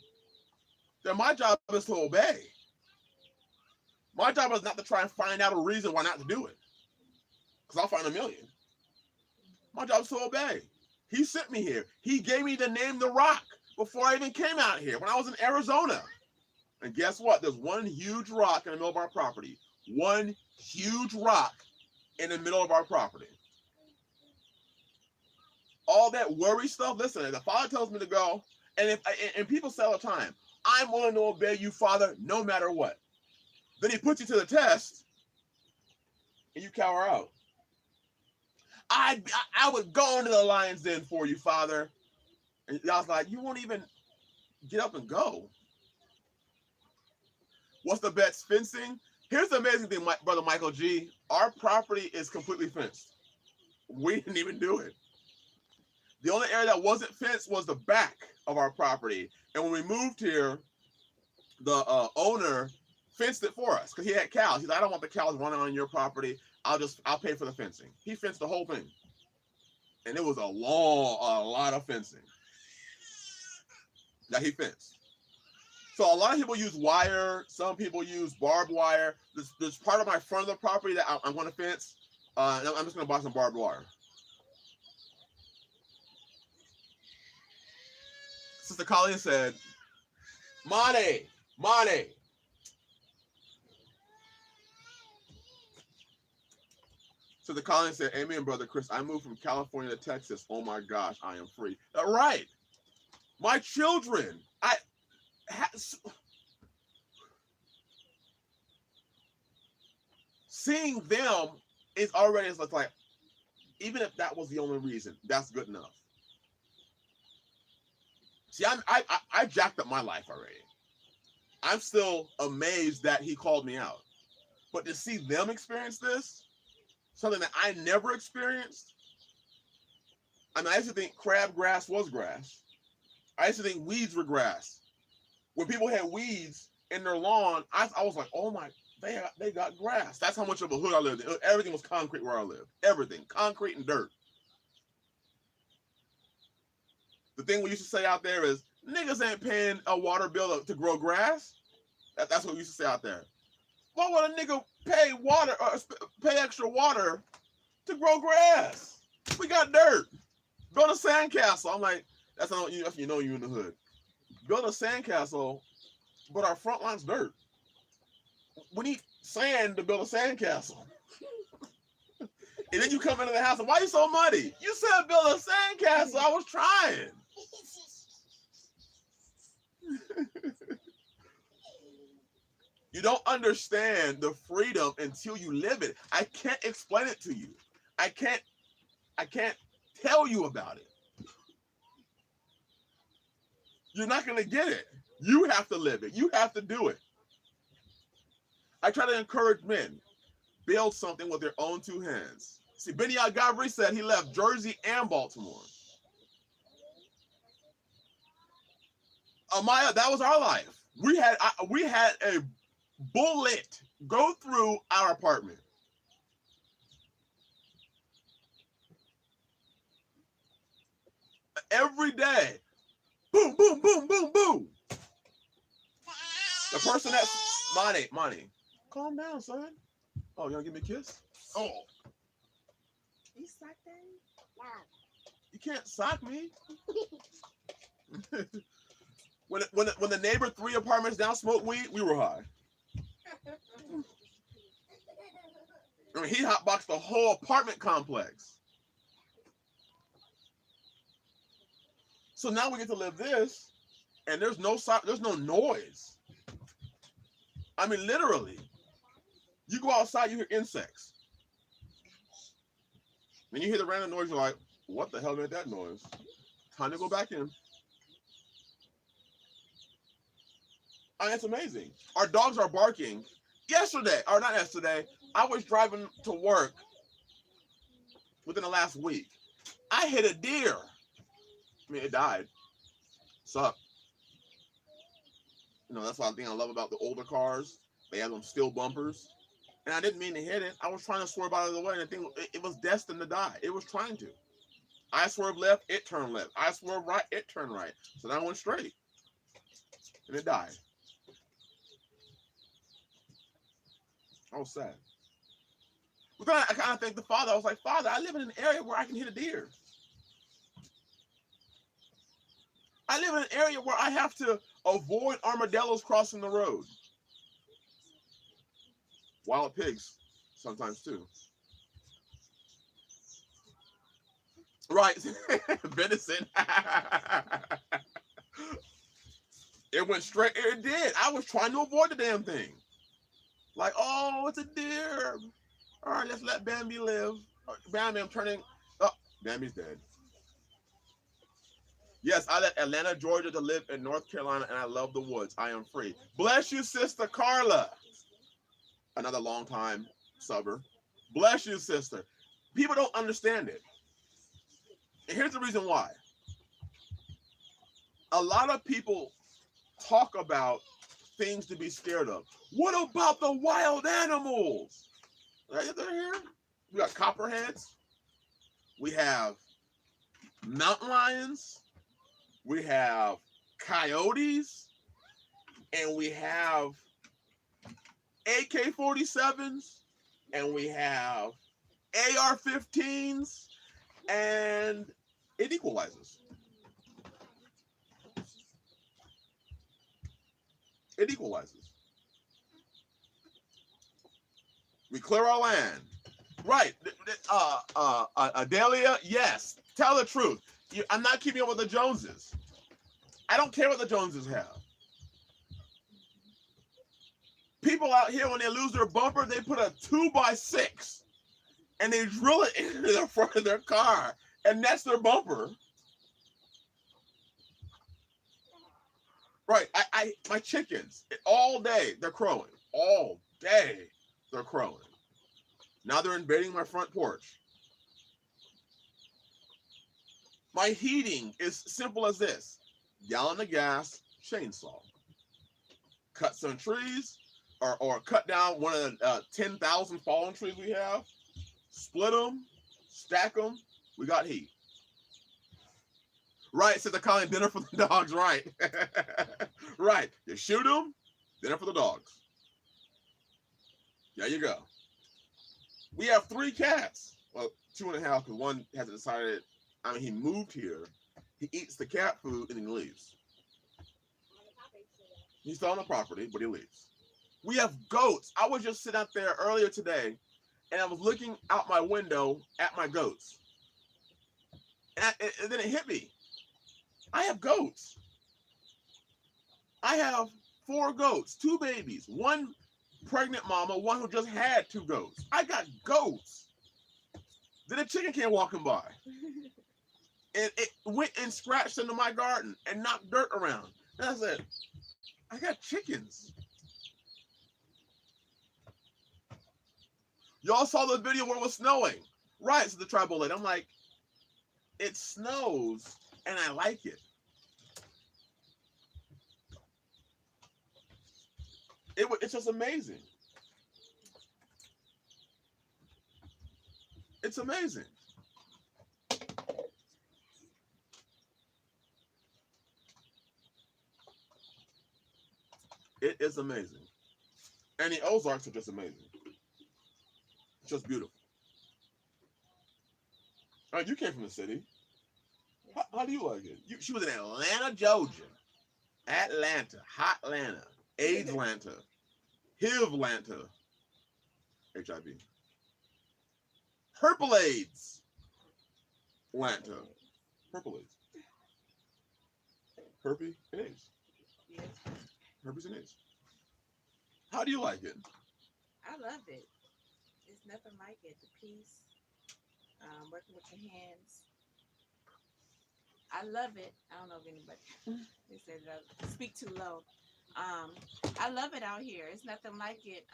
then my job is to obey. My job is not to try and find out a reason why not to do it, because I'll find a million. My job is to obey. He sent me here. He gave me the name The Rock before I even came out here, when I was in Arizona. And guess what? There's one huge rock in the middle of our property. One huge rock in the middle of our property. All that worry stuff, listen, if the Father tells me to go, and people say all the time, I'm willing to obey you, Father, no matter what. Then he puts you to the test, and you cower out. I would go into the lion's den for you, Father. And I was like, you won't even get up and go. What's the best? Fencing? Here's the amazing thing, Brother Michael G. Our property is completely fenced. We didn't even do it. The only area that wasn't fenced was the back of our property. And when we moved here, the owner fenced it for us because he had cows. He's like, I don't want the cows running on your property. I'll pay for the fencing. He fenced the whole thing. And it was a lot of fencing that he fenced. So a lot of people use wire. Some people use barbed wire. There's part of my front of the property that I'm going to fence. I'm just going to buy some barbed wire. Sister Colleen said, Money. Sister Colleen said, amen, Brother Chris. I moved from California to Texas. Oh my gosh, I am free. Right. My children. Seeing them is already like, even if that was the only reason, that's good enough. See, I jacked up my life already. I'm still amazed that he called me out. But to see them experience this, something that I never experienced. I mean, I used to think crabgrass was grass. I used to think weeds were grass. When people had weeds, in their lawn. I was like, oh my, they got grass. That's how much of a hood I lived in. Everything was concrete where I lived. Everything, concrete and dirt. The thing we used to say out there is, niggas ain't paying a water bill to grow grass. That's what we used to say out there. Why would a nigga pay water or pay extra water to grow grass? We got dirt. Build a sandcastle. I'm like, that's how you know you in the hood. Build a sandcastle, but our front line's dirt. We need sand to build a sandcastle. And then you come into the house and why are you so muddy? You said build a sandcastle. I was trying. You don't understand the freedom until you live it. I can't explain it to you. I can't tell you about it. You're not going to get it. You have to live it. You have to do it. I try to encourage men, build something with their own two hands. See, Benny Agavri said he left Jersey and Baltimore. Amaya, that was our life. We had a bullet go through our apartment. Every day. Boom, boom, boom, boom, boom. The person that's Monty. Calm down, son. Oh, you gonna give me a kiss? Oh. You suck that? You can't sock me. When the neighbor 3 apartments down smoked weed, we were high. I mean, he hotboxed the whole apartment complex. So now we get to live this, and there's no noise. I mean, literally, you go outside, you hear insects. Then you hear the random noise, you're like, what the hell made that noise? Time to go back in. I mean, it's amazing. Our dogs are barking. Not yesterday, I was driving to work within the last week. I hit a deer. I mean, it died. Sucked. You know, that's one thing I love about the older cars. They have them steel bumpers. And I didn't mean to hit it. I was trying to swerve out of the way, and the thing, it was destined to die. It was trying to. I swerved left, it turned left. I swerved right, it turned right. So then I went straight. And it died. I was sad. But then I kind of thanked the Father. I was like, Father, I live in an area where I can hit a deer. I live in an area where I have to avoid armadillos crossing the road. Wild pigs, sometimes too. Right, venison. It went straight. It did. I was trying to avoid the damn thing. Like, oh, it's a deer. All right, let's let Bambi live. Bambi, I'm turning. Oh, Bambi's dead. Yes, I left Atlanta, Georgia to live in North Carolina, and I love the woods. I am free. Bless you, Sister Carla. Another long-time subber. Bless you, sister. People don't understand it. And here's the reason why. A lot of people talk about things to be scared of. What about the wild animals? Right, they're here. We got copperheads. We have mountain lions. We have coyotes. And we have AK-47s. And we have AR-15s. And it equalizes. It equalizes. We clear our land. Right. Adelia, yes. Tell the truth. I'm not keeping up with the Joneses. I don't care what the Joneses have. People out here, when they lose their bumper, they put a 2x6 and they drill it into the front of their car, and that's their bumper. Right. My chickens, all day they're crowing. All day they're crowing. Now they're invading my front porch. My heating is simple as this: gallon of gas, chainsaw. cut some trees, or cut down one of the 10,000 fallen trees we have, split them, stack them, we got heat. Right, so they're calling dinner for the dogs, right? Right, you shoot them, dinner for the dogs. There you go. We have 3 cats. Well, 2.5, because one hasn't decided. I mean, he moved here. He eats the cat food and he leaves. He's still on the property, but he leaves. We have goats. I was just sitting out there earlier today, and I was looking out my window at my goats. And then it hit me. I have goats. I have 4 goats, 2 babies, 1 pregnant mama, 1 who just had 2 goats. I got goats. Then a chicken came walking by. And it went and scratched into my garden and knocked dirt around. And I said, I got chickens. Y'all saw the video where it was snowing. Right, so the tribal lady. I'm like, it snows and I like it. It's just amazing. It's amazing. It is amazing. And the Ozarks are just amazing. It's just beautiful. All right, you came from the city. How do you like it? She was in Atlanta, Georgia. Atlanta. Hot Atlanta. AIDS Atlanta. HIV Atlanta. HIV. Purple AIDS. Atlanta. Purple AIDS. Herpes and AIDS. Yes. Herpes and AIDS. How do you like it? I love it. It's nothing like it. The peace, working with your hands. I love it. I don't know if anybody they said that I speak too low. I love it out here. It's nothing like it.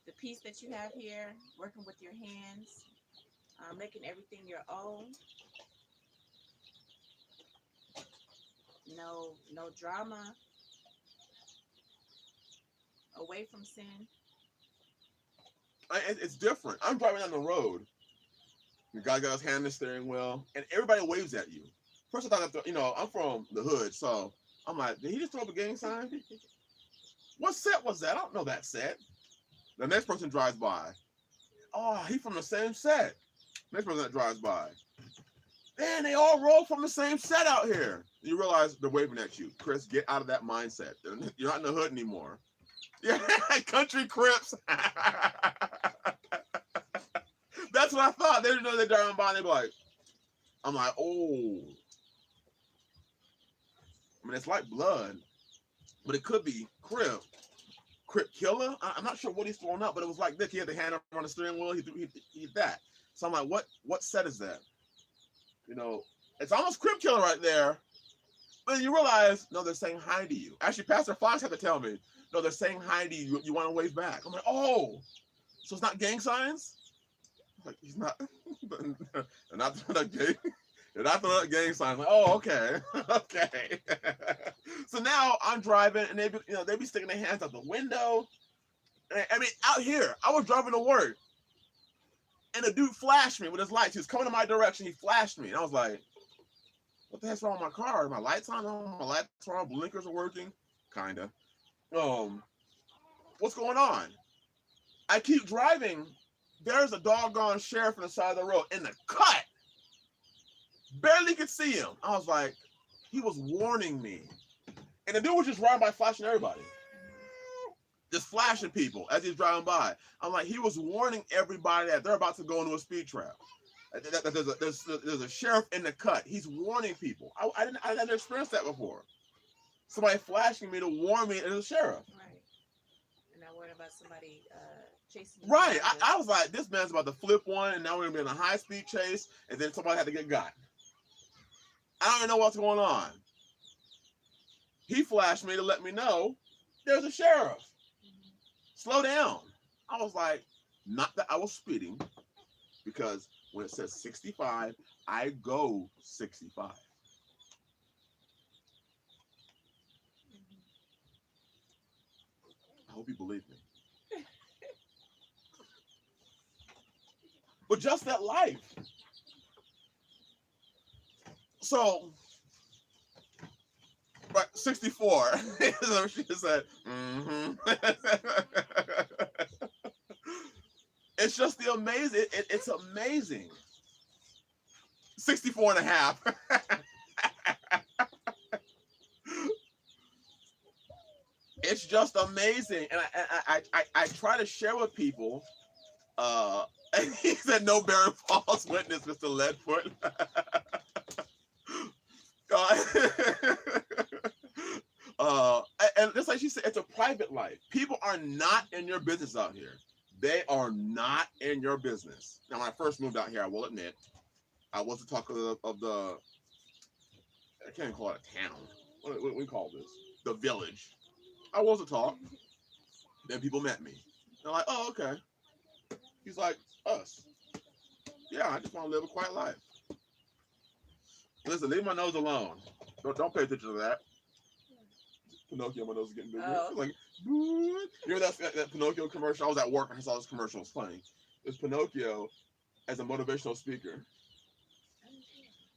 The peace that you have here, working with your hands, making everything your own. No drama. Away from sin. It's different. I'm driving down the road. The guy got his hand on the steering wheel, and everybody waves at you. First, I thought, I'm from the hood, so I'm like, did he just throw up a gang sign? What set was that? I don't know that set. The next person drives by. Oh, he's from the same set. Next person that drives by. Man, they all roll from the same set out here. You realize they're waving at you. Chris, get out of that mindset. You're not in the hood anymore. Yeah, country Crips. That's what I thought. They didn't know they're driving by and they'd be like, I'm like, oh. I mean, it's like blood, but it could be Crip killer. I'm not sure what he's throwing up, but it was like this. He had the hand on the steering wheel. He did that. So I'm like, what set is that? It's almost Crip killer right there. But you realize, no, they're saying hi to you. Actually, Pastor Fox had to tell me, no, they're saying hi to you. You want to wave back. I'm like, oh, so it's not gang signs? I'm like, he's not. They're not throwing up gang. They're not throwing up gang signs. I'm like, oh, okay, okay. So now I'm driving, and they be sticking their hands out the window. I mean, out here, I was driving to work, and a dude flashed me with his lights. He was coming in my direction. He flashed me, and I was like, what the heck's wrong with my car? Are my lights on? My lights are on. Blinkers are working. Kinda. What's going on? I keep driving. There's a doggone sheriff on the side of the road in the cut. Barely could see him. I was like, he was warning me. And the dude was just riding by flashing everybody. Just flashing people as he's driving by. I'm like, he was warning everybody that they're about to go into a speed trap. There's a sheriff in the cut. He's warning people. I didn't experience that before. Somebody flashing me to warn me as a sheriff. Right. And I worried about somebody chasing you. Right. I was like, this man's about to flip one, and now we're gonna be in a high speed chase, and then somebody had to get got. I don't even know what's going on. He flashed me to let me know there's a sheriff. Mm-hmm. Slow down. I was like, not that I was speeding, because when it says 65, I go 65. hope you believe me. But just that life. So, right, 64. So she said, It's just the amazing. It's amazing. 64 and a half. It's just amazing. And I try to share with people. And he said, no bearing false witness, Mr. Leadfoot. And just like she said, it's a private life. People are not in your business out here. They are not in your business. Now, when I first moved out here, I will admit, I was the talk of the I can't even call it a town. What do we call this? The village. I was the talk. Then people met me. They're like, oh, okay. He's like, us. Yeah, I just want to live a quiet life. Listen, leave my nose alone. Don't pay attention to that. Pinocchio, my nose is getting bigger. Oh. Like, you know that Pinocchio commercial? I was at work and I saw this commercial. It's funny. It's Pinocchio as a motivational speaker.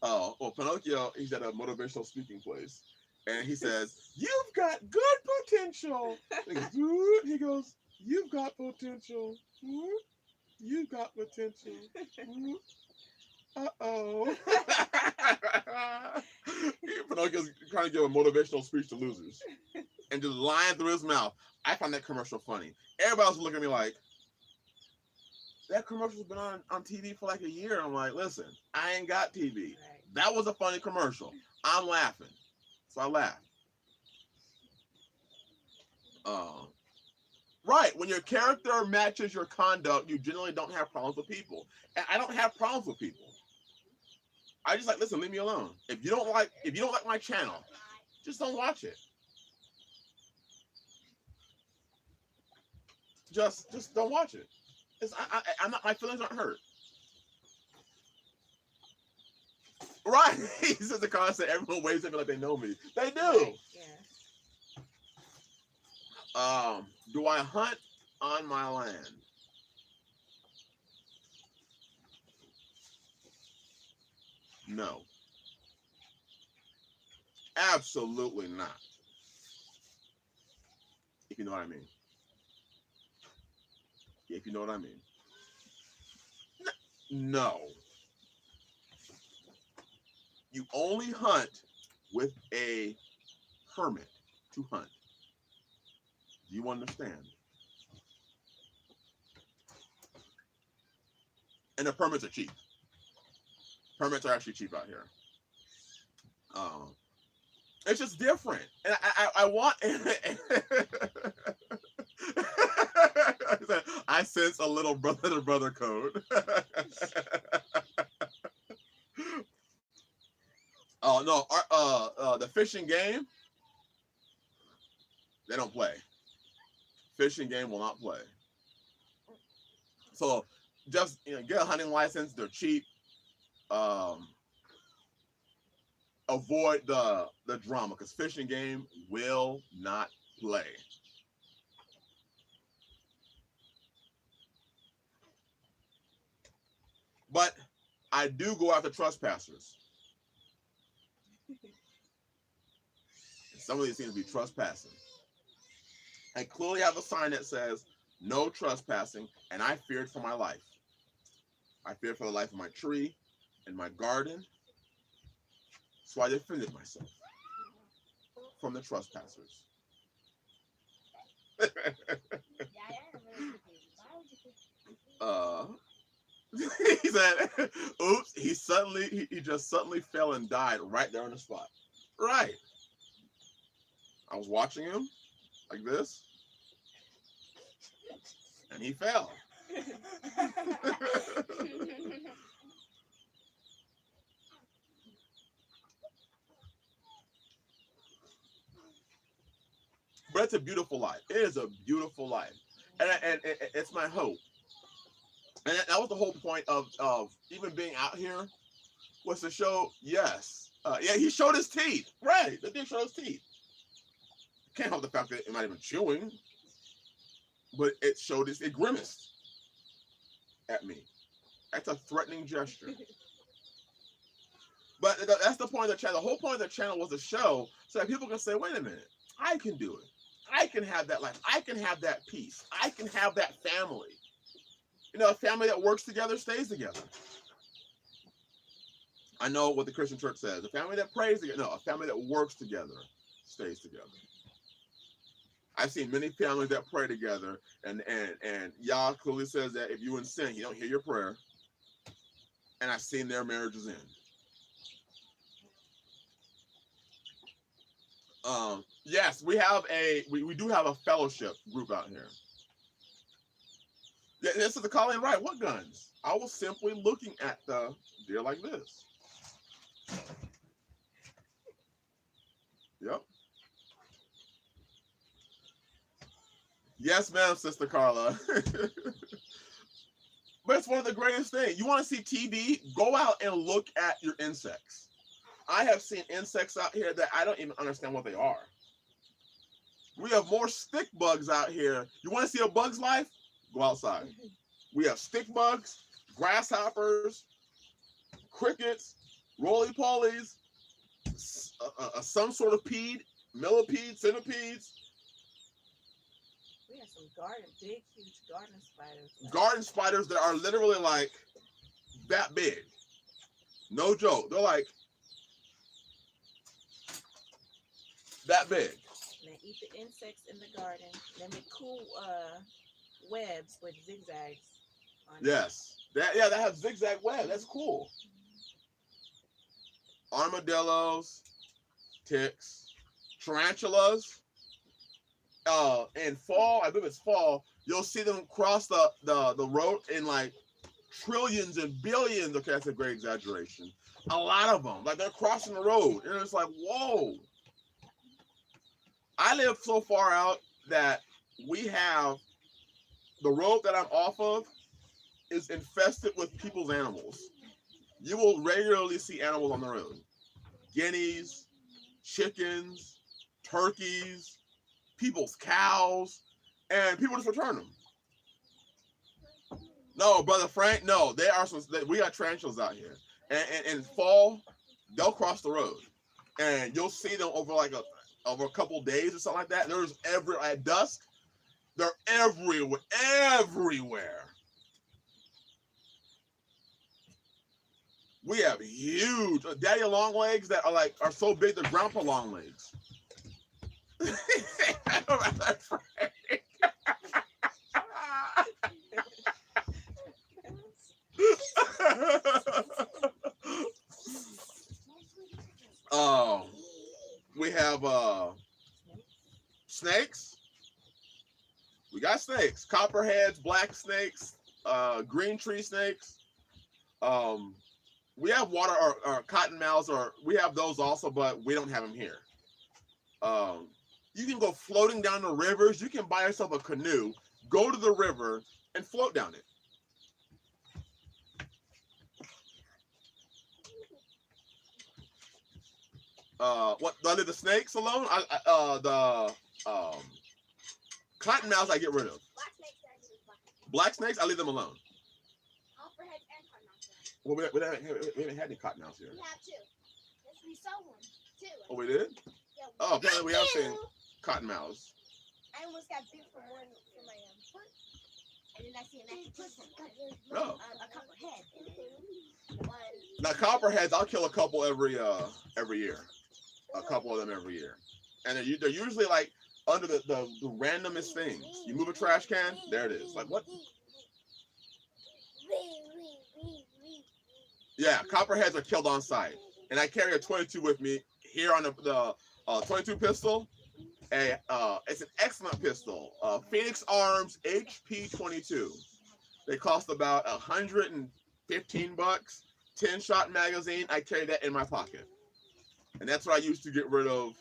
Oh, well, Pinocchio, he's at a motivational speaking place. And he says, you've got good potential. He goes, you've got potential. You've got potential. Uh-oh. Pinocchio's trying to give a motivational speech to losers. And just lying through his mouth. I find that commercial funny. Everybody else looking at me like, that commercial's been on TV for like a year. I'm like, listen, I ain't got TV. Right. That was a funny commercial. I'm laughing. So I laugh. Right. When your character matches your conduct, you generally don't have problems with people. And I don't have problems with people. I just like, listen, leave me alone. If you don't like my channel, just don't watch it. Just don't watch it. I'm not. My feelings aren't hurt. Right? He says the concept. Everyone waves at me like they know me. They do. Right. Yeah. Do I hunt on my land? No. Absolutely not. If you know what I mean. If you know what I mean. No. You only hunt with a permit to hunt. Do you understand? And the permits are cheap. Permits are actually cheap out here. It's just different. And I want... I sense a little brother-to-brother code. Oh, no. The fish and game, they don't play. Fish and game will not play. So just get a hunting license. They're cheap. Avoid the drama because fish and game will not play. But I do go after trespassers. Some of these seem to be trespassing. I clearly have a sign that says no trespassing, and I feared for my life. I feared for the life of my tree and my garden. So I defended myself from the trespassers. He said, oops, he just suddenly fell and died right there on the spot. Right. I was watching him like this, and he fell. But it's a beautiful life. It is a beautiful life. And it's my hope. And that was the whole point of even being out here, was to show, yes. Yeah, he showed his teeth. Right. The dude showed his teeth. Can't help the fact that it might have been chewing. but it showed it grimaced at me. That's a threatening gesture. But that's the point of the channel. The whole point of the channel was to show so that people can say, wait a minute, I can do it. I can have that life. I can have that peace. I can have that family. You know, a family that works together stays together. I know what the Christian church says. A family that prays together. No, a family that works together stays together. I've seen many families that pray together, and Yah clearly says that if you in sin, he don't hear your prayer. And I've seen their marriages end. Yes, we have we do have a fellowship group out here. Yeah, this is the calling, right? What guns? I was simply looking at the deer like this. Yep. Yes, ma'am, Sister Carla. But it's one of the greatest things. You want to see TV? Go out and look at your insects. I have seen insects out here that I don't even understand what they are. We have more stick bugs out here. You want to see a bug's life? Go outside. We have stick bugs, grasshoppers, crickets, roly-polies, some sort of millipedes, centipedes. We have some big, huge garden spiders. Garden spiders that are literally like that big. No joke. They're like that big. They eat the insects in the garden. They make cool webs with zigzags on Yes. That have zigzag web. That's cool. Armadillos, ticks, tarantulas. In fall, I believe it's fall, you'll see them cross the road in like trillions and billions. Okay, that's a great exaggeration. A lot of them, like they're crossing the road, and it's like, whoa. I live so far out that we have the road that I'm off of is infested with people's animals. You will regularly see animals on the road. Guineas, chickens, turkeys, people's cows, and people just return them. No, Brother Frank, no, there are some, we got tarantulas out here. And in fall, they'll cross the road. And you'll see them over a couple days or something like that. There's at dusk, they're everywhere. We have huge daddy long legs that are so big they're grandpa long legs. Oh, we have snakes. We got snakes, copperheads, black snakes, green tree snakes. We have water or cottonmouths, or we have those also, but we don't have them here. You can go floating down the rivers. You can buy yourself a canoe, go to the river, and float down it. What? Do I leave the snakes alone? The cottonmouths I get rid of. Black snakes, I leave them alone. Copperheads and cottonmouths. Well, we haven't had any cottonmouths here. We have two. Yes, we saw one too. Oh, we did? Yeah, Oh, apparently we have seen cottonmouths. I almost got bit from one for my foot, and then I see an actual person. Oh. A copperhead. Now copperheads, I'll kill a couple every year. A couple of them every year, and they're usually like under the randomest things. You move a trash can, there it is. Like what? Yeah, copperheads are killed on site, and I carry a 22 with me here on the 22 pistol. It's an excellent pistol. Phoenix Arms HP 22. They cost about $115. 10-shot magazine. I carry that in my pocket, and that's what I use to get rid of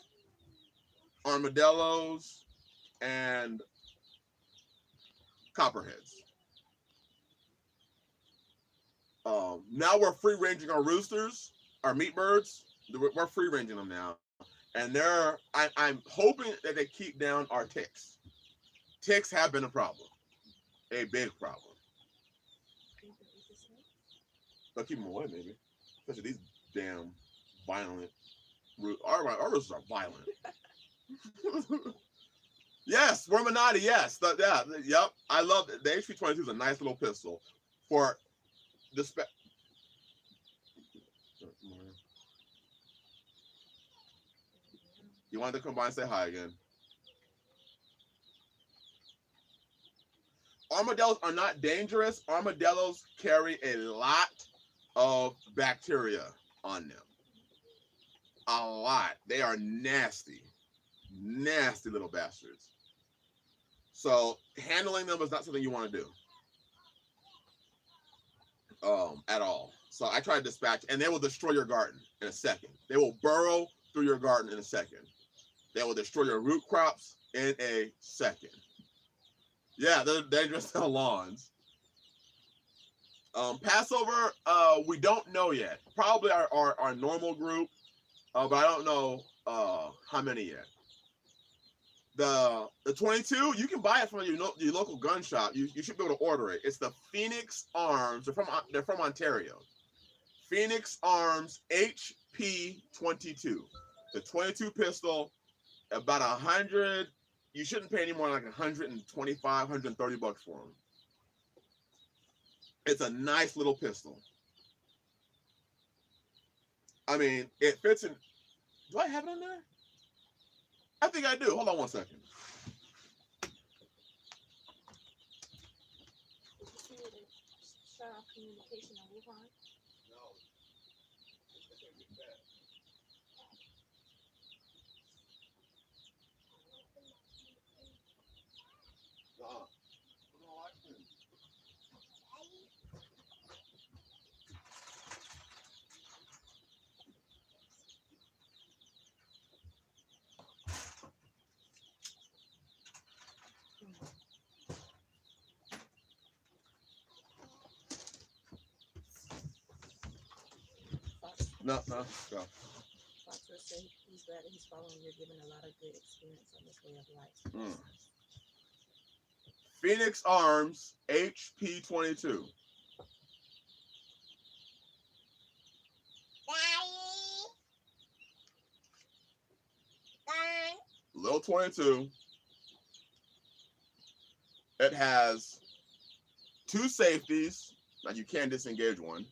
armadillos and copperheads. Now we're free ranging our roosters, our meat birds. We're free ranging them now, and I'm hoping that they keep down our ticks. ticks have been a problem, a big problem. But keep them away, maybe. Especially these damn violent. Our roosters are violent. Yes, Worminati, yes. Yep. I love it. The HP-22 is a nice little pistol for the spec. You wanted to come by and say hi again. Armadillos are not dangerous. Armadillos carry a lot of bacteria on them. A lot. They are nasty. Nasty little bastards. So handling them is not something you want to do. At all. So I try to dispatch, and they will destroy your garden in a second. They will burrow through your garden in a second. They will destroy your root crops in a second. Yeah, they're dangerous on lawns. Passover, we don't know yet. Probably our normal group, but I don't know how many yet. The 22, you can buy it from your local gun shop. You should be able to order it. It's the Phoenix Arms. They're from Ontario. Phoenix Arms HP-22. The 22 pistol, about 100. You shouldn't pay any more than like 125, 130 bucks for them. It's a nice little pistol. I mean, it fits in. Do I have it on there? I think I do. Hold on one second. Did you see the shut off communication on Wuhan? No. No, go. Foxworth said he's glad that he's following. You're giving a lot of good experience on this way of life. Phoenix Arms HP-22. Little 22. It has two safeties. Now you can disengage one.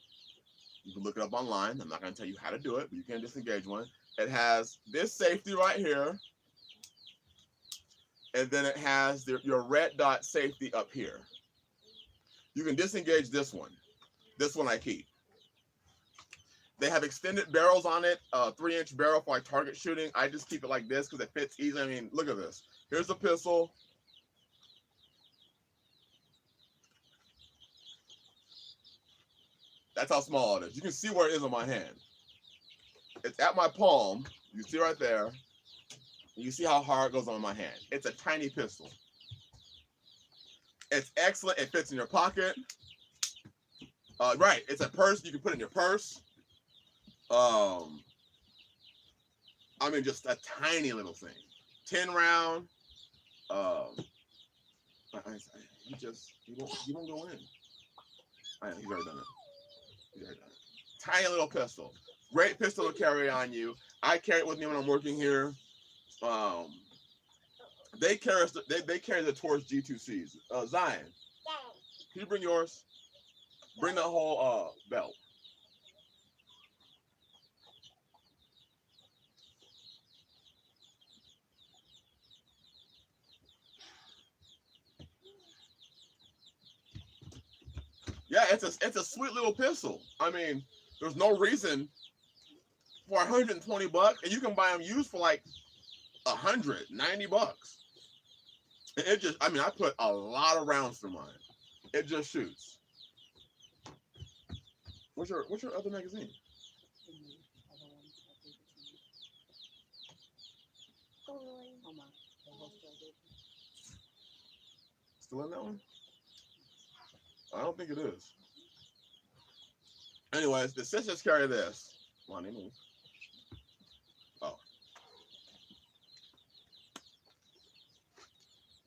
You can look it up online. I'm not going to tell you how to do it, but you can disengage one. It has this safety right here. And then it has your red dot safety up here. You can disengage this one. This one I keep. They have extended barrels on it, 3-inch barrel for like target shooting. I just keep it like this because it fits easy. I mean, look at this. Here's the pistol. That's how small it is. You can see where it is on my hand. It's at my palm. You see right there. You see how hard it goes on my hand. It's a tiny pistol. It's excellent. It fits in your pocket. Right. It's a purse. You can put it in your purse. I mean, just a tiny little thing. 10 round. He won't go in. He's already done it. Tiny little pistol. Great pistol to carry on you. I carry it with me when I'm working here. They carry the Taurus G2Cs. Zion, can you bring yours? Bring that whole belt. Yeah, it's a sweet little pistol. I mean, there's no reason for 120 bucks, and you can buy them used for like 190 bucks. It just, I mean, I put a lot of rounds through mine. It just shoots. What's your other magazine? Still in that one? I don't think it is. Anyways, the sisters carry this. Come on, they move. Oh.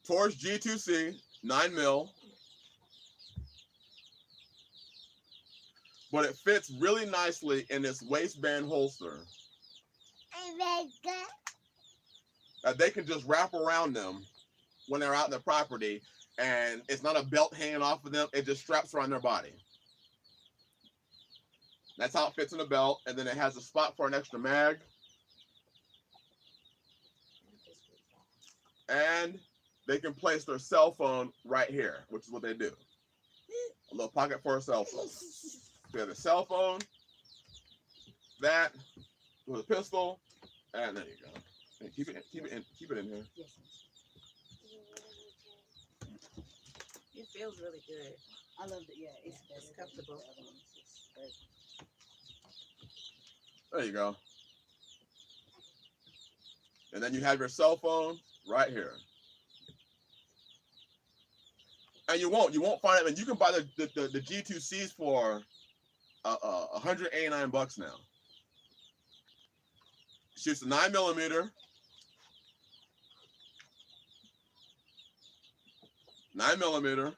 Taurus G2C, 9 mil. But it fits really nicely in this waistband holster that they can just wrap around them when they're out in the property, and it's not a belt hanging off of them. It just straps around their body. That's how it fits in the belt, and then it has a spot for an extra mag. And they can place their cell phone right here, which is what they do. A little pocket for a cell phone. They have a cell phone, that with a pistol, and there you go. And keep it in here. Yes. It feels really good. I love it. Yeah, it's comfortable. There you go. And then you have your cell phone right here. And you won't find it. And you can buy the G2Cs for $189 now. Shoots a 9mm. 9mm.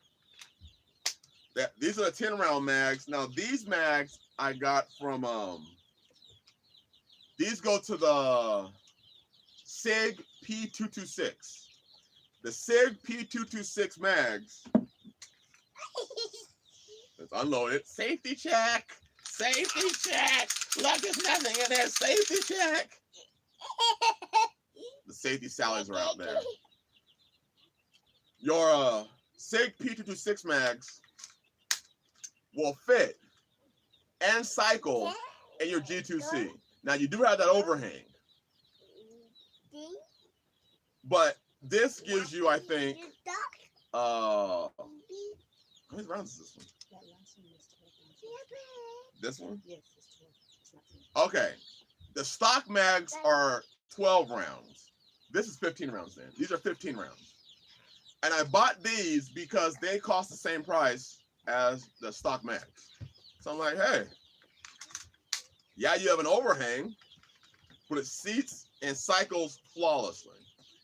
These are the 10-round mags. Now these mags I got from these go to the SIG P226. The SIG P226 mags. Let's unload it. Safety check. Safety check. Look, there's nothing in there. Safety check. The safety salads are out there. Your SIG P226 mags will fit and cycle in your G2C. Now you do have that overhang, but this gives you, I think, how many rounds is this one? That last one is 12. This one? Yes, it's 12. It's not 10. Okay. The stock mags are 12 rounds. This is 15 rounds then. These are 15 rounds. And I bought these because they cost the same price as the stock mags. So I'm like, hey, yeah, you have an overhang, but it seats and cycles flawlessly.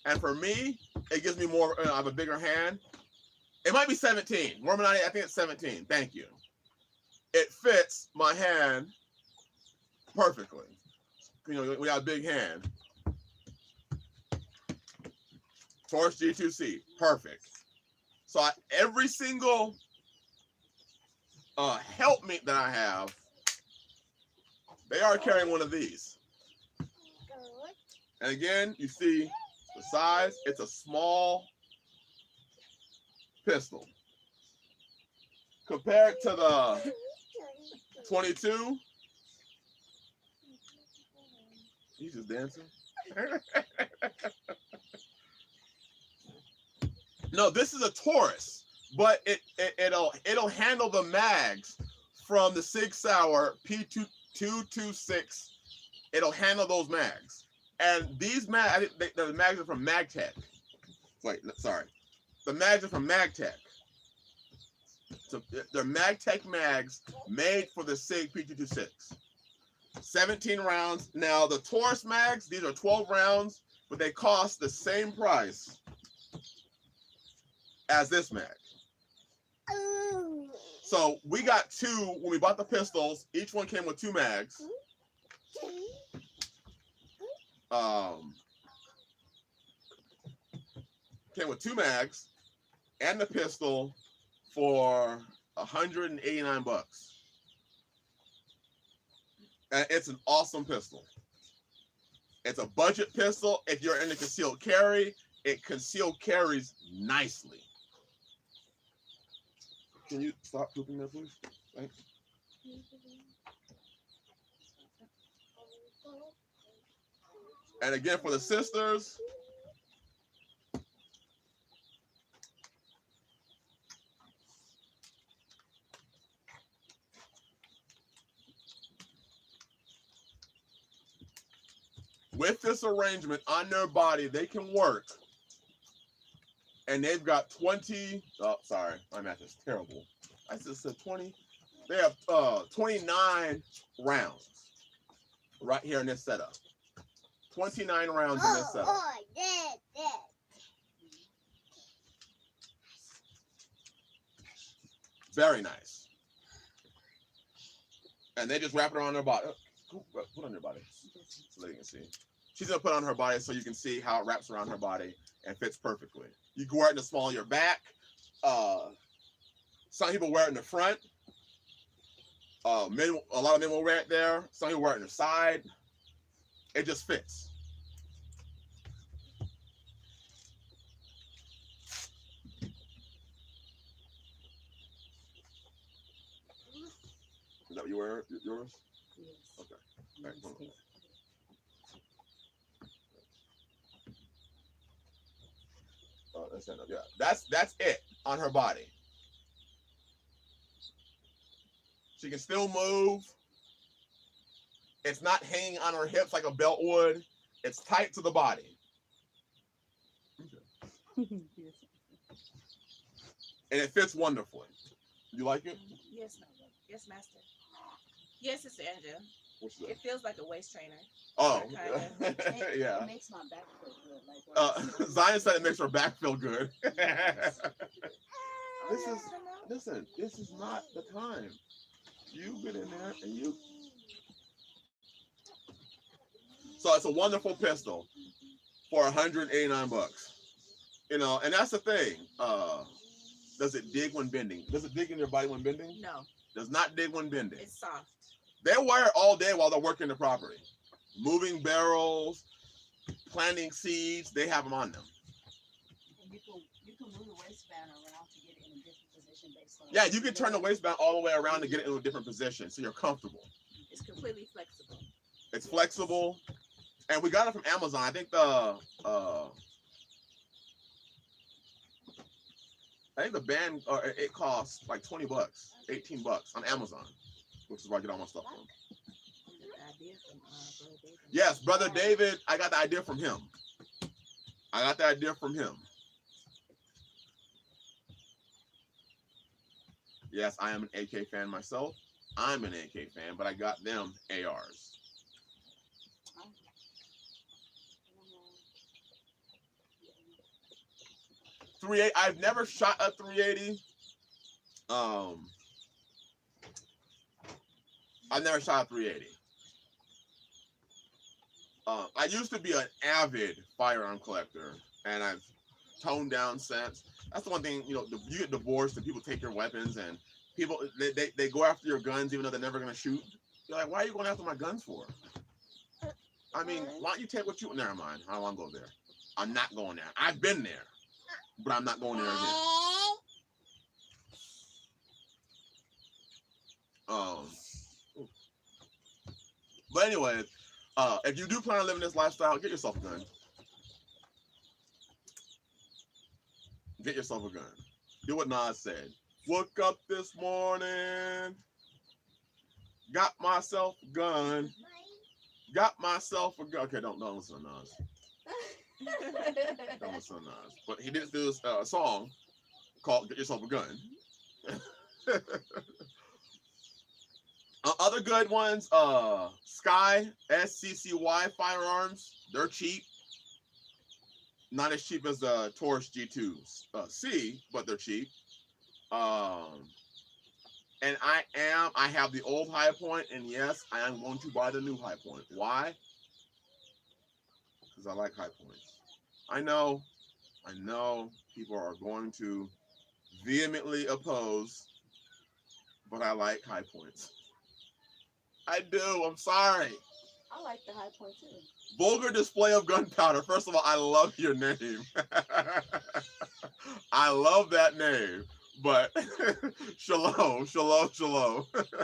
And for me, it gives me more, I have a bigger hand. It might be 17. More than I think it's 17. Thank you. It fits my hand perfectly. You know, we got a big hand. Taurus G2C, perfect. So every single helpmate that I have, they are carrying one of these. And again, you see the size. It's a small pistol. Compared to the 22, he's just dancing. No, this is a Taurus, but it'll handle the mags from the Sig Sauer P226. It'll handle those mags, and these mags, the mags are from MagTech. Wait, sorry, the mags are from MagTech. So they're MagTech mags made for the Sig P226. 17 rounds. Now the Taurus mags, these are 12 rounds, but they cost the same price as this mag. So we got two when we bought the pistols. Each one came with 2 mags. Came with 2 mags and the pistol for $189. And it's an awesome pistol. It's a budget pistol. If you're into concealed carry, it concealed carries nicely. Can you stop pooping there, please? Thanks. And again, for the sisters, with this arrangement on their body, they can work. And they've got 20, oh, sorry, my math is terrible. I just said 20. They have 29 rounds right here in this setup. 29 rounds in this setup. Very nice. And they just wrap it around their body. Put on your body so they can see. She's gonna put it on her body so you can see how it wraps around her body and fits perfectly. You can wear it in the small of your back. Some people wear it in the front. A lot of men will wear it there. Some people wear it in the side. It just fits. Is that what you wear? Yours? Yes. Okay. All right, come on. Yeah, that's it on her body. She can still move. It's not hanging on her hips like a belt would. It's tight to the body. Okay. And it fits wonderfully. You like it? Yes, no. Yes, master. Yes, it's Angela. What's that? It feels like a waist trainer. Oh, Yeah. It makes my back feel good. Like Zion said it makes her back feel good. Oh, This is not the time. You've been in there and you. So it's a wonderful pistol for $189. You know, and that's the thing. Does it dig when bending? Does it dig in your body when bending? No. Does not dig when bending. It's soft. They wear it all day while they're working the property. Moving barrels, planting seeds, they have them on them. And you can move the waistband around to get it in a different position based on. Yeah, you can turn the waistband all the way around to get it in a different position so you're comfortable. It's completely flexible. It's flexible. And we got it from Amazon. I think the band it costs like $20, $18 on Amazon, which is where I get all my stuff from. Yes, Brother David, I got the idea from him. Yes, I am an AK fan myself. I'm an AK fan, but I got them ARs. .380. I've never shot a 380. I've never shot a 380. I used to be an avid firearm collector, and I've toned down since. That's the one thing, you know, you get divorced and people take your weapons, and people they go after your guns even though they're never gonna shoot. You're like, why are you going after my guns for? I mean, why don't you take what you? Never mind. I don't want to go there. I'm not going there. I've been there, but I'm not going there again. But anyway, if you do plan on living this lifestyle, get yourself a gun. Get yourself a gun. Do what Nas said. Woke up this morning, got myself a gun. Got myself a gun. Okay, don't listen to Nas. Don't listen to Nas. But he did do a song called "Get Yourself a Gun." Other good ones, Sky, SCCY firearms. They're cheap. Not as cheap as the Taurus G2 C, but they're cheap. And I have the old High Point, and yes, I am going to buy the new High Point. Why? Because I like High Points. I know people are going to vehemently oppose, but I like High Points. I do. I'm sorry. I like the High Point too. Vulgar display of gunpowder. First of all, I love your name. I love that name. But shalom.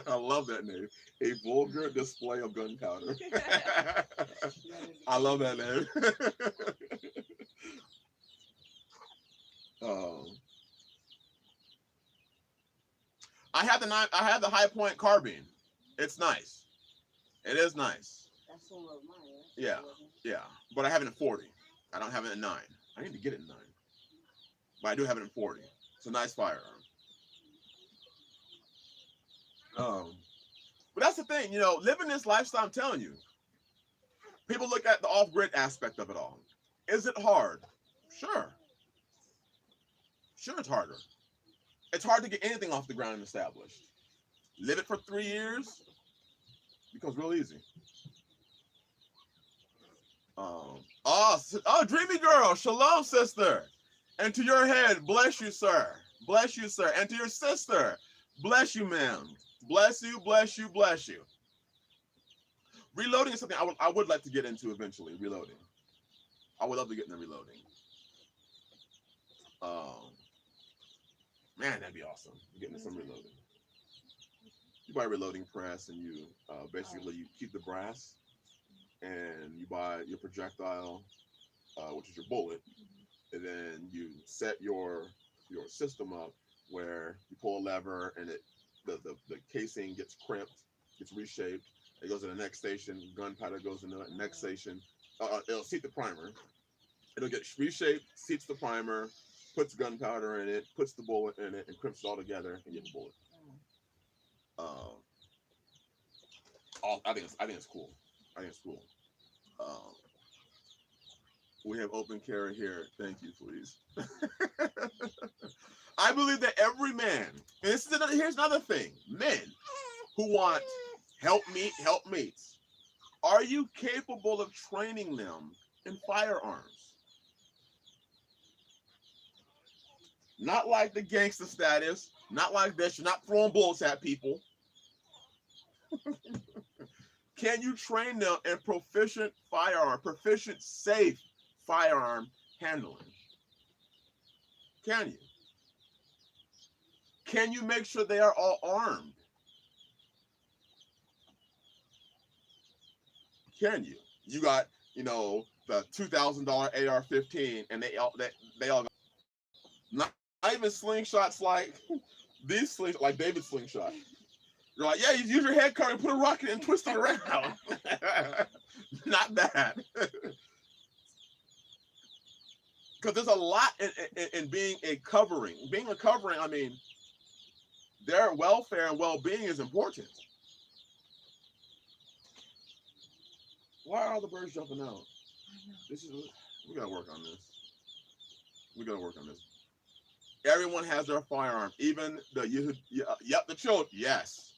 I love that name. A vulgar display of gunpowder. I love that name. I have the High Point carbine. It's nice. It is nice. That's one of mine, right? Yeah. But I have it in 40. I don't have it in 9. I need to get it in 9. But I do have it in 40. It's a nice firearm. But that's the thing, you know, living this lifestyle, I'm telling you. People look at the off-grid aspect of it all. Is it hard? Sure. Sure, it's harder. It's hard to get anything off the ground and established. Live it for 3 years, becomes real easy. Dreamy girl, shalom, sister. And to your head, bless you, sir. Bless you, sir. And to your sister, bless you, ma'am. Bless you, bless you, bless you. Reloading is something I would like to get into eventually. Reloading. I would love to get into reloading. Man, that'd be awesome. Getting into some reloading. You buy a reloading press and you basically you keep the brass and you buy your projectile, which is your bullet, and then you set your system up where you pull a lever and the casing gets crimped, gets reshaped. It goes to the next station. Gunpowder goes in the next station. It'll seat the primer. It'll get reshaped, seats the primer, puts gunpowder in it, puts the bullet in it, and crimps it all together, and you get the bullet. I think it's cool. I think it's cool. We have open carry here. Thank you, please. I believe that every man, and here's another thing, men who want helpmates, are you capable of training them in firearms? Not like the gangster status, not like this. You're not throwing bullets at people. Can you train them in proficient safe firearm handling? Can you? Can you make sure they are all armed? Can you? You got, the $2,000 AR-15, and they all got not even slingshots like these slingshots, like David's slingshot. You're like, yeah, you use your head cover and put a rocket and twist it around. Not that. Because there's a lot in being a covering. Being a covering, I mean, their welfare and well-being is important. Why are all the birds jumping out? We gotta work on this. Everyone has their firearm, even the children. Yes.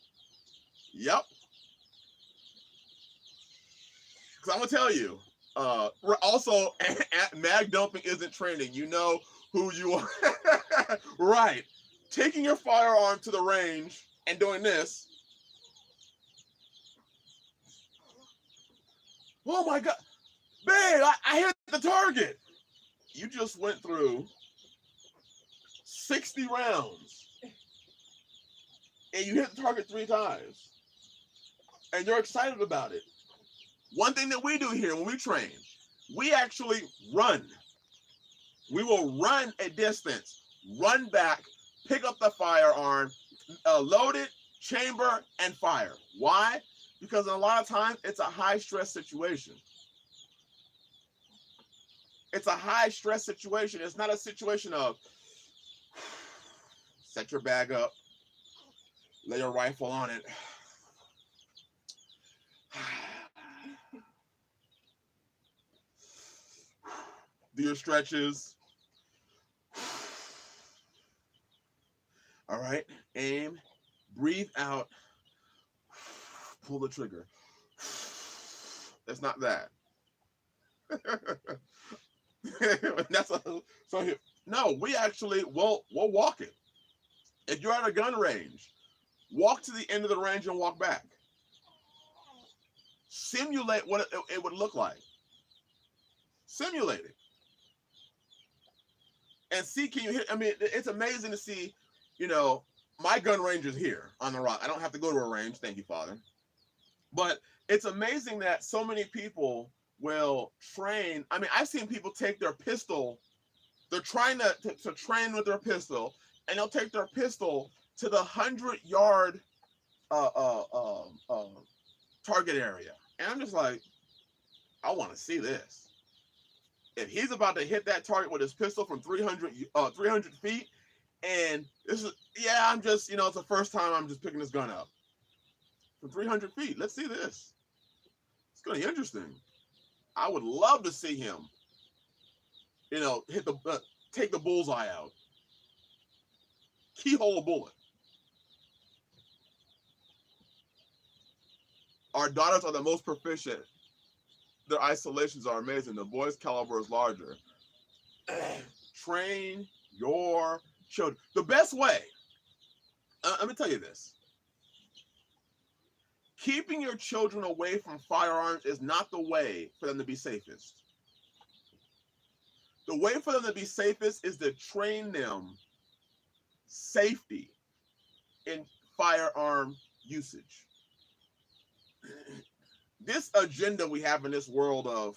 Yep. Because I'm gonna tell you. Also, mag dumping isn't training. You know who you are. Right. Taking your firearm to the range and doing this. Oh my God. Babe, I hit the target. You just went through 60 rounds. And you hit the target 3 times. And you're excited about it. One thing that we do here when we train, we actually run. We will run a distance, run back, pick up the firearm, load it, chamber, and fire. Why? Because a lot of times it's a high stress situation. It's a high stress situation. It's not a situation of set your bag up, lay your rifle on it. Do your stretches. All right, aim, breathe out, pull the trigger. It's not that. No, we actually we'll walk it. If you're at a gun range, walk to the end of the range and walk back. Simulate what it would look like. Simulate it. And see, can you hit? I mean, it's amazing to see, my gun range is here on the rock. I don't have to go to a range. Thank you, Father. But it's amazing that so many people will train. I mean, I've seen people take their pistol. They're trying to train with their pistol, and they'll take their pistol to the 100-yard target area. And I'm just like, I want to see this. If he's about to hit that target with his pistol from 300 feet, and this is, I'm just, it's the first time I'm just picking this gun up. From 300 feet, let's see this. It's going to be interesting. I would love to see him, take the bullseye out. keyhole a bullet. Our daughters are the most proficient. Their isolations are amazing. The boys' caliber is larger. Train your children. The best way, let me tell you this. Keeping your children away from firearms is not the way for them to be safest. The way for them to be safest is to train them safety in firearm usage. This agenda we have in this world of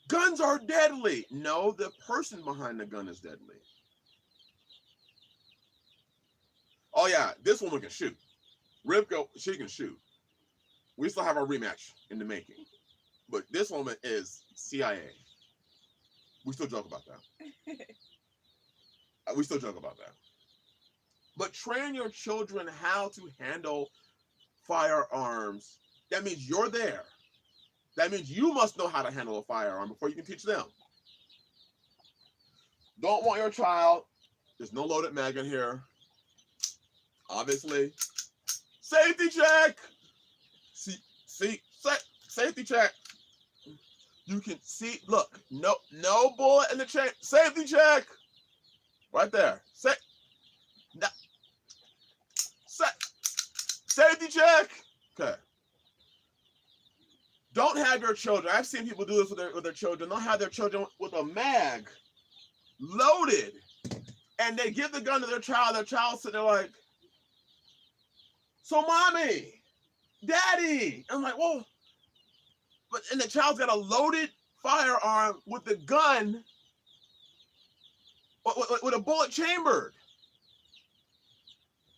guns are deadly. No, the person behind the gun is deadly. Oh yeah, this woman can shoot. Rivka, she can shoot. We still have our rematch in the making. But this woman is CIA. We still joke about that. We still joke about that. But train your children how to handle firearms. That means you're there. That means you must know how to handle a firearm before you can teach them. Don't want your child. There's no loaded mag in here. Obviously. Safety check. Safety check. You can see, look, no bullet in the chain. Safety check. Right there. Safety check. Okay. Don't have your children. I've seen people do this with their children. Don't have their children with a mag loaded. And they give the gun to their child. Their child's sitting there like, so mommy, daddy. I'm like, whoa. And the child's got a loaded firearm with the gun, with a bullet chambered.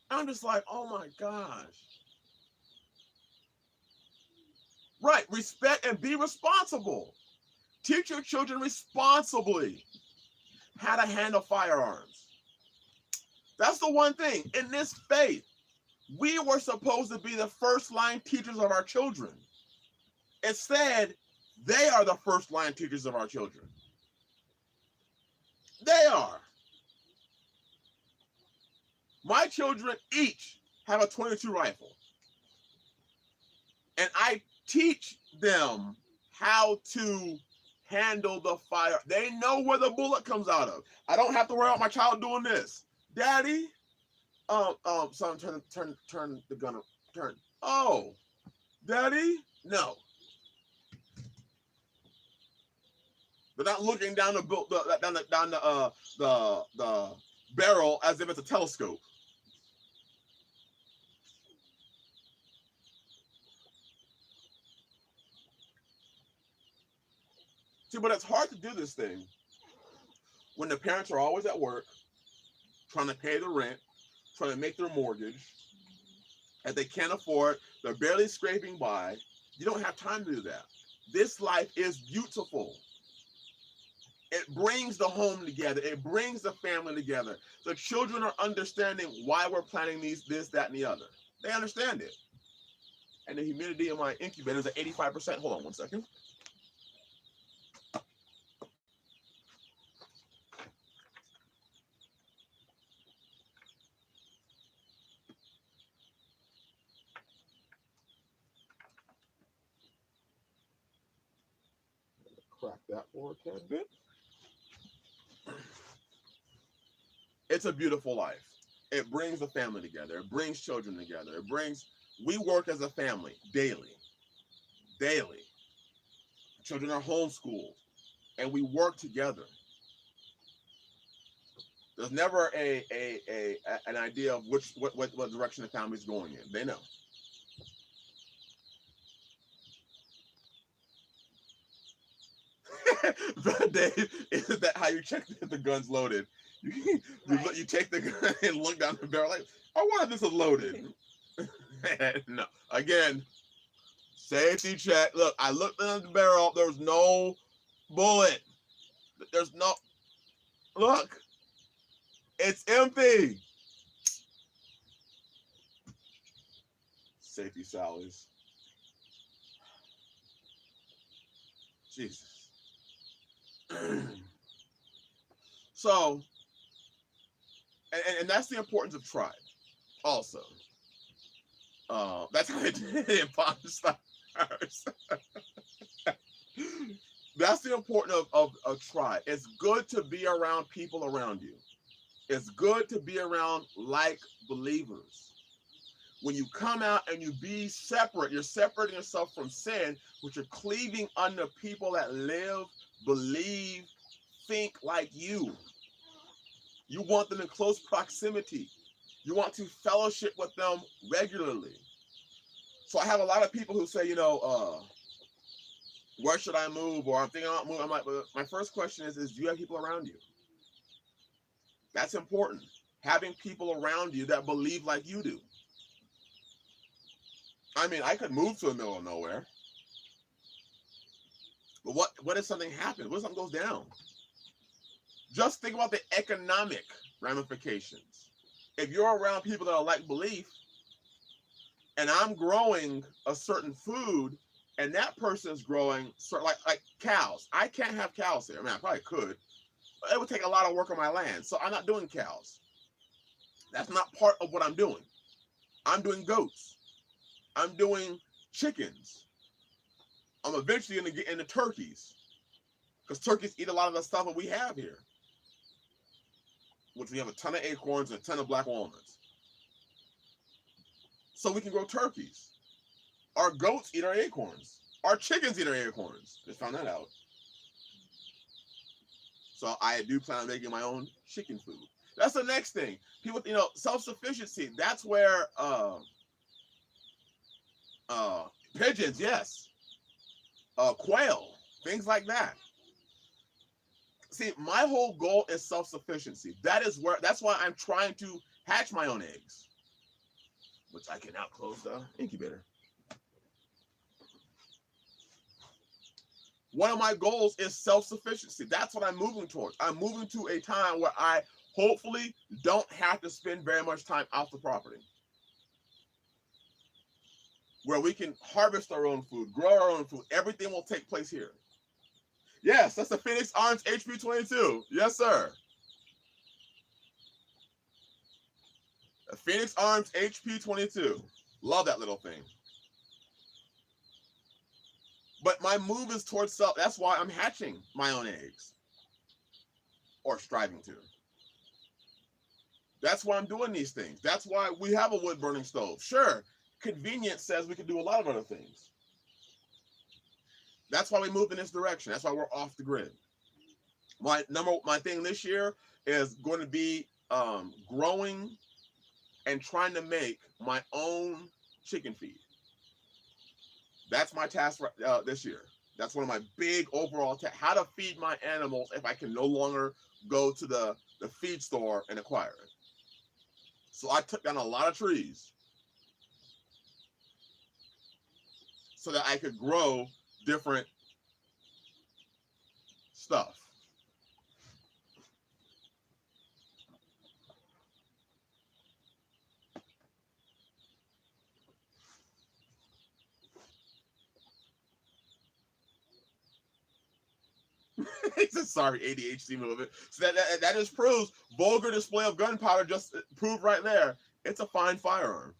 I'm just like, oh my gosh. Right, respect and be responsible. Teach your children responsibly how to handle firearms. That's the one thing. In this faith, we were supposed to be the first line teachers of our children. Instead, they are the first line teachers of our children. They are. My children each have a .22 rifle. And I teach them how to handle the fire. They know where the bullet comes out of. I don't have to worry about my child doing this. Daddy, son, turn the gun up. Turn. Oh, daddy, no. They're not looking down the barrel as if it's a telescope. See, but it's hard to do this thing when the parents are always at work, trying to pay the rent, trying to make their mortgage, and they can't afford, they're barely scraping by. You don't have time to do that. This life is beautiful. It brings the home together. It brings the family together. The children are understanding why we're planning this, that, and the other. They understand it. And the humidity in my incubator is at 85%. Hold on one second. Crack that for a tad bit. It's a beautiful life. It brings the family together. It brings children together. We work as a family daily. Children are homeschooled and we work together. There's never an idea of what direction the family's going in. They know. Dave, isn't that how you check if the gun's loaded? You take the gun and look down the barrel like, I wonder if this is loaded. No. Again, safety check. Look, I looked in the barrel. There's no bullet. There's no. Look, it's empty. Safety sallies. Jesus. So, And that's the importance of tribe also. That's how I did it in Pawn Stars. That's the importance of a tribe. It's good to be around people around you. It's good to be around like believers. When you come out and you be separate, you're separating yourself from sin, but you're cleaving under people that live, believe, think like you. You want them in close proximity. You want to fellowship with them regularly. So I have a lot of people who say, where should I move? Or I'm thinking about moving. I'm like, well, my first question is do you have people around you? That's important. Having people around you that believe like you do. I mean, I could move to the middle of nowhere. But what if something happens? What if something goes down? Just think about the economic ramifications. If you're around people that are like belief, and I'm growing a certain food, and that person is growing like cows. I can't have cows there. I mean, I probably could. But it would take a lot of work on my land. So I'm not doing cows. That's not part of what I'm doing. I'm doing goats. I'm doing chickens. I'm eventually going to get into turkeys. Because turkeys eat a lot of the stuff that we have here. Which we have a ton of acorns and a ton of black walnuts. So we can grow turkeys. Our goats eat our acorns. Our chickens eat our acorns. Just found that out. So I do plan on making my own chicken food. That's the next thing. People, self-sufficiency. That's where pigeons, yes. Quail, things like that. See, my whole goal is self-sufficiency. That's why I'm trying to hatch my own eggs. Which I can now close the incubator. One of my goals is self-sufficiency. That's what I'm moving towards. I'm moving to a time where I hopefully don't have to spend very much time off the property. Where we can harvest our own food, grow our own food. Everything will take place here. Yes, that's the Phoenix Orange HP22. Yes, sir. The Phoenix Orange HP22. Love that little thing. But my move is towards self. That's why I'm hatching my own eggs. Or striving to. That's why I'm doing these things. That's why we have a wood burning stove. Sure, convenience says we can do a lot of other things. That's why we moved in this direction. That's why we're off the grid. My thing this year is going to be growing and trying to make my own chicken feed. That's my task this year. That's one of my big overall tasks. How to feed my animals if I can no longer go to the feed store and acquire it. So I took down a lot of trees so that I could grow different stuff. He said, sorry, ADHD movement. So that just proves vulgar display of gunpowder just proved right there. It's a fine firearm.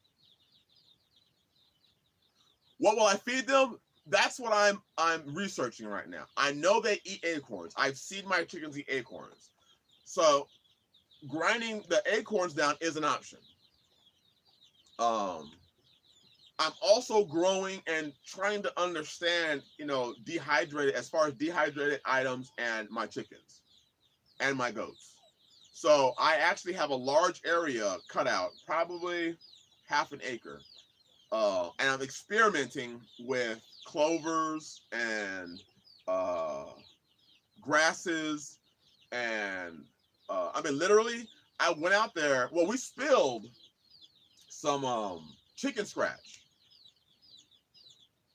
What will I feed them? That's what I'm researching right now. I know they eat acorns. I've seen my chickens eat acorns. So grinding the acorns down is an option. I'm also growing and trying to understand, dehydrated, as far as dehydrated items and my chickens and my goats. So I actually have a large area cut out, probably half an acre. And I'm experimenting with clovers and grasses. And literally, I went out there. Well, we spilled some chicken scratch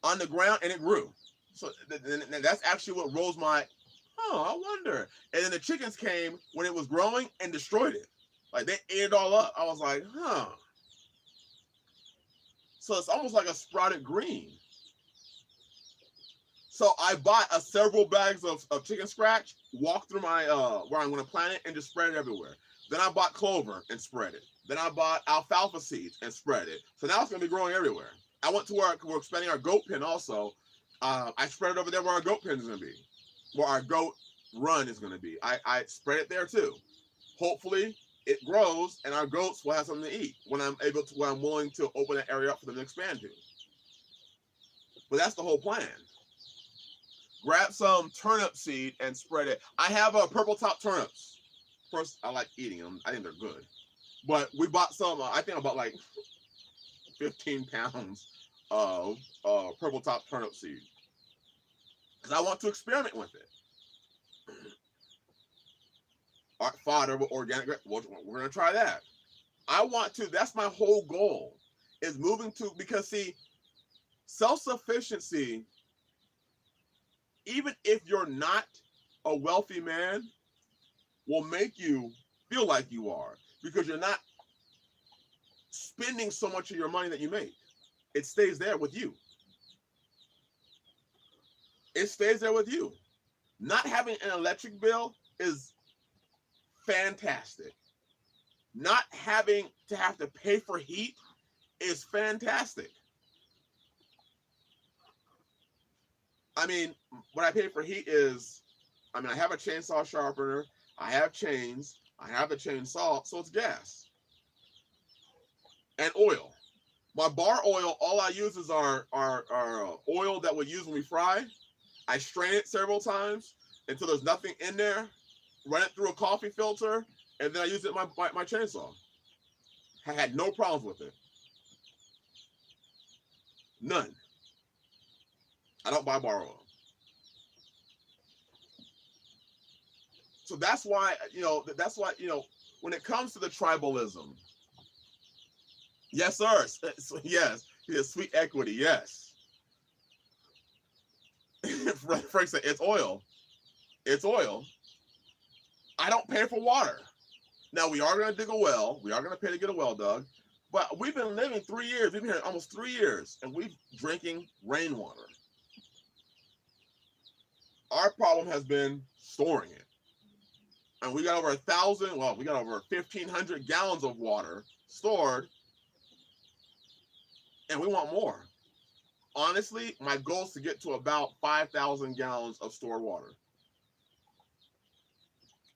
on the ground and it grew. So that's actually what rose my, I wonder. And then the chickens came when it was growing and destroyed it. Like they ate it all up. I was like, So it's almost like a sprouted green. So I bought several bags of chicken scratch, walked through my where I'm going to plant it, and just spread it everywhere. Then I bought clover and spread it. Then I bought alfalfa seeds and spread it. So now it's going to be growing everywhere. I went to where we're expanding our goat pen also. I spread it over there where our goat pen is going to be, where our goat run is going to be. I spread it there too. Hopefully it grows and our goats will have something to eat when I'm willing to open that area up for them to expand to. But that's the whole plan. Grab some turnip seed and spread it. I have purple top turnips. First, I like eating them. I think they're good. But we bought some. I think I bought like 15 pounds of purple top turnip seed because I want to experiment with it. Fodder with organic. We're gonna try that. I want to. That's my whole goal. Is moving to, because see, self-sufficiency, even if you're not a wealthy man, will make you feel like you are, because you're not spending so much of your money that you make. It stays there with you. It stays there with you. Not having an electric bill is fantastic. Not having to have to pay for heat is fantastic. I mean, what I pay for heat is, I mean, I have a chainsaw sharpener, I have chains, I have a chainsaw, so it's gas. And oil. My bar oil, all I use is our oil that we use when we fry. I strain it several times until there's nothing in there, run it through a coffee filter, and then I use it in my chainsaw. I had no problems with it. None. I don't buy bar oil. So that's why, when it comes to the tribalism, yes, sir. Yes. Sweet equity. Yes. Frank said, it's oil. It's oil. I don't pay for water. Now, we are going to dig a well. We are going to pay to get a well dug. But we've been living 3 years. We've been here almost 3 years, and we're drinking rainwater. Our problem has been storing it. And we got over 1,500 gallons of water stored, and we want more. Honestly, my goal is to get to about 5,000 gallons of stored water.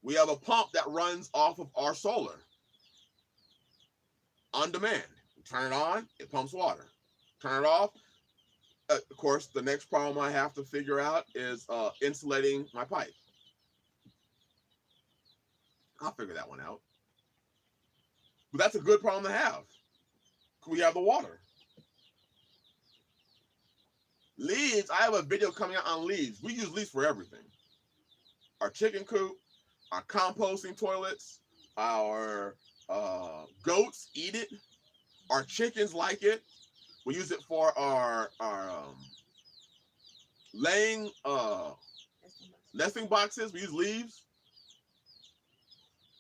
We have a pump that runs off of our solar on demand. We turn it on, it pumps water. Turn it off. Of course, the next problem I have to figure out is insulating my pipe. I'll figure that one out. But that's a good problem to have. We have the water. Leaves, I have a video coming out on leaves. We use leaves for everything. Our chicken coop, our composting toilets, our goats eat it. Our chickens like it. We use it for our laying nesting boxes. We use leaves.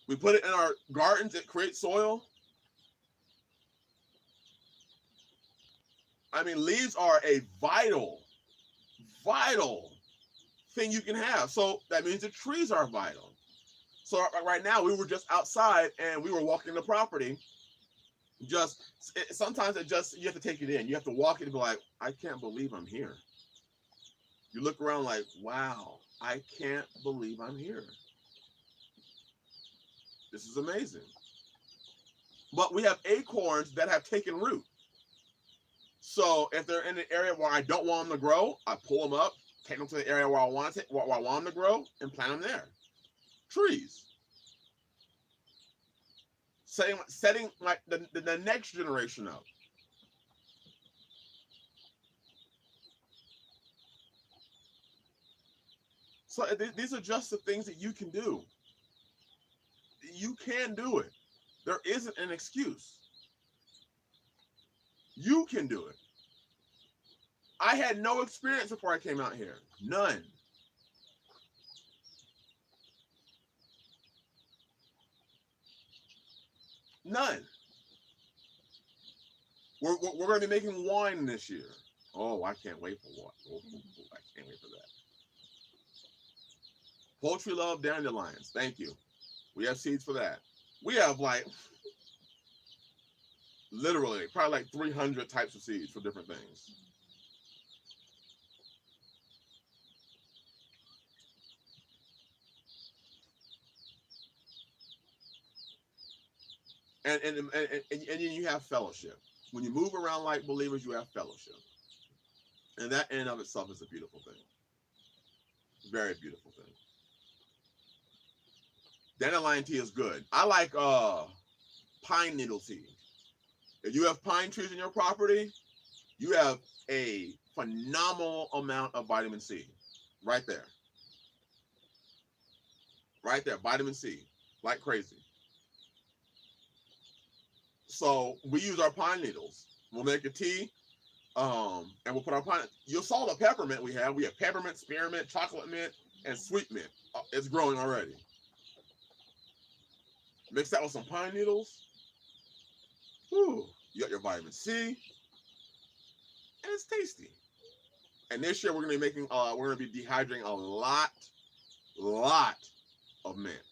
We put it in our gardens. It creates soil. I mean, leaves are a vital thing you can have. So that means the trees are vital. So right now, we were just outside and we were walking the property. Sometimes you have to take it in. You have to walk it and be like, I can't believe I'm here. You look around like, wow, I can't believe I'm here. This is amazing. But we have acorns that have taken root. So if they're in an area where I don't want them to grow, I pull them up, take them to the area where I want them to grow, and plant them there. Trees. Setting like the next generation up. So these are just the things that you can do. You can do it. There isn't an excuse. You can do it. I had no experience before I came out here. None. None. We're going to be making wine this year. Oh, I can't wait for what? Oh, I can't wait for that. Poultry love dandelions. Thank you. We have seeds for that. We have like literally probably like 300 types of seeds for different things. And you have fellowship. When you move around like believers, you have fellowship. And that in and of itself is a beautiful thing. Very beautiful thing. Dandelion tea is good. I like pine needle tea. If you have pine trees in your property, you have a phenomenal amount of vitamin C. Right there. Right there. Vitamin C. Like crazy. So we use our pine needles. We'll make a tea. And we'll put our pine. You saw the peppermint we have. We have peppermint, spearmint, chocolate mint, and sweet mint. It's growing already. Mix that with some pine needles. Whew. You got your vitamin C, and it's tasty. And this year we're gonna be making. We're gonna be dehydrating a lot of mint.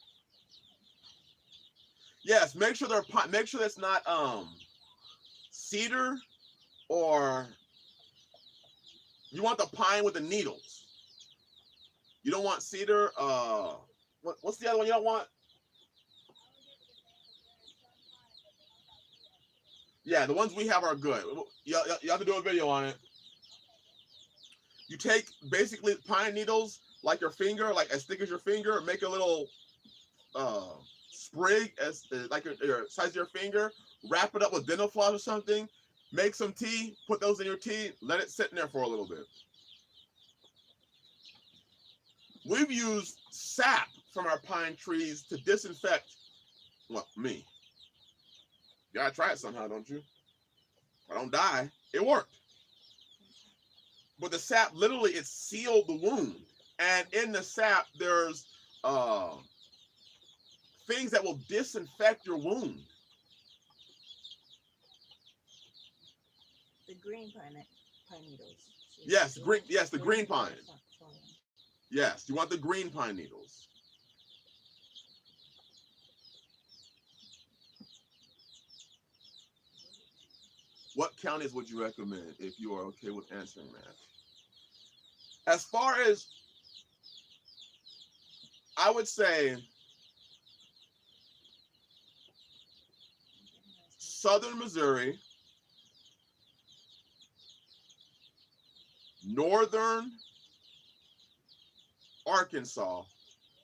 Yes, make sure make sure that's not cedar or you want the pine with the needles. You don't want cedar. What's the other one you don't want? Yeah, the ones we have are good. You have to do a video on it. You take basically pine needles like your finger, like as thick as your finger. Make a little sprig as like your size of your finger. Wrap it up with dental floss or something. Make some tea. Put those in your tea. Let it sit in there for a little bit. We've used sap from our pine trees to disinfect. Well, me. You gotta try it somehow, don't you? I don't die. It worked. But the sap literally it sealed the wound. And in the sap, there's things that will disinfect your wound. The green pine needles. Yes, the green pine. Yes, you want the green pine needles. What counties would you recommend if you are okay with answering that? As far as I would say southern Missouri, northern Arkansas.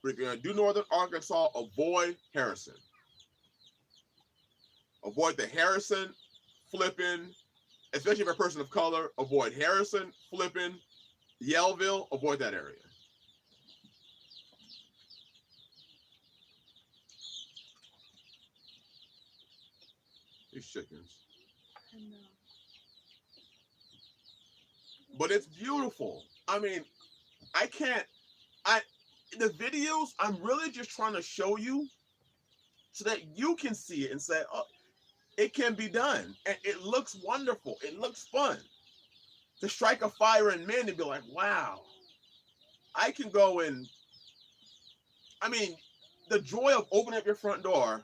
But if you're going to do northern Arkansas, avoid Harrison. Avoid the Harrison, Flippin, especially if you're a person of color. Avoid Harrison, Flippin, Yellville. Avoid that area. These chickens. I know. But it's beautiful. I mean, the videos, I'm really just trying to show you so that you can see it and say, oh, it can be done. And it looks wonderful. It looks fun. To strike a fire in men and be like, wow, I can go and, I mean, the joy of opening up your front door,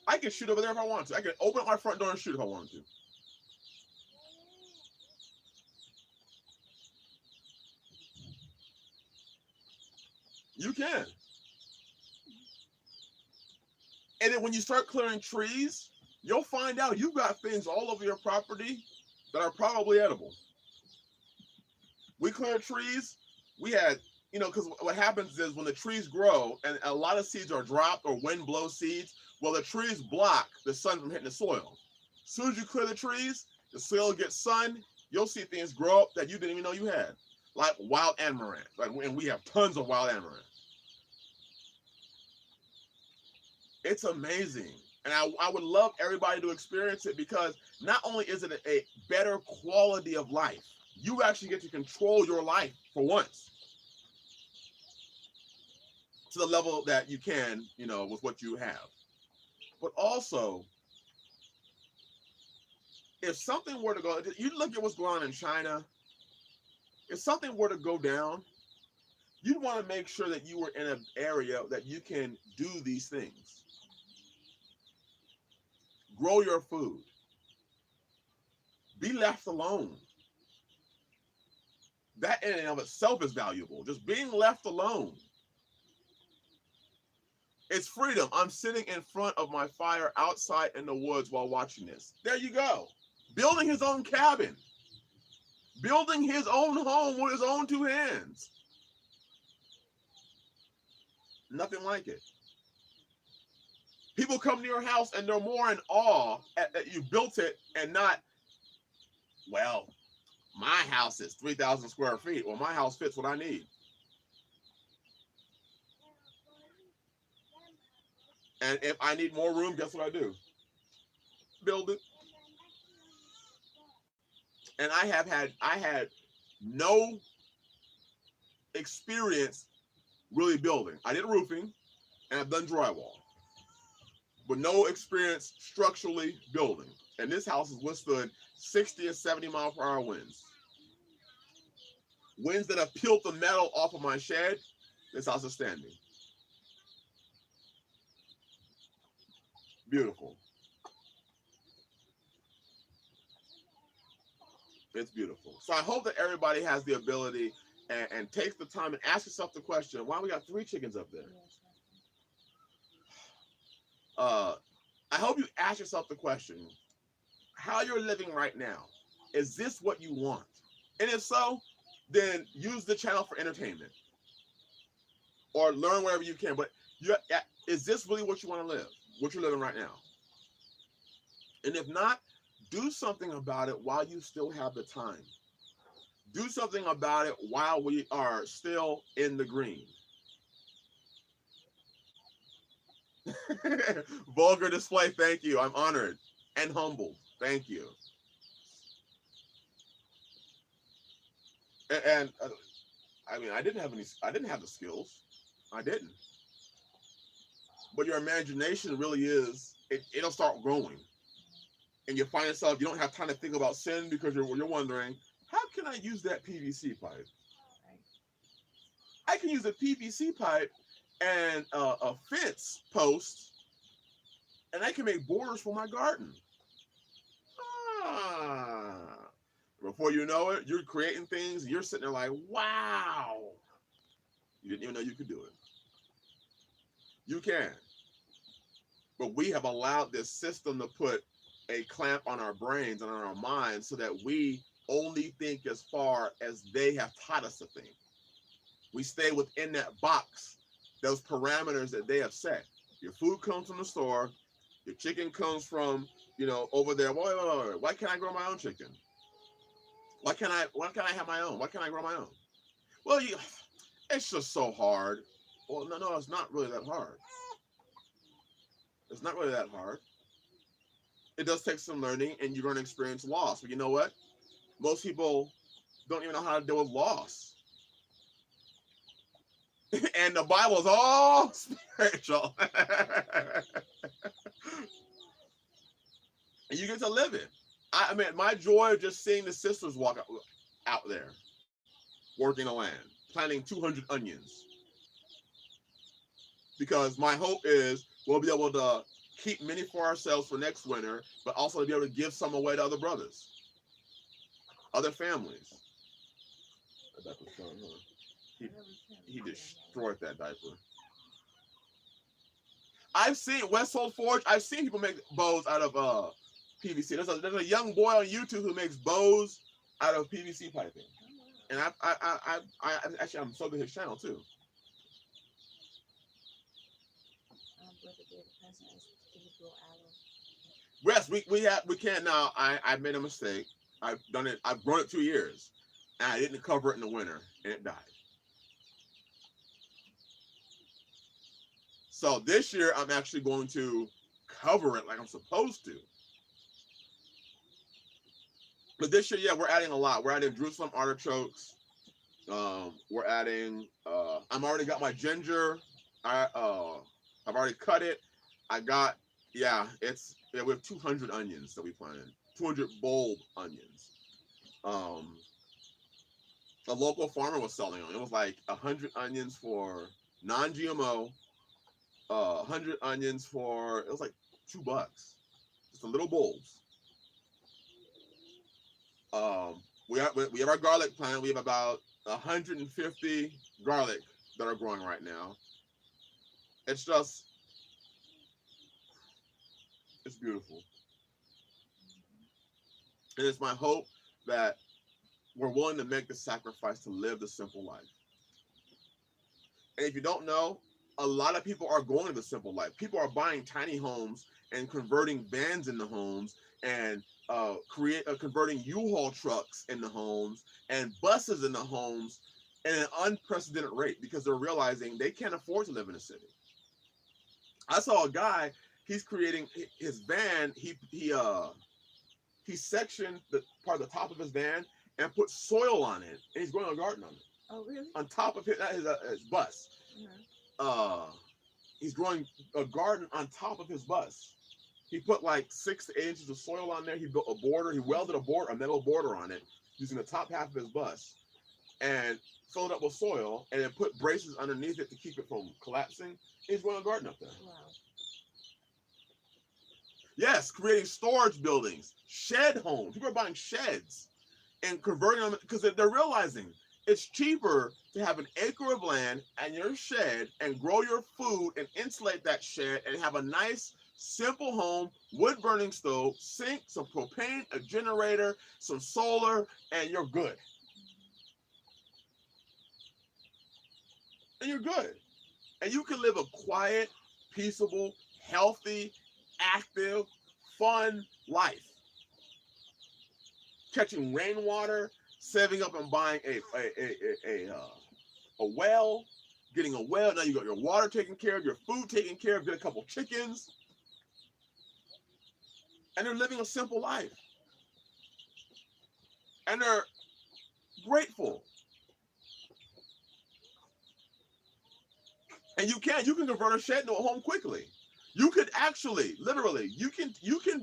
I can shoot over there if I want to. I can open up my front door and shoot if I want to. You can. And then when you start clearing trees, you'll find out you've got things all over your property that are probably edible. We clear trees. We had, because what happens is when the trees grow and a lot of seeds are dropped or wind blows seeds, well, the trees block the sun from hitting the soil. As soon as you clear the trees, the soil gets sun, you'll see things grow up that you didn't even know you had. Like wild amaranth. And we have tons of wild amaranth. It's amazing. And I would love everybody to experience it because not only is it a better quality of life, you actually get to control your life for once to the level that you can, with what you have. But also, if something were to go, you look at what's going on in China. If something were to go down, you'd want to make sure that you were in an area that you can do these things. Grow your food. Be left alone. That in and of itself is valuable. Just being left alone. It's freedom. I'm sitting in front of my fire outside in the woods while watching this. There you go. Building his own cabin. Building his own home with his own two hands. Nothing like it. People come to your house and they're more in awe that you built it and not, well, my house is 3,000 square feet. Well, my house fits what I need. And if I need more room, guess what I do? Build it. And I had no experience really building. I did roofing and I've done drywall, but no experience structurally building. And this house has withstood 60 and 70 mile per hour winds. Winds that have peeled the metal off of my shed. This house is standing. Beautiful. It's beautiful. So I hope that everybody has the ability and takes the time and asks yourself the question, why we got 3 chickens up there? I hope you ask yourself the question, how you're living right now, is this what you want? And if so, then use the channel for entertainment or learn wherever you can. But is this really what you want to live? What you're living right now? And if not, do something about it while you still have the time. Do something about it while we are still in the green. Vulgar display, thank you. I'm honored and humbled. Thank you. And I mean, I didn't have the skills. I didn't. But your imagination really is, it'll start growing. And you find yourself, you don't have time to think about sin because you're wondering, how can I use that PVC pipe? I can use a PVC pipe and a fence post, and I can make borders for my garden. Before you know it, you're creating things, and you're sitting there like, wow. You didn't even know you could do it. You can. But we have allowed this system to put a clamp on our brains and on our minds so that we only think as far as they have taught us to think. We stay within that box, those parameters that they have set. Your food comes from the store. Your chicken comes from, over there. Wait. Why can't I grow my own chicken? Why can't I have my own? Why can't I grow my own? Well, it's just so hard. Well, no, it's not really that hard. It's not really that hard. It does take some learning, and you're going to experience loss. But you know what? Most people don't even know how to deal with loss. And the Bible is all spiritual. And you get to live it. I mean, my joy of just seeing the sisters walk out there, working the land, planting 200 onions. Because my hope is we'll be able to keep many for ourselves for next winter, but also to be able to give some away to other brothers, other families. He destroyed that diaper. I've seen Westhold Forge. I've seen people make bows out of PVC. There's a young boy on YouTube who makes bows out of PVC piping, and I actually I'm subbing his channel too. Yes, we can now. I made a mistake. I've done it. I've grown it 2 years, and I didn't cover it in the winter, and it died. So this year, I'm actually going to cover it like I'm supposed to. But this year, yeah, we're adding a lot. We're adding Jerusalem artichokes. We're adding. I'm already got my ginger. I've already cut it. I got. Yeah, we have 200 onions that we planted. 200 bulb onions. A local farmer was selling them. It was like 100 onions for non-GMO, 100 onions for, it was like $2. Just a little bulbs. We have our garlic plant. We have about 150 garlic that are growing right now. It's just, it's beautiful. And it's my hope that we're willing to make the sacrifice to live the simple life. And if you don't know, a lot of people are going to the simple life. People are buying tiny homes and converting vans into homes and converting U-Haul trucks into homes and buses into homes at an unprecedented rate because they're realizing they can't afford to live in a city. I saw a guy, he's creating his van, he sectioned the part of the top of his van and put soil on it, and he's growing a garden on it. Oh, really? On top of his bus. Uh-huh. He's growing a garden on top of his bus. He put like 6 to 8 inches of soil on there. He built a border. He welded a metal border on it using the top half of his bus and filled it up with soil and then put braces underneath it to keep it from collapsing. He's growing a garden up there. Wow. Yes, creating storage buildings, shed homes. People are buying sheds and converting them because they're realizing it's cheaper to have an acre of land and your shed and grow your food and insulate that shed and have a nice, simple home, wood burning stove, sink, some propane, a generator, some solar, and you're good. And you're good. And you can live a quiet, peaceable, healthy, active, fun life. Catching rainwater, saving up and buying a well, getting a well. Now you got your water taken care of, your food taken care of, get a couple chickens. And they're living a simple life. And they're grateful. And you can convert a shed into a home quickly. You could actually, literally, you can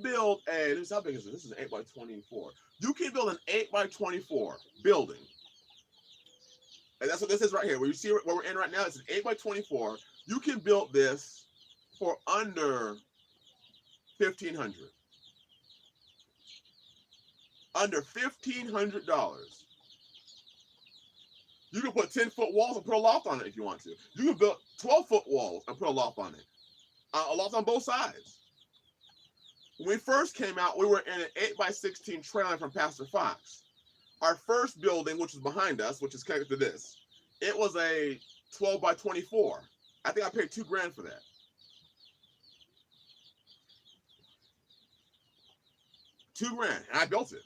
build a, this is how big is this? This is an 8x24. You can build an 8x24 building. And that's what this is right here. Where you see where we're in right now, it's an 8x24. You can build this for under $1,500. Under $1,500. You can put 10-foot walls and put a loft on it if you want to. You can build 12-foot walls and put a loft on it. A loft on both sides. When we first came out, we were in an 8x16 trailer from Pastor Fox. Our first building, which is behind us, which is connected to this, it was a 12x24. I think I paid $2,000 for that. $2,000, and I built it.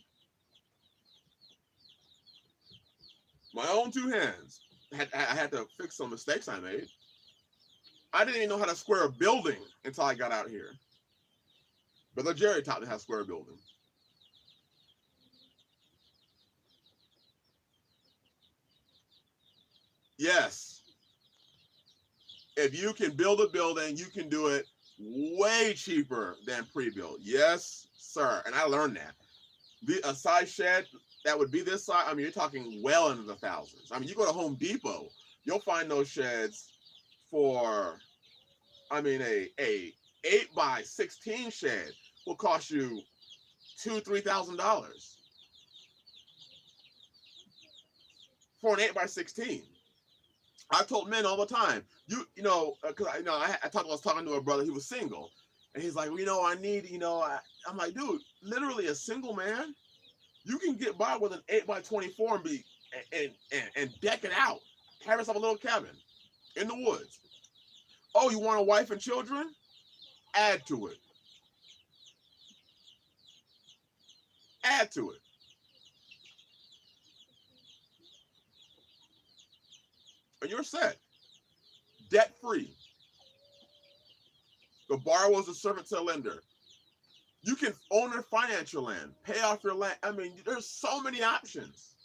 My own 2 hands. I had to fix some mistakes I made. I didn't even know how to square a building until I got out here. Brother Jerry taught me how to square a building. Yes. If you can build a building, you can do it way cheaper than pre-built. Yes, sir. And I learned that. A size shed that would be this size, I mean, you're talking well into the thousands. I mean, you go to Home Depot, you'll find those sheds for, I mean, a 8x16 shed will cost you $2,000-$3,000 for an 8x16. I told men all the time, because I was talking to a brother, he was single, and he's like, well, I need, I'm like, dude, literally a single man, you can get by with an 8x24 and deck it out, have yourself a little cabin in the woods. Oh, you want a wife and children? Add to it. Add to it. And you're set. Debt free. The borrower is a servant to the lender. You can own or finance your land, pay off your land. I mean, there's so many options.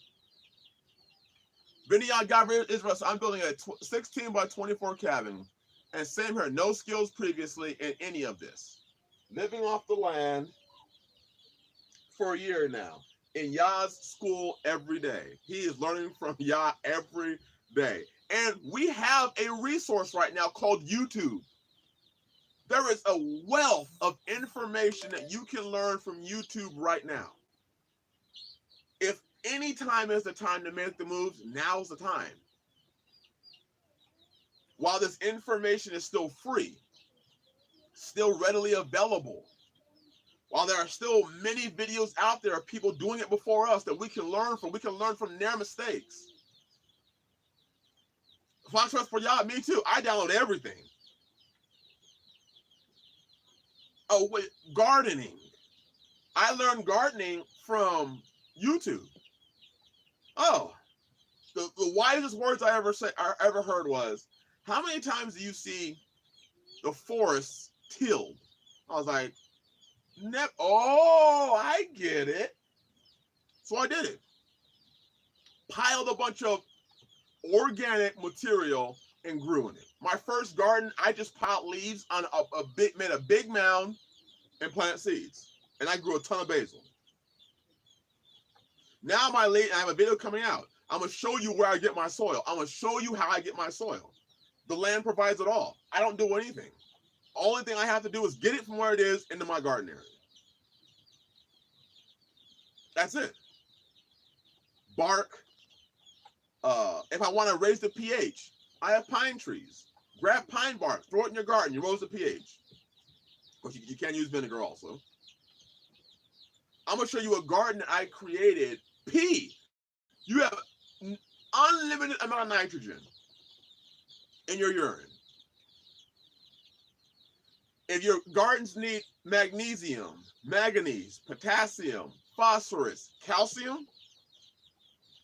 Vineyard Gabriel Israel, so I'm building a 16x24 cabin. And same here, no skills previously in any of this. Living off the land, for a year now in Yah's school every day. He is learning from Yah every day. And we have a resource right now called YouTube. There is a wealth of information that you can learn from YouTube right now. If any time is the time to make the moves, now's the time. While this information is still free, still readily available, while there are still many videos out there of people doing it before us that we can learn from their mistakes. Fox Trust for Yah, me too. I download everything. Oh, wait, gardening. I learned gardening from YouTube. Oh, the wisest words I ever heard was, how many times do you see the forests tilled? I was like, oh, I get it. So I did it. Piled a bunch of organic material and grew in it. My first garden, I just piled leaves on made a big mound and planted seeds. And I grew a ton of basil. Now I have a video coming out. I'm going to show you where I get my soil. I'm going to show you how I get my soil. The land provides it all. I don't do anything. Only thing I have to do is get it from where it is into my garden area. That's it. Bark. If I want to raise the pH, I have pine trees. Grab pine bark, throw it in your garden, you raise the pH. Of course, you can't use vinegar also. I'm going to show you a garden that I created. Pea. You have unlimited amount of nitrogen in your urine. If your gardens need magnesium, manganese, potassium, phosphorus, calcium,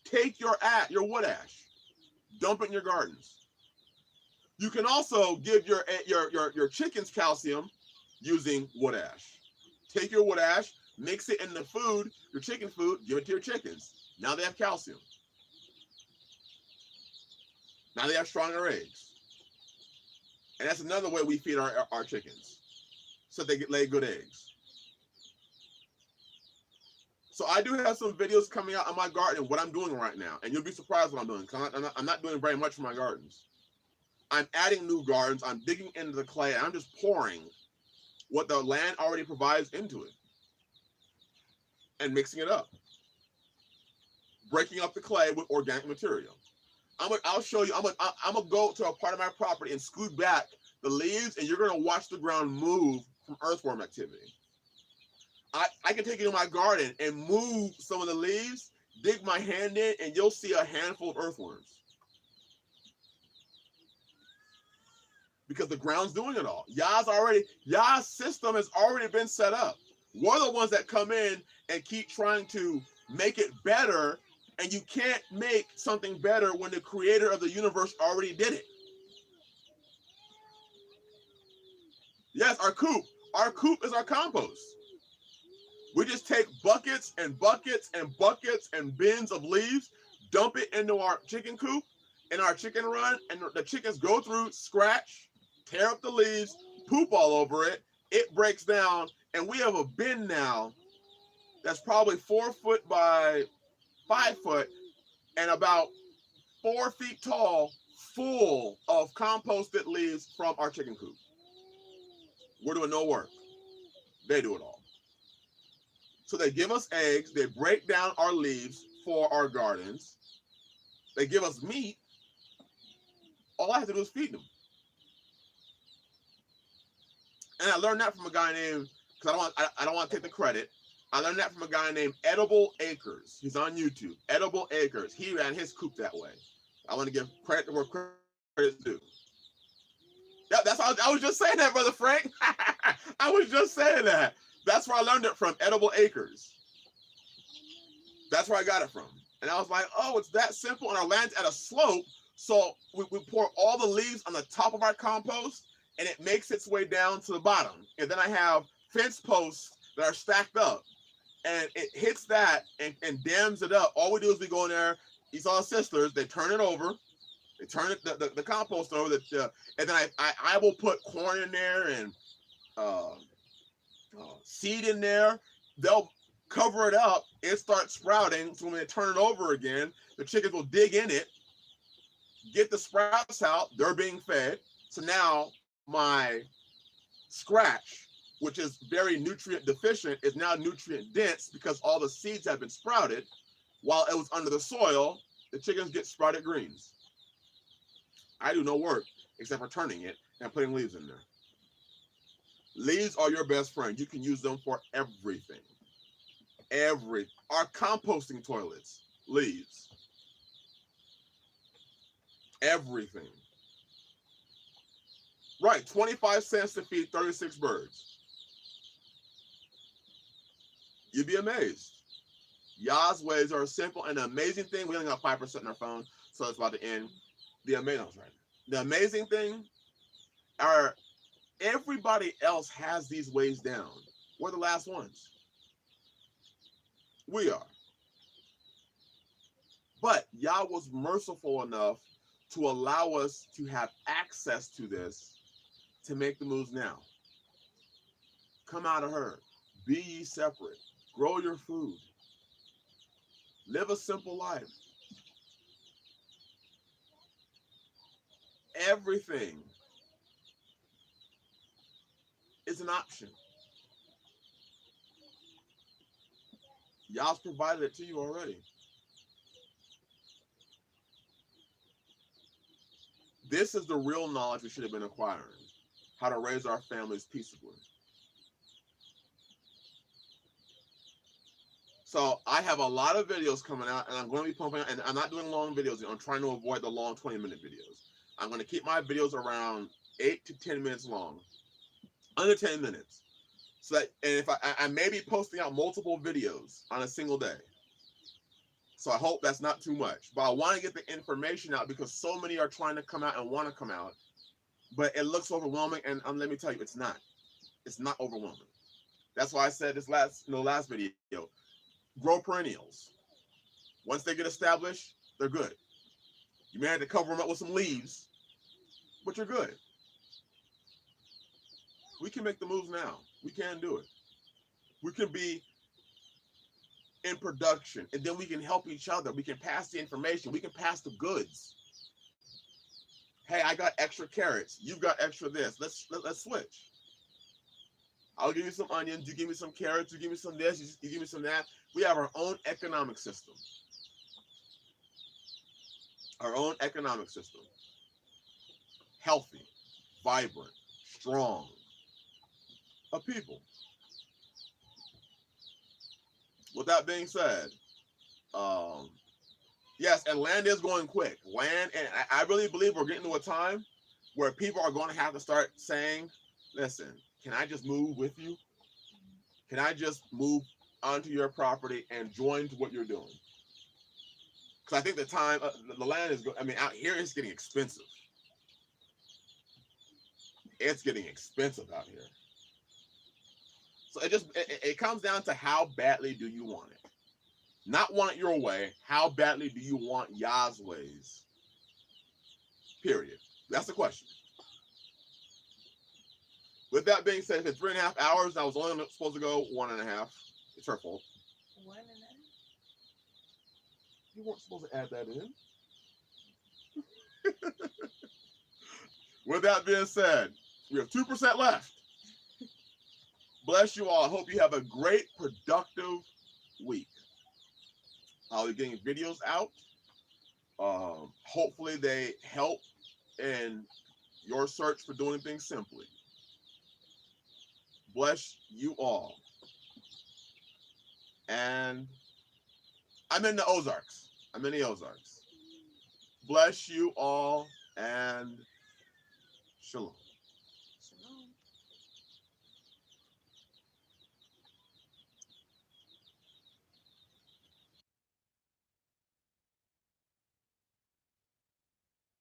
take your wood ash, dump it in your gardens. You can also give your chickens calcium using wood ash. Take your wood ash, mix it in the food, your chicken food, give it to your chickens. Now they have calcium. Now they have stronger eggs. And that's another way we feed our chickens, so they lay good eggs. So I do have some videos coming out on my garden, what I'm doing right now. And you'll be surprised what I'm doing, because I'm not doing very much for my gardens. I'm adding new gardens. I'm digging into the clay. And I'm just pouring what the land already provides into it and mixing it up. Breaking up the clay with organic material. I'll show you. I'm gonna go to a part of my property and scoot back the leaves, and you're gonna watch the ground move from earthworm activity. I can take you to my garden and move some of the leaves, dig my hand in, and you'll see a handful of earthworms. Because the ground's doing it all. Yah's system has already been set up. We're the ones that come in and keep trying to make it better, and you can't make something better when the creator of the universe already did it. Yes, our coop. Our coop is our compost. We just take buckets and buckets and buckets and bins of leaves, dump it into our chicken coop, in our chicken run, and the chickens go through, scratch, tear up the leaves, poop all over it. It breaks down, and we have a bin now that's probably 4 foot by 5 foot and about 4 feet tall, full of composted leaves from our chicken coop. We're doing no work. They do it all. So they give us eggs. They break down our leaves for our gardens. They give us meat. All I have to do is feed them. And I learned that from a guy named, because I don't want to take the credit. I learned that from a guy named Edible Acres. He's on YouTube. Edible Acres. He ran his coop that way. I want to give credit where credit's due. Yeah, I was just saying that, Brother Frank. I was just saying that. That's where I learned it from, Edible Acres. That's where I got it from. And I was like, oh, it's that simple. And our land's at a slope. So we pour all the leaves on the top of our compost, and it makes its way down to the bottom. And then I have fence posts that are stacked up. And it hits that and dams it up. All we do is we go in there, Esau's sisters, they turn it over. They turn it, the compost over, and then I will put corn in there and seed in there. cover it up, it starts sprouting. So when they turn it over again, the chickens will dig in it, get the sprouts out, they're being fed. So now my scratch, which is very nutrient deficient, is now nutrient dense because all the seeds have been sprouted. While it was under the soil, the chickens get sprouted greens. I do no work except for turning it and putting leaves in there. Leaves are your best friend. You can use them for everything. Our composting toilets, leaves. Everything. Right, 25 cents to feed 36 birds. You'd be amazed. Yah's ways are a simple and amazing thing. We only got 5% in our phone, so it's about to end. The amazing thing are everybody else has these ways down. We're the last ones. We are. But Yah was merciful enough to allow us to have access to this to make the moves now. Come out of her. Be ye separate. Grow your food. Live a simple life. Everything is an option. Yah's provided it to you already. This is the real knowledge we should have been acquiring. How to raise our families peaceably. So I have a lot of videos coming out, and I'm going to be pumping out, and I'm not doing long videos. I'm trying to avoid the long 20-minute videos. I'm going to keep my videos around 8 to 10 minutes long. Under 10 minutes. So that, and if I may be posting out multiple videos on a single day. So I hope that's not too much. But I want to get the information out because so many are trying to come out and want to come out. But it looks overwhelming, and let me tell you, it's not. It's not overwhelming. That's why I said this last video. Grow perennials. Once they get established, they're good. You may have to cover them up with some leaves, but you're good. We can make the moves now. We can do it. We can be in production, and then we can help each other. We can pass the information. We can pass the goods. Hey, I got extra carrots. You've got extra this. Let's switch. I'll give you some onions. You give me some carrots. You give me some this. You give me some that. We have our own economic system. Our own economic system. Healthy, vibrant, strong. A people. With that being said, yes, and land is going quick. Land, and I really believe we're getting to a time where people are going to have to start saying, listen, can I just move with you? Can I just move onto your property and join to what you're doing? Because I think the land is, out here it's getting expensive. It's getting expensive out here. So it comes down to how badly do you want it? Not want it your way. How badly do you want Yah's ways? Period. That's the question. With that being said, if it's 3.5 hours, and I was only supposed to go 1.5. It's her fault. 1.5. You weren't supposed to add that in. With that being said, we have 2% left. Bless you all. I hope you have a great, productive week. I'll be getting videos out. Hopefully they help in your search for doing things simply. Bless you all. And I'm in the Ozarks. Bless you all and shalom.